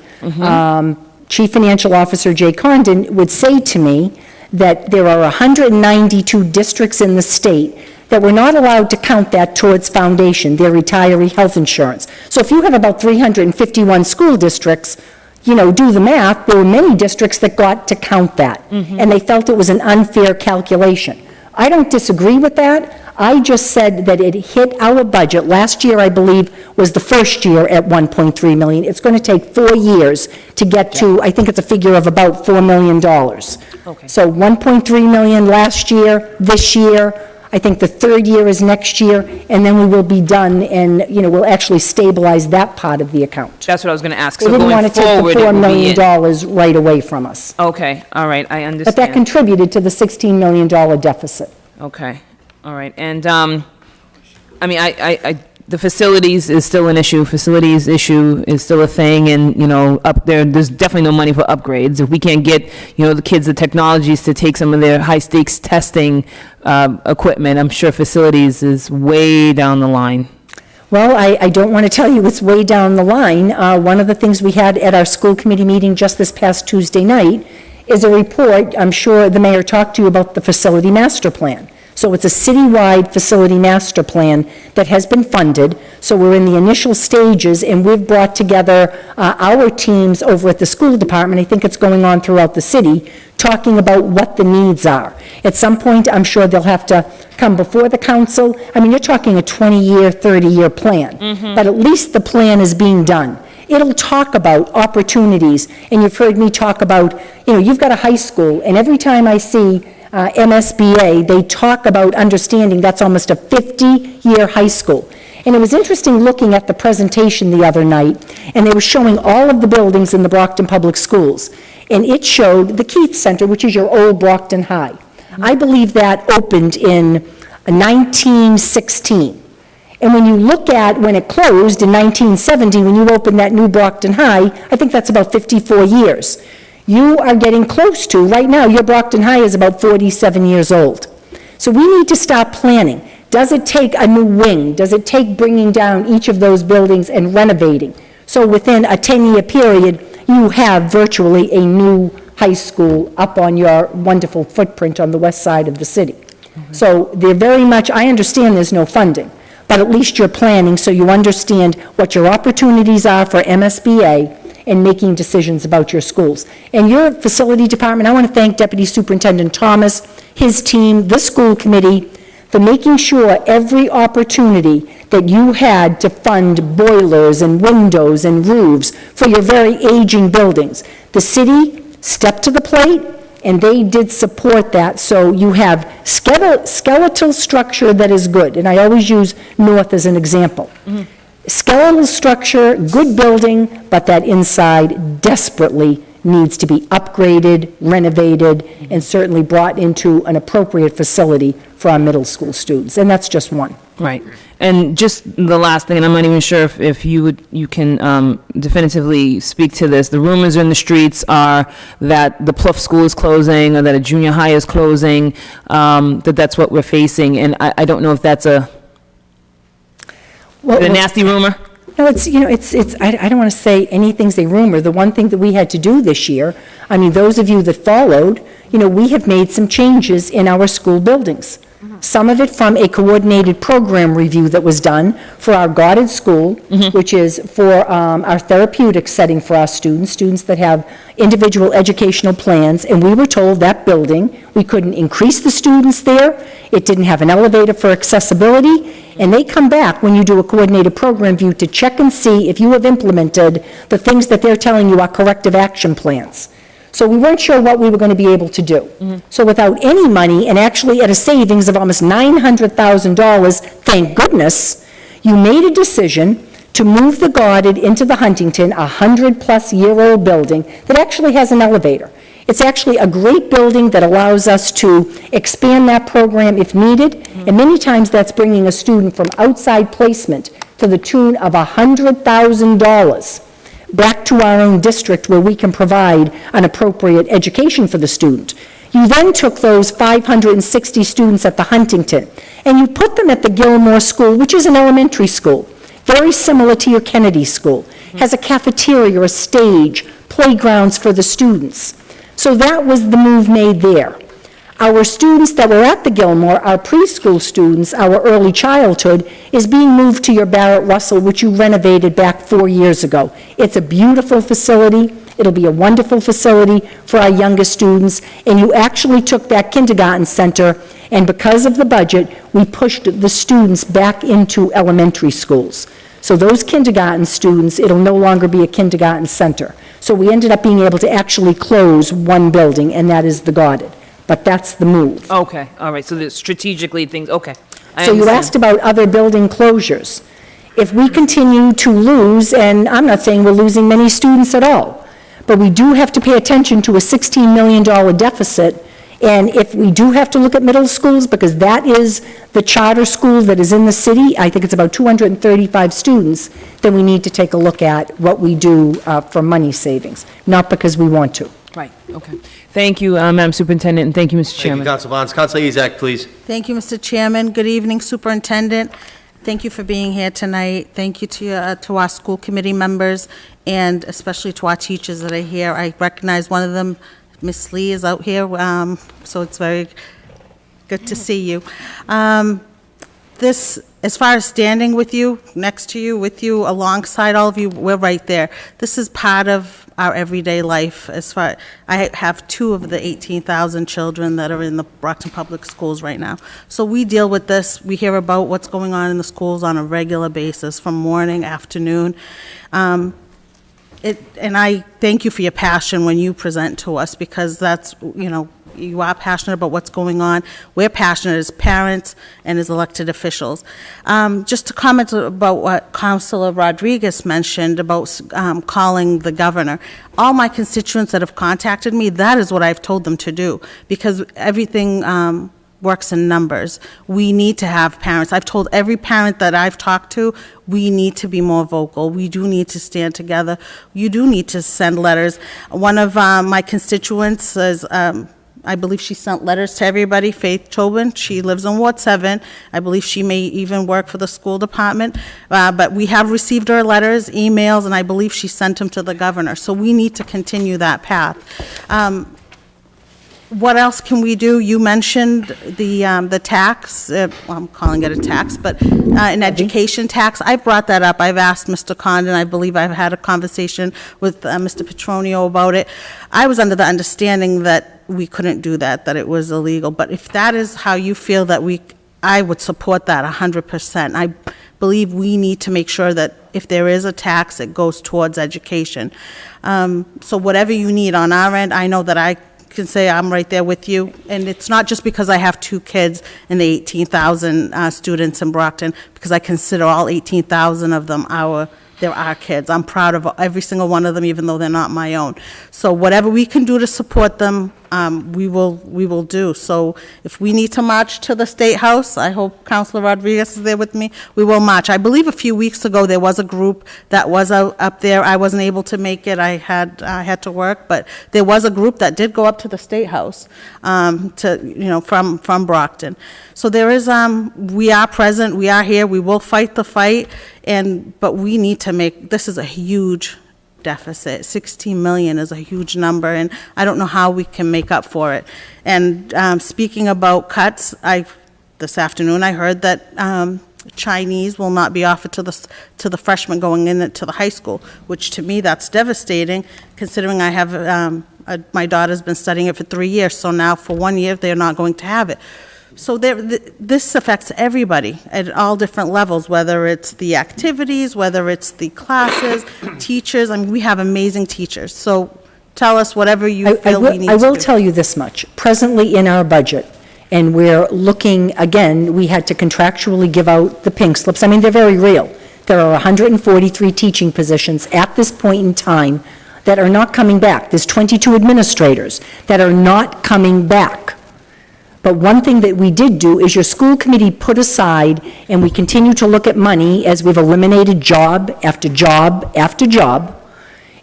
Chief Financial Officer Jay Condon would say to me that there are 192 districts in the state that we're not allowed to count that towards foundation, their retiree health insurance. So if you have about 351 school districts, you know, do the math, there were many districts that got to count that. And they felt it was an unfair calculation. I don't disagree with that. I just said that it hit our budget. Last year, I believe, was the first year at 1.3 million. It's going to take 4 years to get to, I think it's a figure of about $4 million. Okay. So 1.3 million last year, this year, I think the third year is next year, and then we will be done, and, you know, we'll actually stabilize that part of the account. That's what I was going to ask. We So didn't going want to take forward, the it $4 will be million in. right away from us. Okay, all right, I understand. But that contributed to the $16 million deficit. Okay, all right, and, I mean, the facilities is still an issue, facilities issue is still a thing, and, you know, up there, there's definitely no money for upgrades. If we can't get, you know, the kids the technologies to take some of their high-stakes testing equipment, I'm sure facilities is way down the line. Well, I don't want to tell you it's way down the line. One of the things we had at our school committee meeting just this past Tuesday night is a report, I'm sure the mayor talked to you about the facility master plan. So it's a citywide facility master plan that has been funded. So we're in the initial stages, and we've brought together our teams over at the school department. I think it's going on throughout the city, talking about what the needs are. At some point, I'm sure they'll have to come before the council. I mean, you're talking a 20-year, 30-year plan. But at least the plan is being done. It'll talk about opportunities, and you've heard me talk about, you know, you've got a high school, and every time I see MSBA, they talk about understanding that's almost a 50-year high school. And it was interesting looking at the presentation the other night, and they were showing all of the buildings in the Brockton Public Schools. And it showed the Keith Center, which is your old Brockton High. I believe that opened in 1916. And when you look at when it closed in 1970, when you opened that new Brockton High, I think that's about 54 years. You are getting close to, right now, your Brockton High is about 47 years old. So we need to start planning. Does it take a new wing? Does it take bringing down each of those buildings and renovating? So within a 10-year period, you have virtually a new high school up on your wonderful footprint on the west side of the city. So they're very much, I understand there's no funding, but at least you're planning so you understand what your opportunities are for MSBA and making decisions about your schools. And your facility department, I want to thank Deputy Superintendent Thomas, his team, the school committee, for making sure every opportunity that you had to fund boilers and windows and roofs for your very aging buildings. The city stepped to the plate, and they did support that, so you have skeletal structure that is good, and I always use North as an example. Skeletal structure, good building, but that inside desperately needs to be upgraded, renovated, and certainly brought into an appropriate facility for our middle school students, and that's just one. Right. And just the last thing, and I'm not even sure if you can definitively speak to this. The rumors in the streets are that the Plouffe School is closing, or that a junior high is closing, that's what we're facing, and I don't know if that's a nasty rumor? No, it's, you know, I don't want to say anything's a rumor. The one thing that we had to do this year, I mean, those of you that followed, you know, we have made some changes in our school buildings. Some of it from a coordinated program review that was done for our Goddard School, which is for our therapeutic setting for our students that have individual educational plans, and we were told that building, we couldn't increase the students there, it didn't have an elevator for accessibility, and they come back when you do a coordinated program review to check and see if you have implemented the things that they're telling you are corrective action plans. So we weren't sure what we were going to be able to do. So without any money, and actually at a savings of almost $900,000, thank goodness, you made a decision to move the Goddard into the Huntington, a 100-plus-year-old building that actually has an elevator. It's actually a great building that allows us to expand that program if needed, and many times that's bringing a student from outside placement to the tune of $100,000 back to our own district where we can provide an appropriate education for the student. You then took those 560 students at the Huntington, and you put them at the Gilmore School, which is an elementary school, very similar to your Kennedy School. Has a cafeteria, a stage, playgrounds for the students. So that was the move made there. Our students that were at the Gilmore, our preschool students, our early childhood, is being moved to your Barrett Russell, which you renovated back 4 years ago. It's a beautiful facility. It'll be a wonderful facility for our youngest students. And you actually took that kindergarten center, and because of the budget, we pushed the students back into elementary schools. So those kindergarten students, it'll no longer be a kindergarten center. So we ended up being able to actually close one building, and that is the Goddard. But that's the move. Okay, all right, so there's strategically things, okay. I So you understand. asked about other building closures. If we continue to lose, and I'm not saying we're losing many students at all, but we do have to pay attention to a $16 million deficit, and if we do have to look at middle schools, because that is the charter school that is in the city, I think it's about 235 students, then we need to take a look at what we do for money savings, not because we want to. Right, okay. Thank you, Madam Superintendent, and thank you, Mr. Thank you, Chairman. Council Barnes. Council Ezak, please. Thank you, Mr. Chairman. Good evening, Superintendent. Thank you for being here tonight. Thank you to our school committee members, and especially to our teachers that are here. I recognize one of them, Miss Lee, is out here, so it's very good to see you. This, as far as standing with you, next to you, with you, alongside all of you, we're right there. This is part of our everyday life. As far, I have 2 of the 18,000 children that are in the Brockton Public Schools right now. So we deal with this. We hear about what's going on in the schools on a regular basis, from morning, afternoon. And I thank you for your passion when you present to us, because that's, you know, you are passionate about what's going on. We're passionate as parents and as elected officials. Just to comment about what Councilor Rodriguez mentioned about calling the governor. All my constituents that have contacted me, that is what I've told them to do, because everything works in numbers. We need to have parents. I've told every parent that I've talked to, we need to be more vocal. We do need to stand together. You do need to send letters. One of my constituents is, I believe she sent letters to everybody, Faith Tobin. She lives in Ward 7. I believe she may even work for the school department. But we have received her letters, emails, and I believe she sent them to the governor. So we need to continue that path. What else can we do? You mentioned the tax, well, I'm calling it a tax, but an education tax. I brought that up. I've asked Mr. Condon. I believe I've had a conversation with Mr. Petronio about it. I was under the understanding that we couldn't do that, that it was illegal. But if that is how you feel that I would support that 100%. I believe we need to make sure that if there is a tax, it goes towards education. So whatever you need on our end, I know that I can say I'm right there with you. And it's not just because I have 2 kids and the 18,000 students in Brockton, because I consider all 18,000 of them they're our kids. I'm proud of every single one of them, even though they're not my own. So whatever we can do to support them, we will do. So if we need to march to the State House, I hope Councilor Rodriguez is there with me, we will march. I believe a few weeks ago there was a group that was up there. I wasn't able to make it. I had to work, but there was a group that did go up to the State House from Brockton. So there is, we are present, we are here, we will fight the fight, but we need to this is a huge deficit. 16 million is a huge number, and I don't know how we can make up for it. And speaking about cuts, this afternoon I heard that Chinese will not be offered to the freshmen going into the high school, which to me that's devastating, considering I have my daughter's been studying it for 3 years, so now for 1 year they're not going to have it. So this affects everybody at all different levels, whether it's the activities, whether it's the classes, teachers. I mean, we have amazing teachers. So tell us whatever you feel we need to do. I will tell you this much. Presently in our budget, and we're looking, again, we had to contractually give out the pink slips. I mean, they're very real. There are 143 teaching positions at this point in time that are not coming back. There's 22 administrators that are not coming back. But one thing that we did do is your school committee put aside, and we continue to look at money as we've eliminated job after job after job,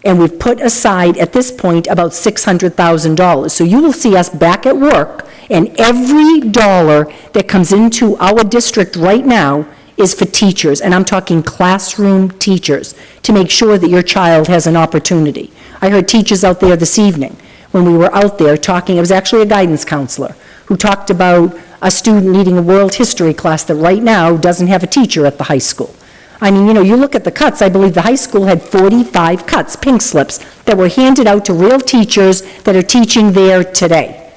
And we've put aside, at this point, about $600,000. So you will see us back at work, and every dollar that comes into our district right now is for teachers, and I'm talking classroom teachers, to make sure that your child has an opportunity. I heard teachers out there this evening, when we were out there talking, it was actually a guidance counselor, who talked about a student needing a world history class that right now doesn't have a teacher at the high school. I mean, you look at the cuts, I believe the high school had 45 cuts, pink slips, that were handed out to real teachers that are teaching there today.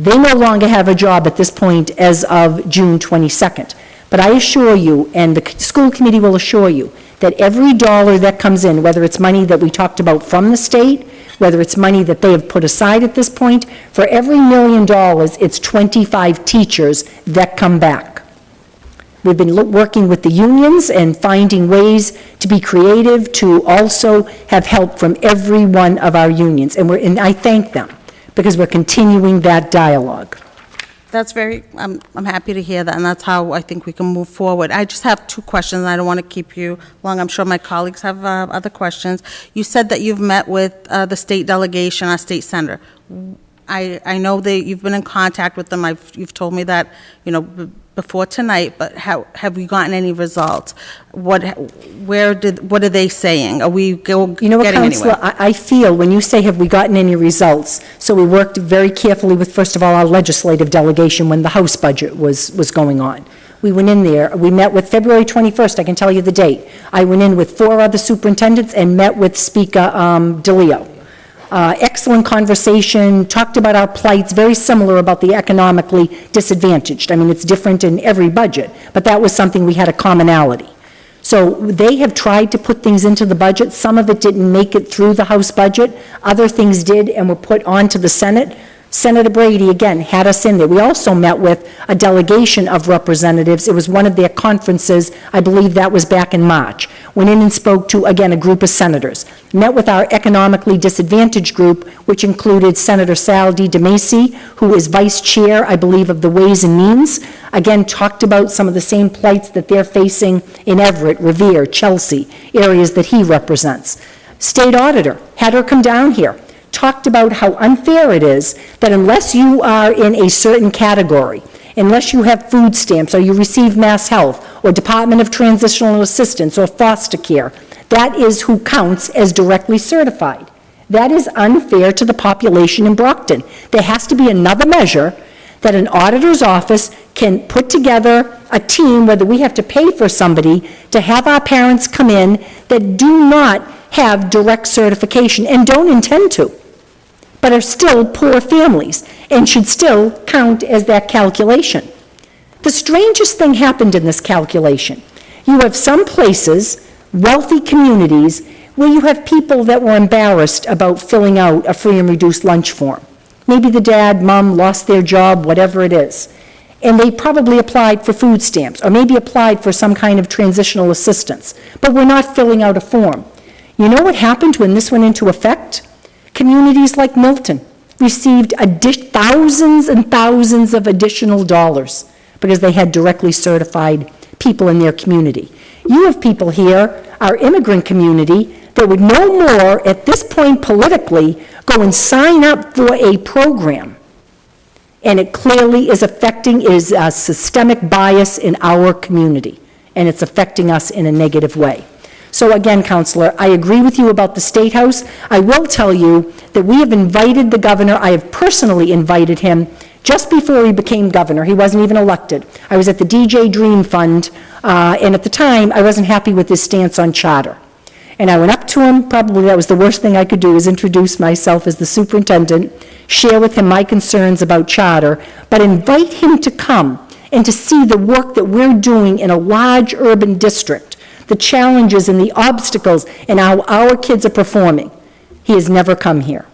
They no longer have a job at this point as of June 22nd. But I assure you, and the school committee will assure you, that every dollar that comes in, whether it's money that we talked about from the state, whether it's money that they have put aside at this point, for every $1 million, it's 25 teachers that come back. We've been working with the unions and finding ways to be creative, to also have help from every one of our unions. And I thank them, because we're continuing that dialogue. That's I'm happy to hear that, and that's how I think we can move forward. I just have two questions, and I don't want to keep you long. I'm sure my colleagues have other questions. You said that you've met with the state delegation, our state senator. I know that you've been in contact with them. You've told me that, before tonight, but have we gotten any results? What are they saying? Are we getting Counselor, anywhere? I feel when you say, have we gotten any results, so we worked very carefully with, first of all, our legislative delegation when the House budget was going on. We went in there, we met with February 21st, I can tell you the date. I went in with 4 other superintendents and met with Speaker DeLeo. Excellent conversation, talked about our plights, very similar about the economically disadvantaged. I mean, it's different in every budget, but that was something we had a commonality. So they have tried to put things into the budget. Some of it didn't make it through the House budget. Other things did and were put onto the Senate. Senator Brady, again, had us in there. We also met with a delegation of representatives. It was one of their conferences, I believe that was back in March. Went in and spoke to, again, a group of senators. Met with our economically disadvantaged group, which included Senator Sal DeMacy, who is vice chair, I believe, of the Ways and Means. Again, talked about some of the same plights that they're facing in Everett, Revere, Chelsea, areas that he represents. State auditor, had her come down here. Talked about how unfair it is that unless you are in a certain category, unless you have food stamps or you receive Mass Health or Department of Transitional Assistance or foster care, that is who counts as directly certified. That is unfair to the population in Brockton. There has to be another measure that an auditor's office can put together a team, whether we have to pay for somebody, to have our parents come in that do not have direct certification and don't intend to, but are still poor families and should still count as that calculation. The strangest thing happened in this calculation. You have some places, wealthy communities, where you have people that were embarrassed about filling out a free and reduced lunch form. Maybe the dad, mom lost their job, whatever it is, and they probably applied for food stamps or maybe applied for some kind of transitional assistance, but were not filling out a form. You know what happened when this went into effect? Communities like Milton received thousands and thousands of additional dollars because they had directly certified people in their community. You have people here, our immigrant community, that would no more, at this point politically, go and sign up for a program. And it clearly is is a systemic bias in our community, and it's affecting us in a negative way. So again, Counselor, I agree with you about the State House. I will tell you that we have invited the governor. I have personally invited him just before he became governor. He wasn't even elected. I was at the DJ Dream Fund, and at the time, I wasn't happy with his stance on charter. And I went up to him, probably that was the worst thing I could do, is introduce myself as the superintendent, share with him my concerns about charter, but invite him to come and to see the work that we're doing in a large urban district, the challenges and the obstacles and how our kids are performing. He has never come here.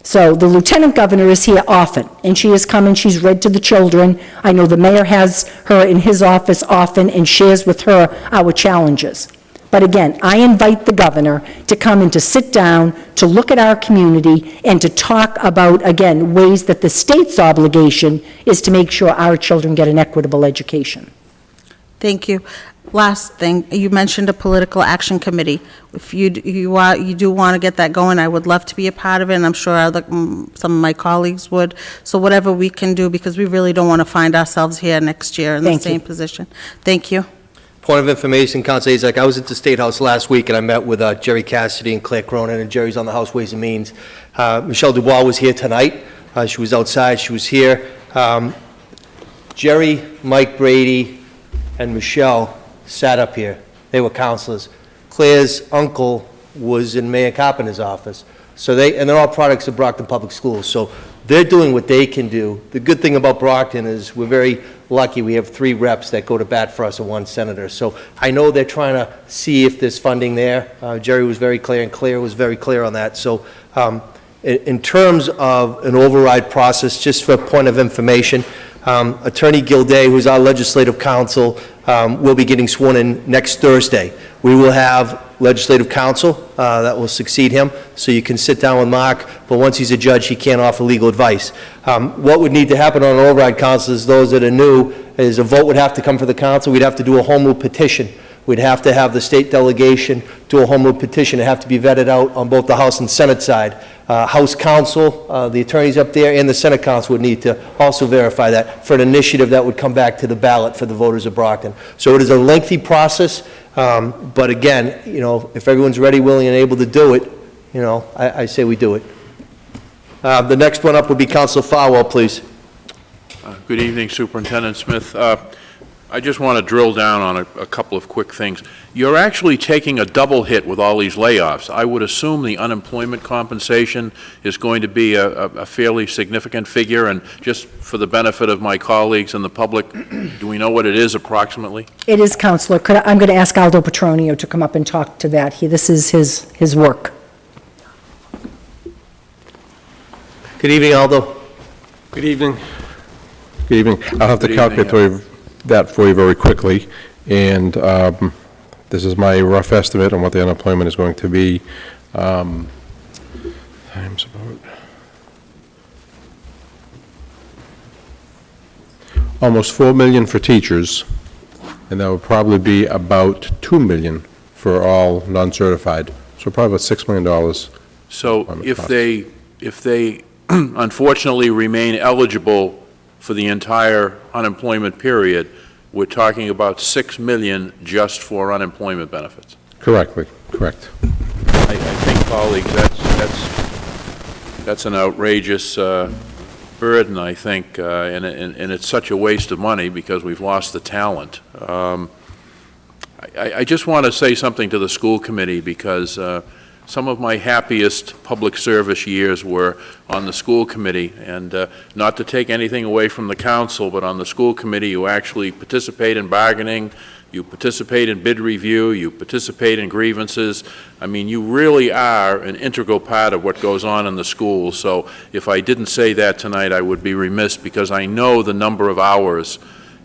So the lieutenant governor is here often, and she has come and she's read to the children. I know the mayor has her in his office often and shares with her our challenges. But again, I invite the governor to come and to sit down, to look at our community, and to talk about, again, ways that the state's obligation is to make sure our children get an equitable education. Thank you. last thing, you mentioned a political action committee. If you do want to get that going, I would love to be a part of it, and I'm sure some of my colleagues would. So whatever we can do, because we really don't want to find ourselves here next year in the same position. Thank you. Point of information, Council Azak, I was at the State House last week, and I met with Jerry Cassidy and Clerk Cronin, and Jerry's on the House Ways and Means. Michelle Dubois was here tonight. She was outside, she was here. Jerry, Mike Brady, and Michelle sat up here. They were counselors. Claire's uncle was in Mayor Carpenter's office. So and they're all products of Brockton Public Schools. So they're doing what they can do. The good thing about Brockton is we're very lucky. We have 3 reps that go to bat for us and 1 senator. So I know they're trying to see if there's funding there. Jerry was very clear, and Claire was very clear on that. So in terms of an override process, just for point of information, Attorney Gilday, who's our legislative counsel, will be getting sworn in next Thursday. We will have legislative counsel that will succeed him, so you can sit down with Mark, but once he's a judge, he can't offer legal advice. What would need to happen on an override council is those that are new, is a vote would have to come for the council. We'd have to do a home rule petition. We'd have to have the state delegation do a home rule petition. It'd have to be vetted out on both the House and Senate side. House counsel, the attorneys up there, and the Senate counsel would need to also verify that for an initiative that would come back to the ballot for the voters of Brockton. So it is a lengthy process, but again, you know, if everyone's ready, willing, and able to do it, you know, I say we do it. The next one up would be Councilor Farwell, please. Good evening, Superintendent Smith. I just want to drill down on a couple of quick things. You're actually taking a double hit with all these layoffs. I would assume the unemployment compensation is going to be a fairly significant figure, and just for the benefit of my colleagues and the public, do we know what it is approximately? It is, Counselor. I'm going to ask Aldo Petronio to come up and talk to that. This is his work. Good evening, Aldo. Good evening. Good evening. I'll have to calculate that for you very quickly, and this is my rough estimate on what the unemployment is going to be. Times about almost $4 million for teachers, and that would probably be about $2 million for all non-certified. So probably about $6 million. So if they unfortunately remain eligible for the entire unemployment period, we're talking about $6 million just for unemployment benefits. Correctly, correct. I think, colleagues, that's an outrageous burden, I think, and it's such a waste of money because we've lost the talent. I just want to say something to the school committee, because some of my happiest public service years were on the school committee, and not to take anything away from the council, but on the school committee you actually participate in bargaining, you participate in bid review, you participate in grievances. I mean, you really are an integral part of what goes on in the schools. So if I didn't say that tonight, I would be remiss, because I know the number of hours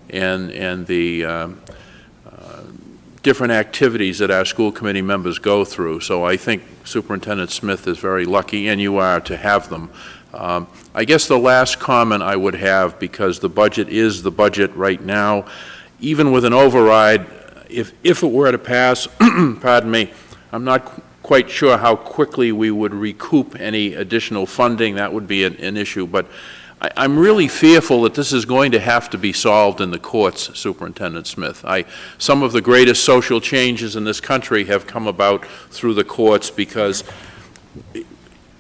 and the different activities that our school committee members go through. So I think Superintendent Smith is very lucky, and you are, to have them. I guess the last comment I would have, because the budget is the budget right now, even with an override, if it were to pass, pardon me, I'm not quite sure how quickly we would recoup any additional funding. That would be an issue, but I'm really fearful that this is going to have to be solved in the courts, Superintendent Smith. Some of the greatest social changes in this country have come about through the courts, because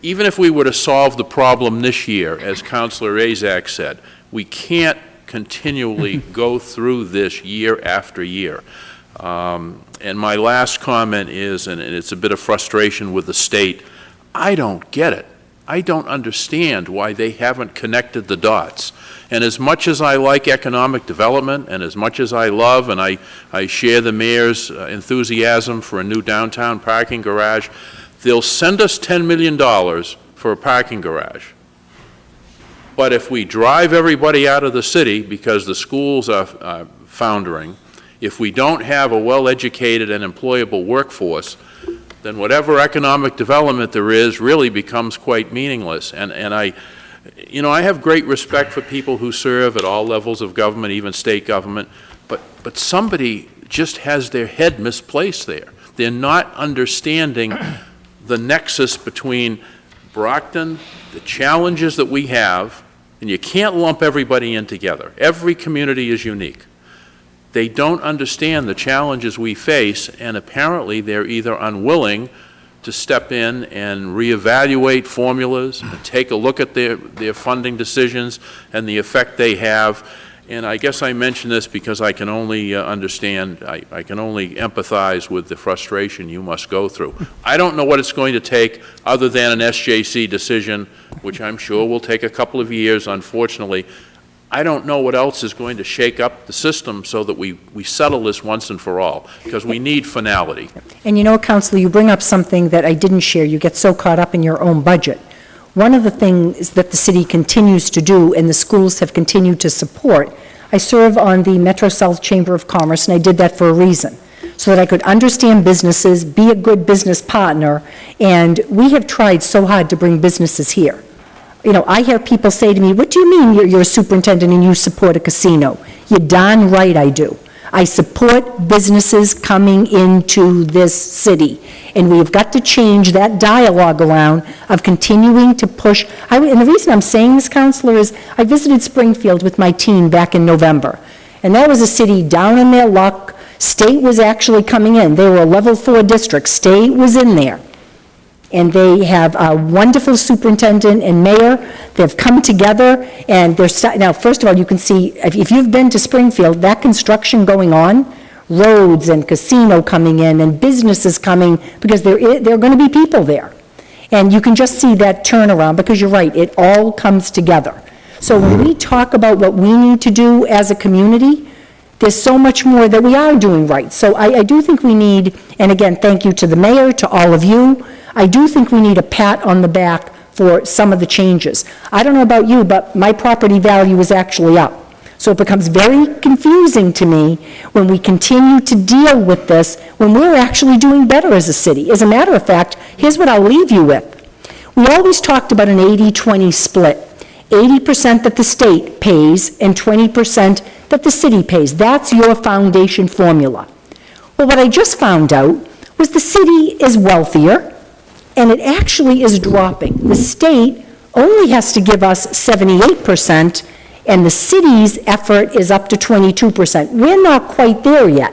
even if we were to solve the problem this year, as Councilor Azak said, we can't continually go through this year after year. And my last comment is, and it's a bit of frustration with the state, I don't get it. I don't understand why they haven't connected the dots. And as much as I like economic development, and as much as I love and I share the mayor's enthusiasm for a new downtown parking garage, they'll send us $10 million for a parking garage. But if we drive everybody out of the city because the schools are foundering, if we don't have a well-educated and employable workforce, then whatever economic development there is really becomes quite meaningless. And I have great respect for people who serve at all levels of government, even state government, but somebody just has their head misplaced there. They're not understanding the nexus between Brockton, the challenges that we have, and you can't lump everybody in together. Every community is unique. They don't understand the challenges we face, and apparently they're either unwilling to step in and reevaluate formulas, and take a look at their funding decisions and the effect they have. And I guess I mention this because I can only understand, I can only empathize with the frustration you must go through. I don't know what it's going to take other than an SJC decision, which I'm sure will take a couple of years, unfortunately. I don't know what else is going to shake up the system so that we settle this once and for all, because we need finality. And you know, Counselor, you bring up something that I didn't share. You get so caught up in your own budget. One of the things that the city continues to do, and the schools have continued to support, I serve on the Metro South Chamber of Commerce, and I did that for a reason, so that I could understand businesses, be a good business partner, and we have tried so hard to bring businesses here. You know, I hear people say to me, what do you mean you're a superintendent and you support a casino? You're darn right I do. I support businesses coming into this city, and we've got to change that dialogue around of continuing to push. And the reason I'm saying this, Counselor, is I visited Springfield with my team back in November, and that was a city down in their luck. State was actually coming in. They were a level 4 district. State was in there. And they have a wonderful superintendent and mayor. They've come together, and they're now, first of all, you can see, if you've been to Springfield, that construction going on, roads and casino coming in and businesses coming, because there are going to be people there. And you can just see that turnaround, because you're right, it all comes together. So when we talk about what we need to do as a community, there's so much more that we are doing right. So I do think we need, and again, thank you to the mayor, to all of you, I do think we need a pat on the back for some of the changes. I don't know about you, but my property value is actually up. So it becomes very confusing to me when we continue to deal with this when we're actually doing better as a city. As a matter of fact, here's what I'll leave you with. We always talked about an 80-20 split. 80% that the state pays and 20% that the city pays. That's your foundation formula. Well, what I just found out was the city is wealthier, and it actually is dropping. The state only has to give us 78%, and the city's effort is up to 22%. We're not quite there yet.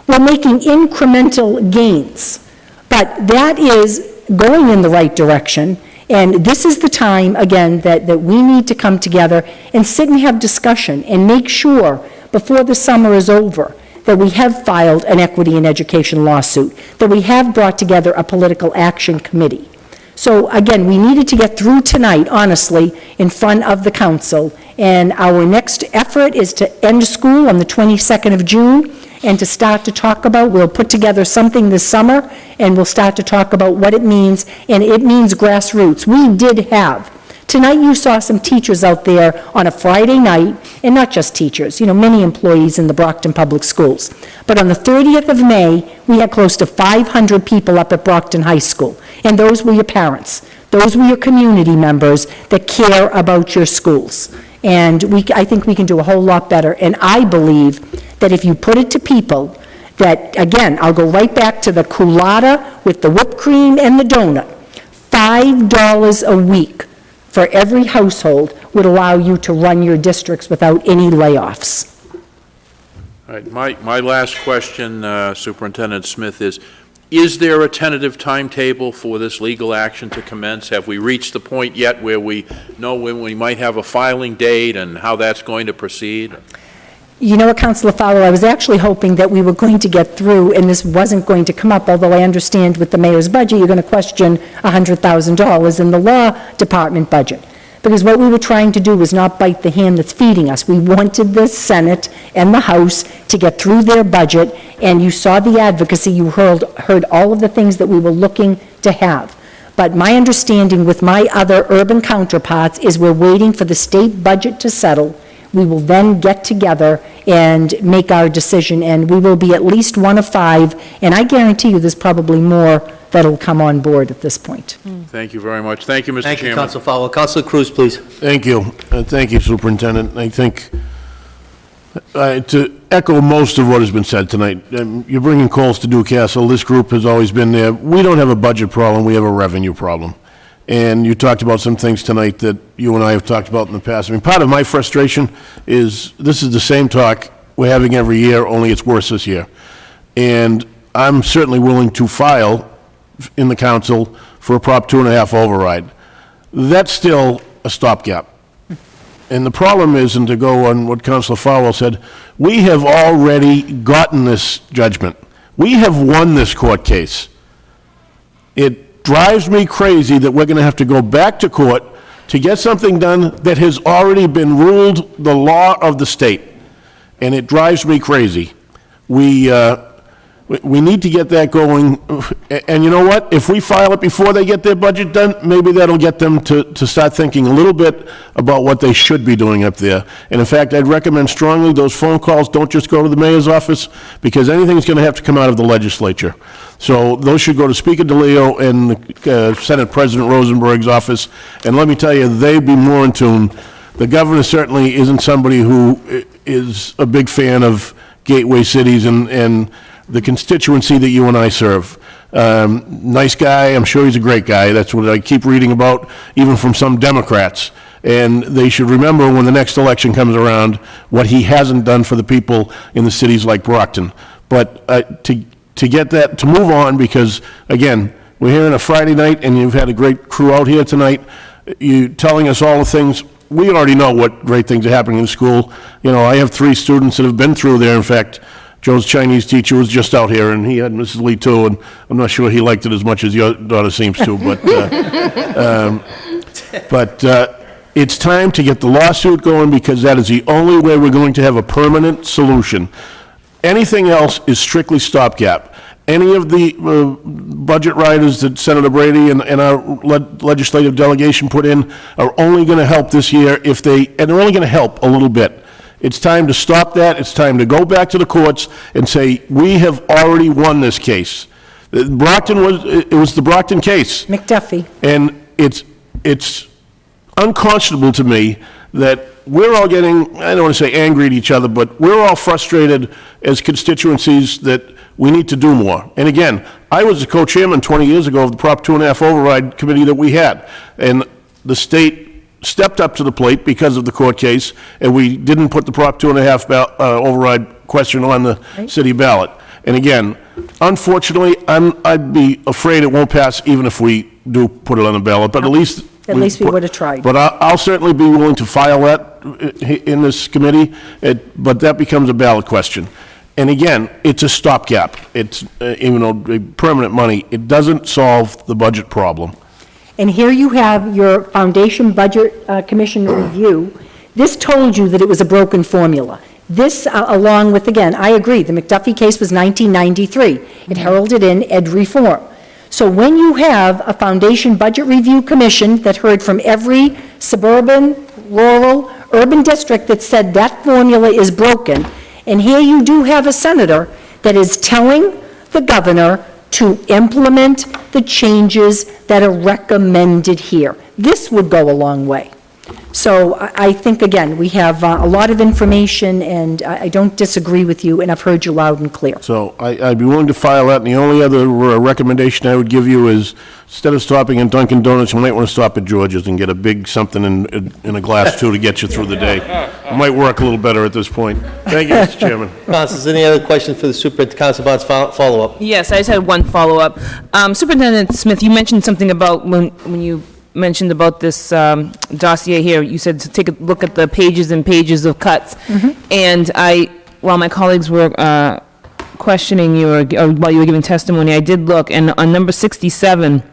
We're making incremental gains, but that is going in the right direction, and this is the time, again, that we need to come together and sit and have discussion and make sure before the summer is over that we have filed an equity in education lawsuit, that we have brought together a political action committee. So again, we needed to get through tonight, honestly, in front of the council, and our next effort is to end school on the 22nd of June and to start to talk about, we'll put together something this summer, and we'll start to talk about what it means, and it means grassroots. We did have, tonight you saw some teachers out there on a Friday night, and not just teachers, you know, many employees in the Brockton Public Schools. But on the 30th of May, we had close to 500 people up at Brockton High School, and those were your parents. Those were your community members that care about your schools. And I think we can do a whole lot better, and I believe that if you put it to people, that, again, I'll go right back to the culotta with the whipped cream and the donut, $5 a week for every household would allow you to run your districts without any layoffs. All right, my last question, Superintendent Smith, is there a tentative timetable for this legal action to commence? Have we reached the point yet where we know when we might have a filing date and how that's going to proceed? You know what, Councilor Fowler, I was actually hoping that we were going to get through and this wasn't going to come up, although I understand with the mayor's budget, you're going to question $100,000 in the law department budget. Because what we were trying to do was not bite the hand that's feeding us. We wanted the Senate and the House to get through their budget, and you saw the advocacy, you heard all of the things that we were looking to have. But my understanding with my other urban counterparts is we're waiting for the state budget to settle. We will then get together and make our decision, and we will be at least one of 5, and I guarantee you there's probably more that'll come on board at this point. Thank you very much. Thank you, Mr. Chairman. Thank you, Councilor Fowler. Councilor Cruz, please. Thank you. Thank you, Superintendent. I think To echo most of what has been said tonight, you're bringing coals to Newcastle. This group has always been there. We don't have a budget problem, we have a revenue problem. And you talked about some things tonight that you and I have talked about in the past. I mean, part of my frustration is this is the same talk we're having every year, only it's worse this year. And I'm certainly willing to file in the council for a Prop 2.5 override. That's still a stopgap. And the problem is, and to go on what Councilor Farwell said, we have already gotten this judgment. We have won this court case. It drives me crazy that we're going to have to go back to court to get something done that has already been ruled the law of the state. And it drives me crazy. We need to get that going, and you know what? If we file it before they get their budget done, maybe that'll get them to start thinking a little bit about what they should be doing up there. And in fact, I'd recommend strongly those phone calls don't just go to the mayor's office, because anything's going to have to come out of the legislature. So those should go to Speaker DeLeo and Senate President Rosenberg's office, and let me tell you, they'd be more in tune. The governor certainly isn't somebody who is a big fan of gateway cities and the constituency that you and I serve. Nice guy, I'm sure he's a great guy. That's what I keep reading about, even from some Democrats. And they should remember when the next election comes around what he hasn't done for the people in the cities like Brockton. But to get that, to move on, because again, we're here on a Friday night and you've had a great crew out here tonight. You telling us all the things. We already know what great things are happening in school. You know, I have 3 students that have been through there. In fact, Joe's Chinese teacher was just out here, and he had Mrs. Lee too, and I'm not sure he liked it as much as your daughter seems to, but it's time to get the lawsuit going, because that is the only way we're going to have a permanent solution. Anything else is strictly stopgap. Any of the budget riders that Senator Brady and our legislative delegation put in are only going to help this year and they're only going to help a little bit. It's time to stop that. It's time to go back to the courts and say, we have already won this case. It was the Brockton case. McDuffie. And it's unconscionable to me that we're all getting, I don't want to say angry at each other, but we're all frustrated as constituencies that we need to do more. And again, I was the co-chairman 20 years ago of the Prop 2.5 override committee that we had. And the state stepped up to the plate because of the court case, and we didn't put the Prop 2.5 override question on the city ballot. And again, unfortunately, I'd be afraid it won't pass even if we do put it on the ballot, but at least we would have tried. But I'll certainly be willing to file that in this committee, but that becomes a ballot question. And again, it's a stopgap. It's, even though permanent money, it doesn't solve the budget problem. And here you have your Foundation Budget Commission review. This told you that it was a broken formula. This, along with, again, I agree, the McDuffie case was 1993. It heralded in ed reform. So when you have a Foundation Budget Review Commission that heard from every suburban, rural, urban district that said that formula is broken, and here you do have a senator that is telling the governor to implement the changes that are recommended here. This would go a long way. So I think, again, we have a lot of information, and I don't disagree with you, and I've heard you loud and clear. So I'd be willing to file that, and the only other recommendation I would give you is, instead of stopping at Dunkin' Donuts, you might want to stop at George's and get a big something in a glass, too, to get you through the day. It might work a little better at this point. Thank you, Mr. Chairman. Councilors, any other questions for the superintendent? Council Barnes, follow-up. Yes, I just had one follow-up. Superintendent Smith, you mentioned something about when you mentioned about this dossier here, you said to take a look at the pages and pages of cuts. And while my colleagues were questioning you, or while you were giving testimony, I did look, and on number 67,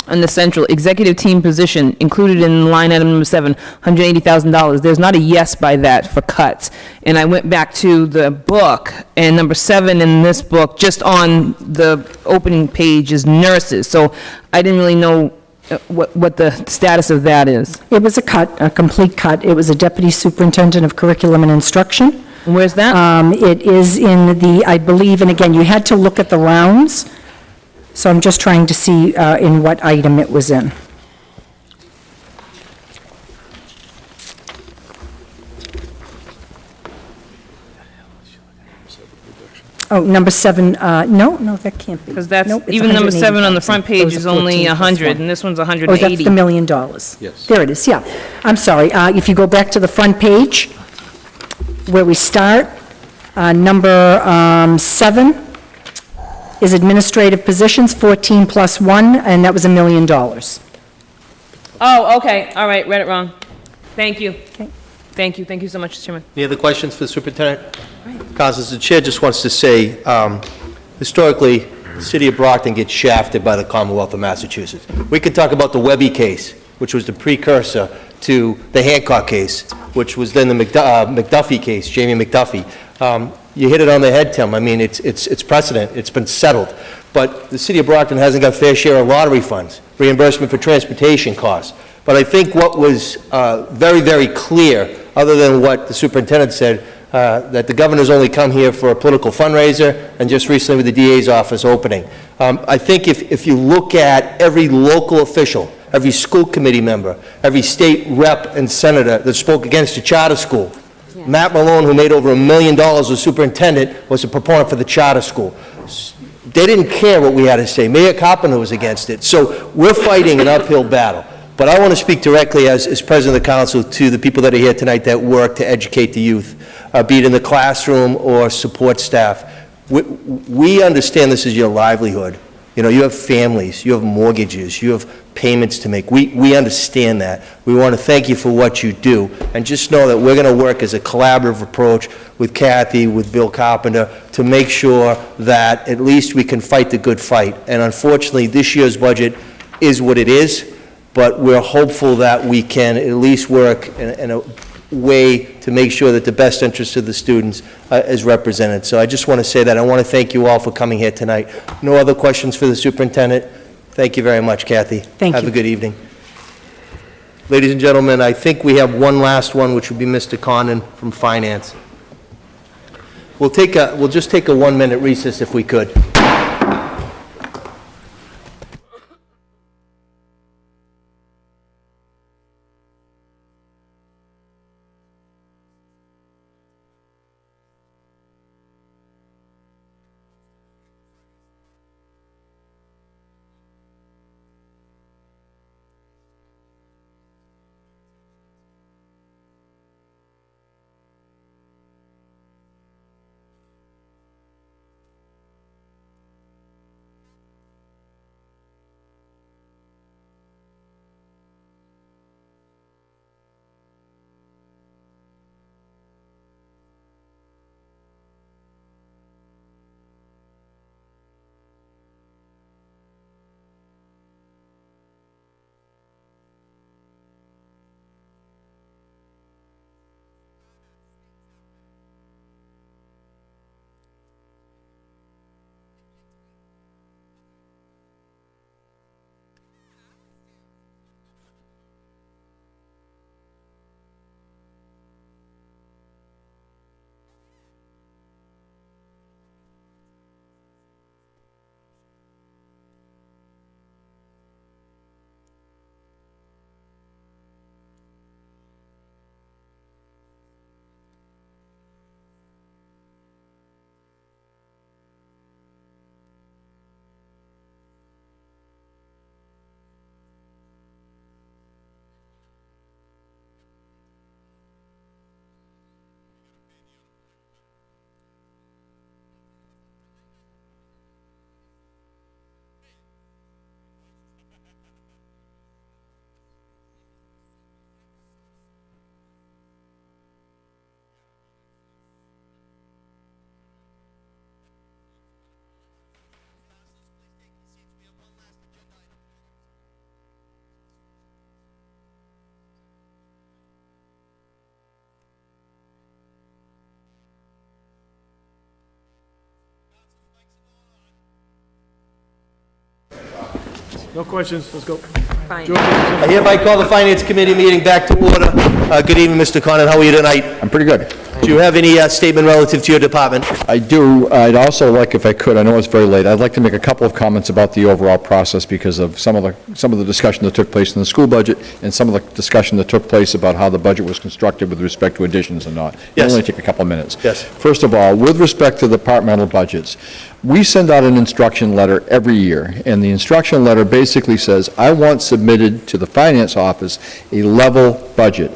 on the central executive team position, included in line item number 7, $180,000, there's not a yes by that for cuts. And I went back to the book, and number 7 in this book, just on the opening page, is nurses. So I didn't really know what the status of that is. It was a cut, a complete cut. It was a deputy superintendent of curriculum and instruction. And where's that? It is in the, I believe, and again, you had to look at the rounds, so I'm just trying to see in what item it was in. Oh, number 7, no, that can't be. Because that's, Nope, it's even number 7 on the 180,000. front page Those is are only 14 plus 100, one. and this one's Oh, that's 180. the $1 million. Yes. There it is, yeah. I'm sorry, if you go back to the front page, where we start, number 7 is administrative positions, 14 plus 1, and that was $1 million. Oh, okay, all right, read it wrong. Thank you. Thank you so much, Mr. Chairman. Any other questions for the superintendent? Councilors, the chair just wants to say, historically, the city of Brockton gets shafted by the Commonwealth of Massachusetts. We could talk about the Webby case, which was the precursor to the Hancock case, which was then the McDuffie case, Jamie McDuffie. You hit it on the head, Tim. I mean, it's precedent. It's been settled. But the city of Brockton hasn't got fair share of lottery funds, reimbursement for transportation costs. But I think what was very, very clear, other than what the superintendent said, that the governor's only come here for a political fundraiser, and just recently with the DA's office opening. I think if you look at every local official, every school committee member, every state rep and senator that spoke against the charter school, Matt Malone, who made over $1 million as superintendent, was a proponent for the charter school. They didn't care what we had to say. Mayor Carpenter was against it. So we're fighting an uphill battle. But I want to speak directly as president of the council to the people that are here tonight that work to educate the youth, be it in the classroom or support staff. We understand this is your livelihood. You know, you have families, you have mortgages, you have payments to make. We understand that. We want to thank you for what you do. And just know that we're going to work as a collaborative approach with Kathy, with Bill Carpenter, to make sure that at least we can fight the good fight. And unfortunately, this year's budget is what it is, but we're hopeful that we can at least work in a way to make sure that the best interest of the students is represented. So I just want to say that. I want to thank you all for coming here tonight. No other questions for the superintendent? Thank you very much, Kathy. Thank you. Have a good evening. Ladies and gentlemen, I think we have one last one, which would be Mr. Condon from Finance. We'll just take a 1-minute recess if we could. No questions, let's go. Fine. I hereby call the Finance Committee meeting back to order. Good evening, Mr. Condon. How are you tonight? I'm pretty good. Do you have any statement relative to your department? I do. I'd also like, if I could, I know it's very late, I'd like to make a couple of comments about the overall process because of some of the discussion that took place in the school budget and some of the discussion that took place about how the budget was constructed with respect to additions and not. Yes. It'll only take a couple of minutes. Yes. First of all, with respect to departmental budgets, we send out an instruction letter every year, and the instruction letter basically says, I want submitted to the finance office a level budget.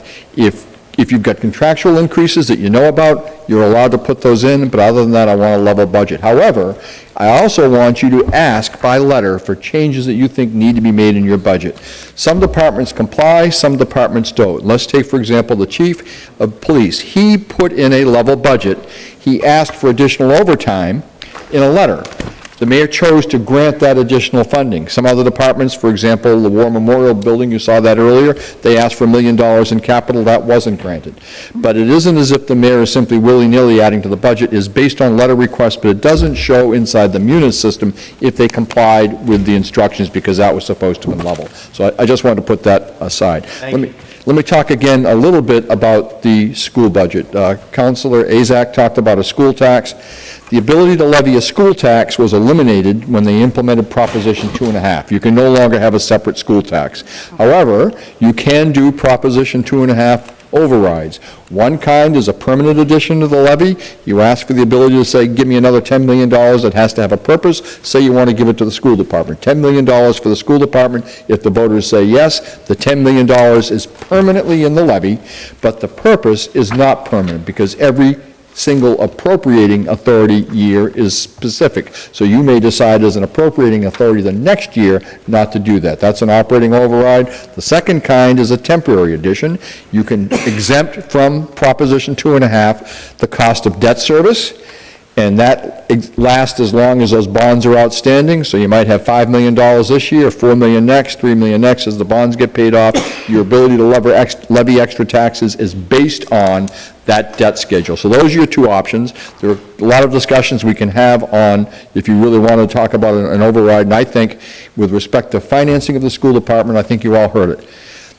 If you've got contractual increases that you know about, you're allowed to put those in, but other than that, I want a level budget. However, I also want you to ask by letter for changes that you think need to be made in your budget. Some departments comply, some departments don't. Let's take, for example, the chief of police. He put in a level budget. He asked for additional overtime in a letter. The mayor chose to grant that additional funding. Some other departments, for example, the War Memorial Building, you saw that earlier, they asked for $1 million in capital, that wasn't granted. But it isn't as if the mayor is simply willy-nilly adding to the budget. It's based on letter requests, but it doesn't show inside the munis system if they complied with the instructions because that was supposed to be level. So I just wanted to put that aside. Let me talk again a little bit about the school budget. Councilor Azak talked about a school tax. The ability to levy a school tax was eliminated when they implemented Proposition 2.5. You can no longer have a separate school tax. However, you can do Proposition 2.5 overrides. One kind is a permanent addition to the levy. You ask for the ability to say, give me another $10 million. It has to have a purpose. Say you want to give it to the school department. $10 million for the school department. If the voters say yes, the $10 million is permanently in the levy, but the purpose is not permanent because every single appropriating authority year is specific. So you may decide as an appropriating authority the next year not to do that. That's an operating override. The second kind is a temporary addition. You can exempt from Proposition 2.5 the cost of debt service, and that lasts as long as those bonds are outstanding. So you might have $5 million this year, $4 million next, $3 million next as the bonds get paid off. Your ability to levy extra taxes is based on that debt schedule. So those are your two options. There are a lot of discussions we can have on if you really want to talk about an override, and I think with respect to financing of the school department, I think you all heard it.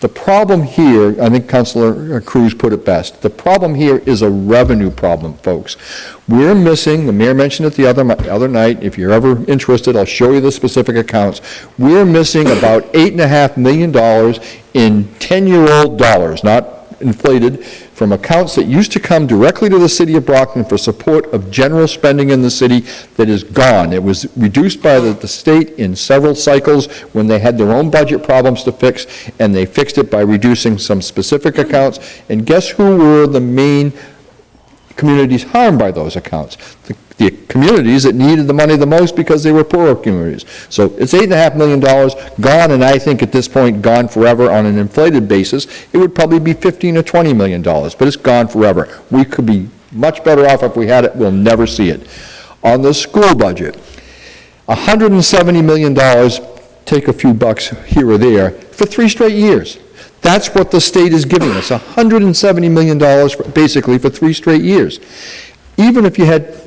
The problem here, I think Councilor Cruz put it best, the problem here is a revenue problem, folks. We're missing, the mayor mentioned it the other night, if you're ever interested, I'll show you the specific accounts. We're missing about $8.5 million in 10-year-old dollars, not inflated, from accounts that used to come directly to the city of Brockton for support of general spending in the city that is gone. It was reduced by the state in several cycles when they had their own budget problems to fix, and they fixed it by reducing some specific accounts. And guess who were the main communities harmed by those accounts? The communities that needed the money the most because they were poorer communities. So it's $8.5 million gone, and I think at this point gone forever on an inflated basis. It would probably be $15 or $20 million, but it's gone forever. We could be much better off if we had it. We'll never see it. On the school budget, $170 million, take a few bucks here or there, for 3 straight years. That's what the state is giving us, $170 million basically for 3 straight years. Even if you had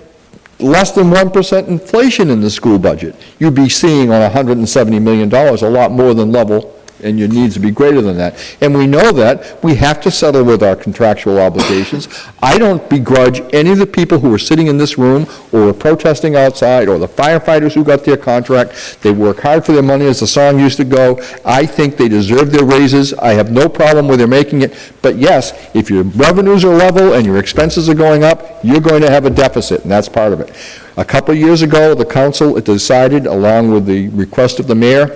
less than 1% inflation in the school budget, you'd be seeing on $170 million a lot more than level, and your needs to be greater than that. And we know that we have to settle with our contractual obligations. I don't begrudge any of the people who are sitting in this room or are protesting outside or the firefighters who got their contract. They work hard for their money, as the song used to go. I think they deserve their raises. I have no problem with their making it. But yes, if your revenues are level and your expenses are going up, you're going to have a deficit, and that's part of it. A couple of years ago, the council decided, along with the request of the mayor,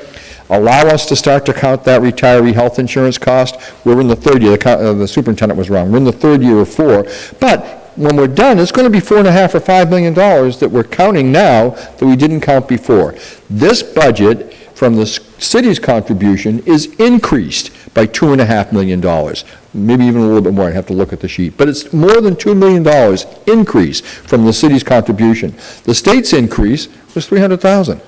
allow us to start to count that retiree health insurance cost. We're in the 3rd year. The superintendent was wrong. We're in the 3rd year of 4. But when we're done, it's going to be $4.5 or $5 million that we're counting now that we didn't count before. This budget from the city's contribution is increased by $2.5 million. Maybe even a little bit more. I'd have to look at the sheet. But it's more than $2 million increase from the city's contribution. The state's increase was $300,000.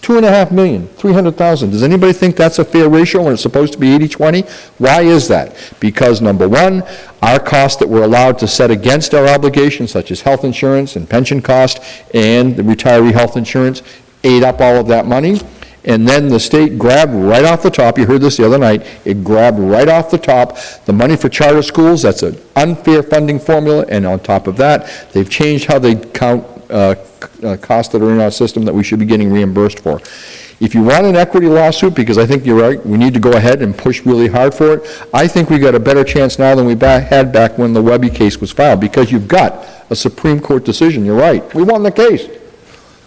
$2.5 million, $300,000. Does anybody think that's a fair ratio when it's supposed to be 80-20? Why is that? Because number one, our costs that we're allowed to set against our obligations, such as health insurance and pension cost and the retiree health insurance, ate up all of that money. And then the state grabbed right off the top, you heard this the other night, it grabbed right off the top the money for charter schools. That's an unfair funding formula, and on top of that, they've changed how they count costs that are in our system that we should be getting reimbursed for. If you want an equity lawsuit, because I think you're right, we need to go ahead and push really hard for it, I think we got a better chance now than we had back when the Webby case was filed, because you've got a Supreme Court decision. You're right. We won the case.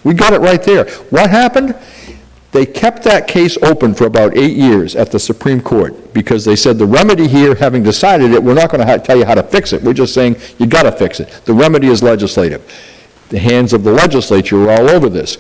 We got it right there. What happened? They kept that case open for about 8 years at the Supreme Court because they said the remedy here, having decided it, we're not going to tell you how to fix it. We're just saying you got to fix it. The remedy is legislative. The hands of the legislature were all over this.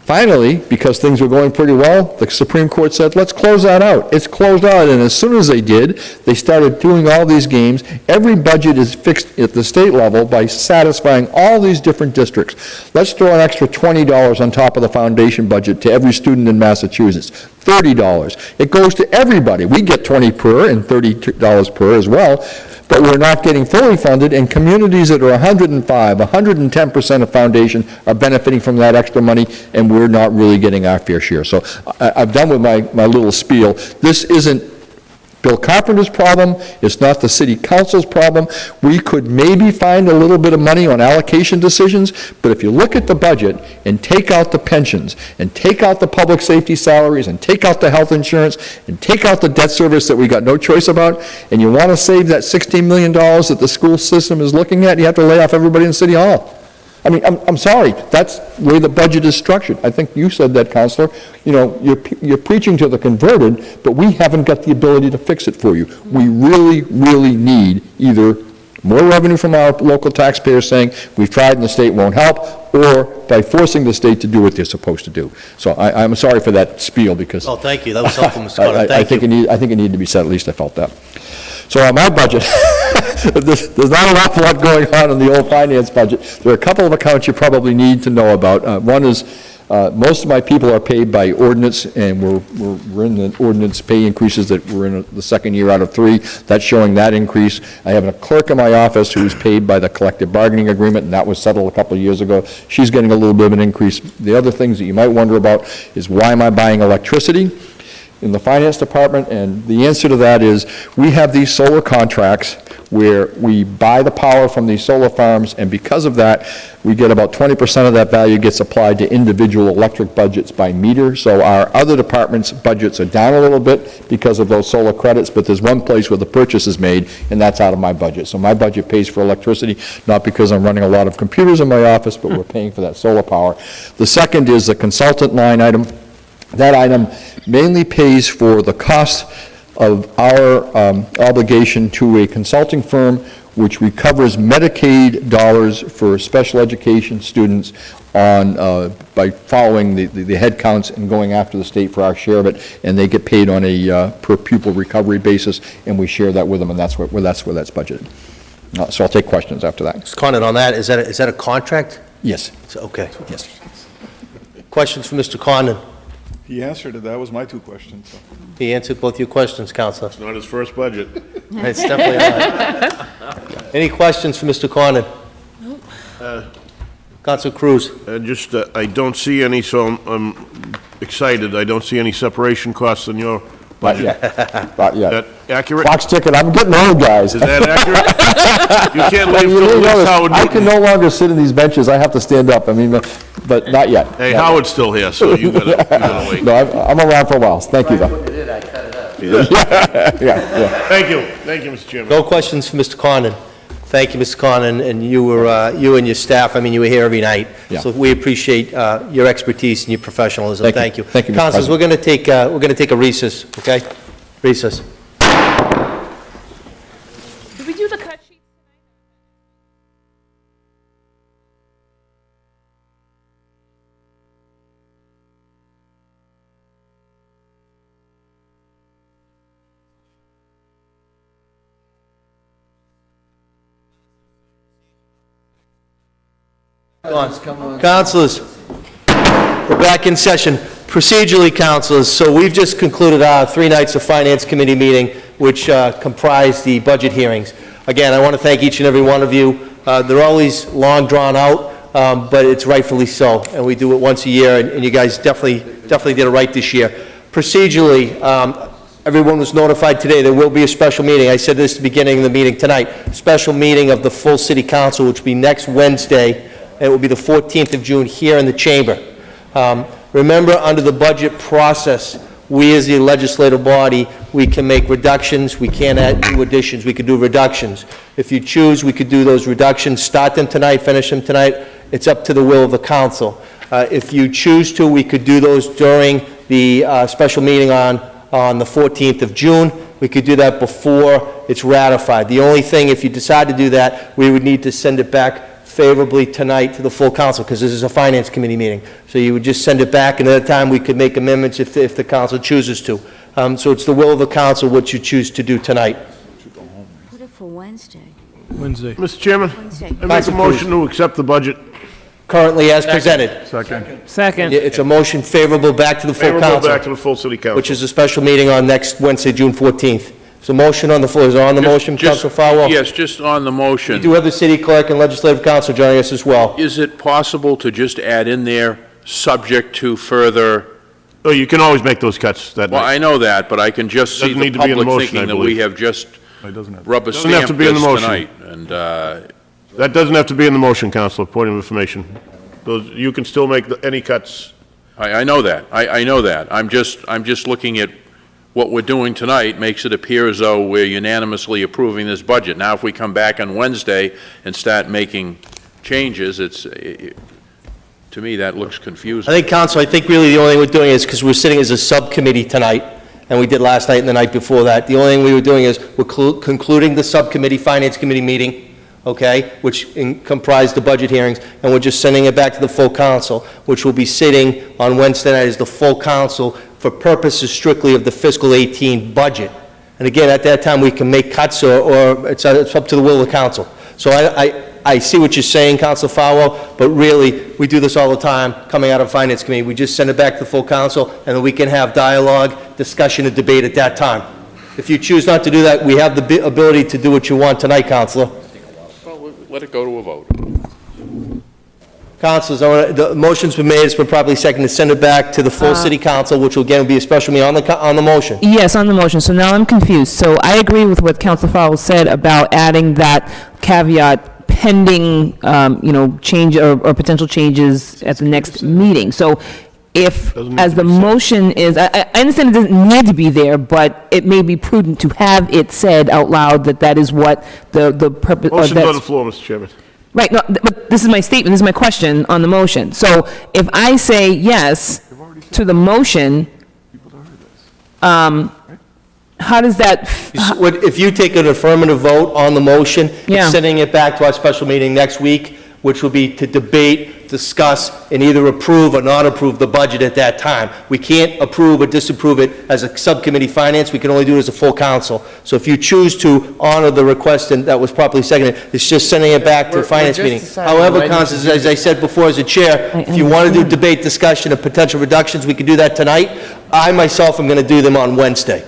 Finally, because things were going pretty well, the Supreme Court said, let's close that out. It's closed out, and as soon as they did, they started doing all these games. Every budget is fixed at the state level by satisfying all these different districts. Let's throw an extra $20 on top of the foundation budget to every student in Massachusetts. $30. It goes to everybody. We get $20 per and $30 per as well, but we're not getting fully funded, and communities that are 105, 110% of foundation are benefiting from that extra money, and we're not really getting our fair share. So I've done with my little spiel. This isn't Bill Carpenter's problem. It's not the city council's problem. We could maybe find a little bit of money on allocation decisions, but if you look at the budget and take out the pensions and take out the public safety salaries and take out the health insurance and take out the debt service that we got no choice about, and you want to save that $16 million that the school system is looking at, you have to lay off everybody in City Hall. I mean, I'm sorry, that's the way the budget is structured. I think you said that, Counselor. You know, you're preaching to the converted, but we haven't got the ability to fix it for you. We really, really need either more revenue from our local taxpayers saying, we've tried and the state won't help, or by forcing the state to do what they're supposed to do. So I'm sorry for that spiel, because... Oh, thank you. That was helpful, Mr. Carter. Thank you. I think it needed to be said, at least I felt that. So on my budget, there's not an awful lot going on in the old finance budget. There are a couple of accounts you probably need to know about. One is most of my people are paid by ordinance, and we're in the ordinance pay increases that we're in the second year out of 3. That's showing that increase. I have a clerk in my office who's paid by the collective bargaining agreement, and that was settled a couple of years ago. She's getting a little bit of an increase. The other things that you might wonder about is, why am I buying electricity in the finance department? And the answer to that is, we have these solar contracts where we buy the power from these solar farms, and because of that, we get about 20% of that value gets applied to individual electric budgets by meter. So our other departments' budgets are down a little bit because of those solar credits, but there's one place where the purchase is made, and that's out of my budget. So my budget pays for electricity, not because I'm running a lot of computers in my office, but we're paying for that solar power. The second is the consultant line item. That item mainly pays for the cost of our obligation to a consulting firm which recovers Medicaid dollars for special education students on by following the head counts and going after the state for our share of it, and they get paid on a per pupil recovery basis, and we share that with them, and that's where that's budgeted. So I'll take questions after that. Just comment on that. Is that a contract? Yes. Okay. Yes. Questions for Mr. Condon? He answered it. That was my 2 questions. So. He answered both your questions, Counselor. It's not his first budget. It's definitely not. Any questions for Mr. Condon? Councilor Cruz. I don't see any, so I'm excited. I don't see any separation costs in your budget. Not yet. Is that accurate? Box ticket. I'm getting old, guys. Is that accurate? You can't leave till at least Howard I Newton. can no longer sit in these benches. I have to stand up. I mean, but not yet. Hey, Howard's still here, so you gotta wait. No, I'm around for a while. Thank you, though. Yeah. Thank you, Mr. Chairman. No questions for Mr. Condon. Thank you, Mr. Condon, and you and your staff. I mean, you were here every night, so we appreciate your expertise and your professionalism. Thank you. Thank you, Mr. Councilors, President. we're going to take a recess. Okay, recess. Did we do the cut sheet? Councilors, we're back in session. Procedurally, councilors, so we've just concluded our 3 nights of Finance Committee meeting, which comprised the budget hearings. Again, I want to thank each and every one of you. They're always long drawn out. but it's rightfully so, and we do it once a year, and you guys definitely did it right this year. Procedurally, everyone was notified today there will be a special meeting. I said this at the beginning of the meeting tonight. Special meeting of the full city council, which will be next Wednesday. It will be the 14th of June here in the chamber. Remember, under the budget process, we as the legislative body, we can make reductions, we can't add new additions, we can do reductions. If you choose, we could do those reductions, start them tonight, finish them tonight. It's up to the will of the council. If you choose to, we could do those during the special meeting on the 14th of June. We could do that before it's ratified. The only thing, if you decide to do that, we would need to send it back favorably tonight to the full council, because this is a finance committee meeting. So you would just send it back, and at that time, we could make amendments if the council chooses to. So it's the will of the council what you choose to do tonight. Put it for Wednesday. Wednesday. Mr. Chairman, Wednesday. I make a motion to accept the budget. Currently as presented. Second. It's a motion favorable back to the full council. Favorable back to the full city council. Which is a special meeting on next Wednesday, June 14th. So motion on the floor. Is it on the motion, Councilor Farwell? Yes, just on the motion. We do have the city clerk and legislative council joining us as well. Is it possible to just add in there, subject to further? Oh, you can always make those cuts that Well, night. I know that, but I can just see Doesn't the need to be in the public motion, thinking I that we believe. have just Doesn't have rubber to stamped be in the this motion. tonight. And, That doesn't have to be in the motion, Counselor, point of information. You can still make any cuts. I know that. I know that. I'm just looking at what we're doing tonight makes it appear as though we're unanimously approving this budget. Now, if we come back on Wednesday and start making changes, to me, that looks confusing. I think, Council, I think really the only thing we're doing is, because we're sitting as a subcommittee tonight, and we did last night and the night before that, the only thing we were doing is we're concluding the subcommittee, finance committee meeting, okay, which comprised the budget hearings, and we're just sending it back to the full council, which will be sitting on Wednesday night as the full council for purposes strictly of the fiscal 18 budget. And again, at that time, we can make cuts, or it's up to the will of the council. So I see what you're saying, Councilor Farwell, but really, we do this all the time, coming out of Finance Committee. We just send it back to the full council, and then we can have dialogue, discussion, and debate at that time. If you choose not to do that, we have the ability to do what you want tonight, Councilor. Well, let it go to a vote. Councilors, the motion's been made, it's been properly seconded, to send it back to the full city council, which will again be a special meeting on the motion. Yes, on the motion. So now I'm confused. So I agree with what Councilor Farwell said about adding that caveat pending, change or potential changes at the next meeting. So if, as the motion is, I understand it doesn't need to be there, but it may be prudent to have it said out loud that is what the purpose. Motion's on the floor, Mr. Chairman. Right, no, but this is my statement, this is my question on the motion. So if I say yes to the motion, how does that? If you take an affirmative vote on the motion, Yeah. it's sending it back to our special meeting next week, which will be to debate, discuss, and either approve or not approve the budget at that time. We can't approve or disapprove it as a subcommittee finance, we can only do it as a full council. So if you choose to honor the request and that was properly seconded, it's just sending it back to the We're finance just meeting. deciding However, when- Councilors, as I said before as a chair, if you want to do debate, discussion, of potential reductions, we can do that tonight. I myself am going to do them on Wednesday.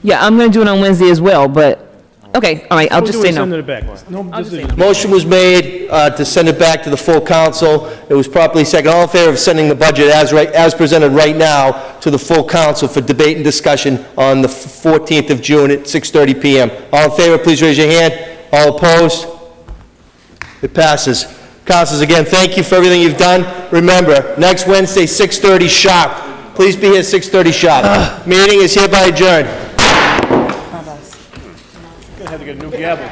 Yeah, I'm going to do it on Wednesday as well, but, okay, all right, I'll just say no. Send it back. No decision. Motion was made to send it back to the full council. It was properly seconded. All in favor of sending the budget as presented right now to the full council for debate and discussion on the 14th of June at 6:30 PM. All in favor, please raise your hand. All opposed? It passes. Councilors, again, thank you for everything you've done. Remember, next Wednesday, 6:30 sharp. Please be here 6:30 sharp. Meeting is hereby adjourned. Gonna have to get a new gavel.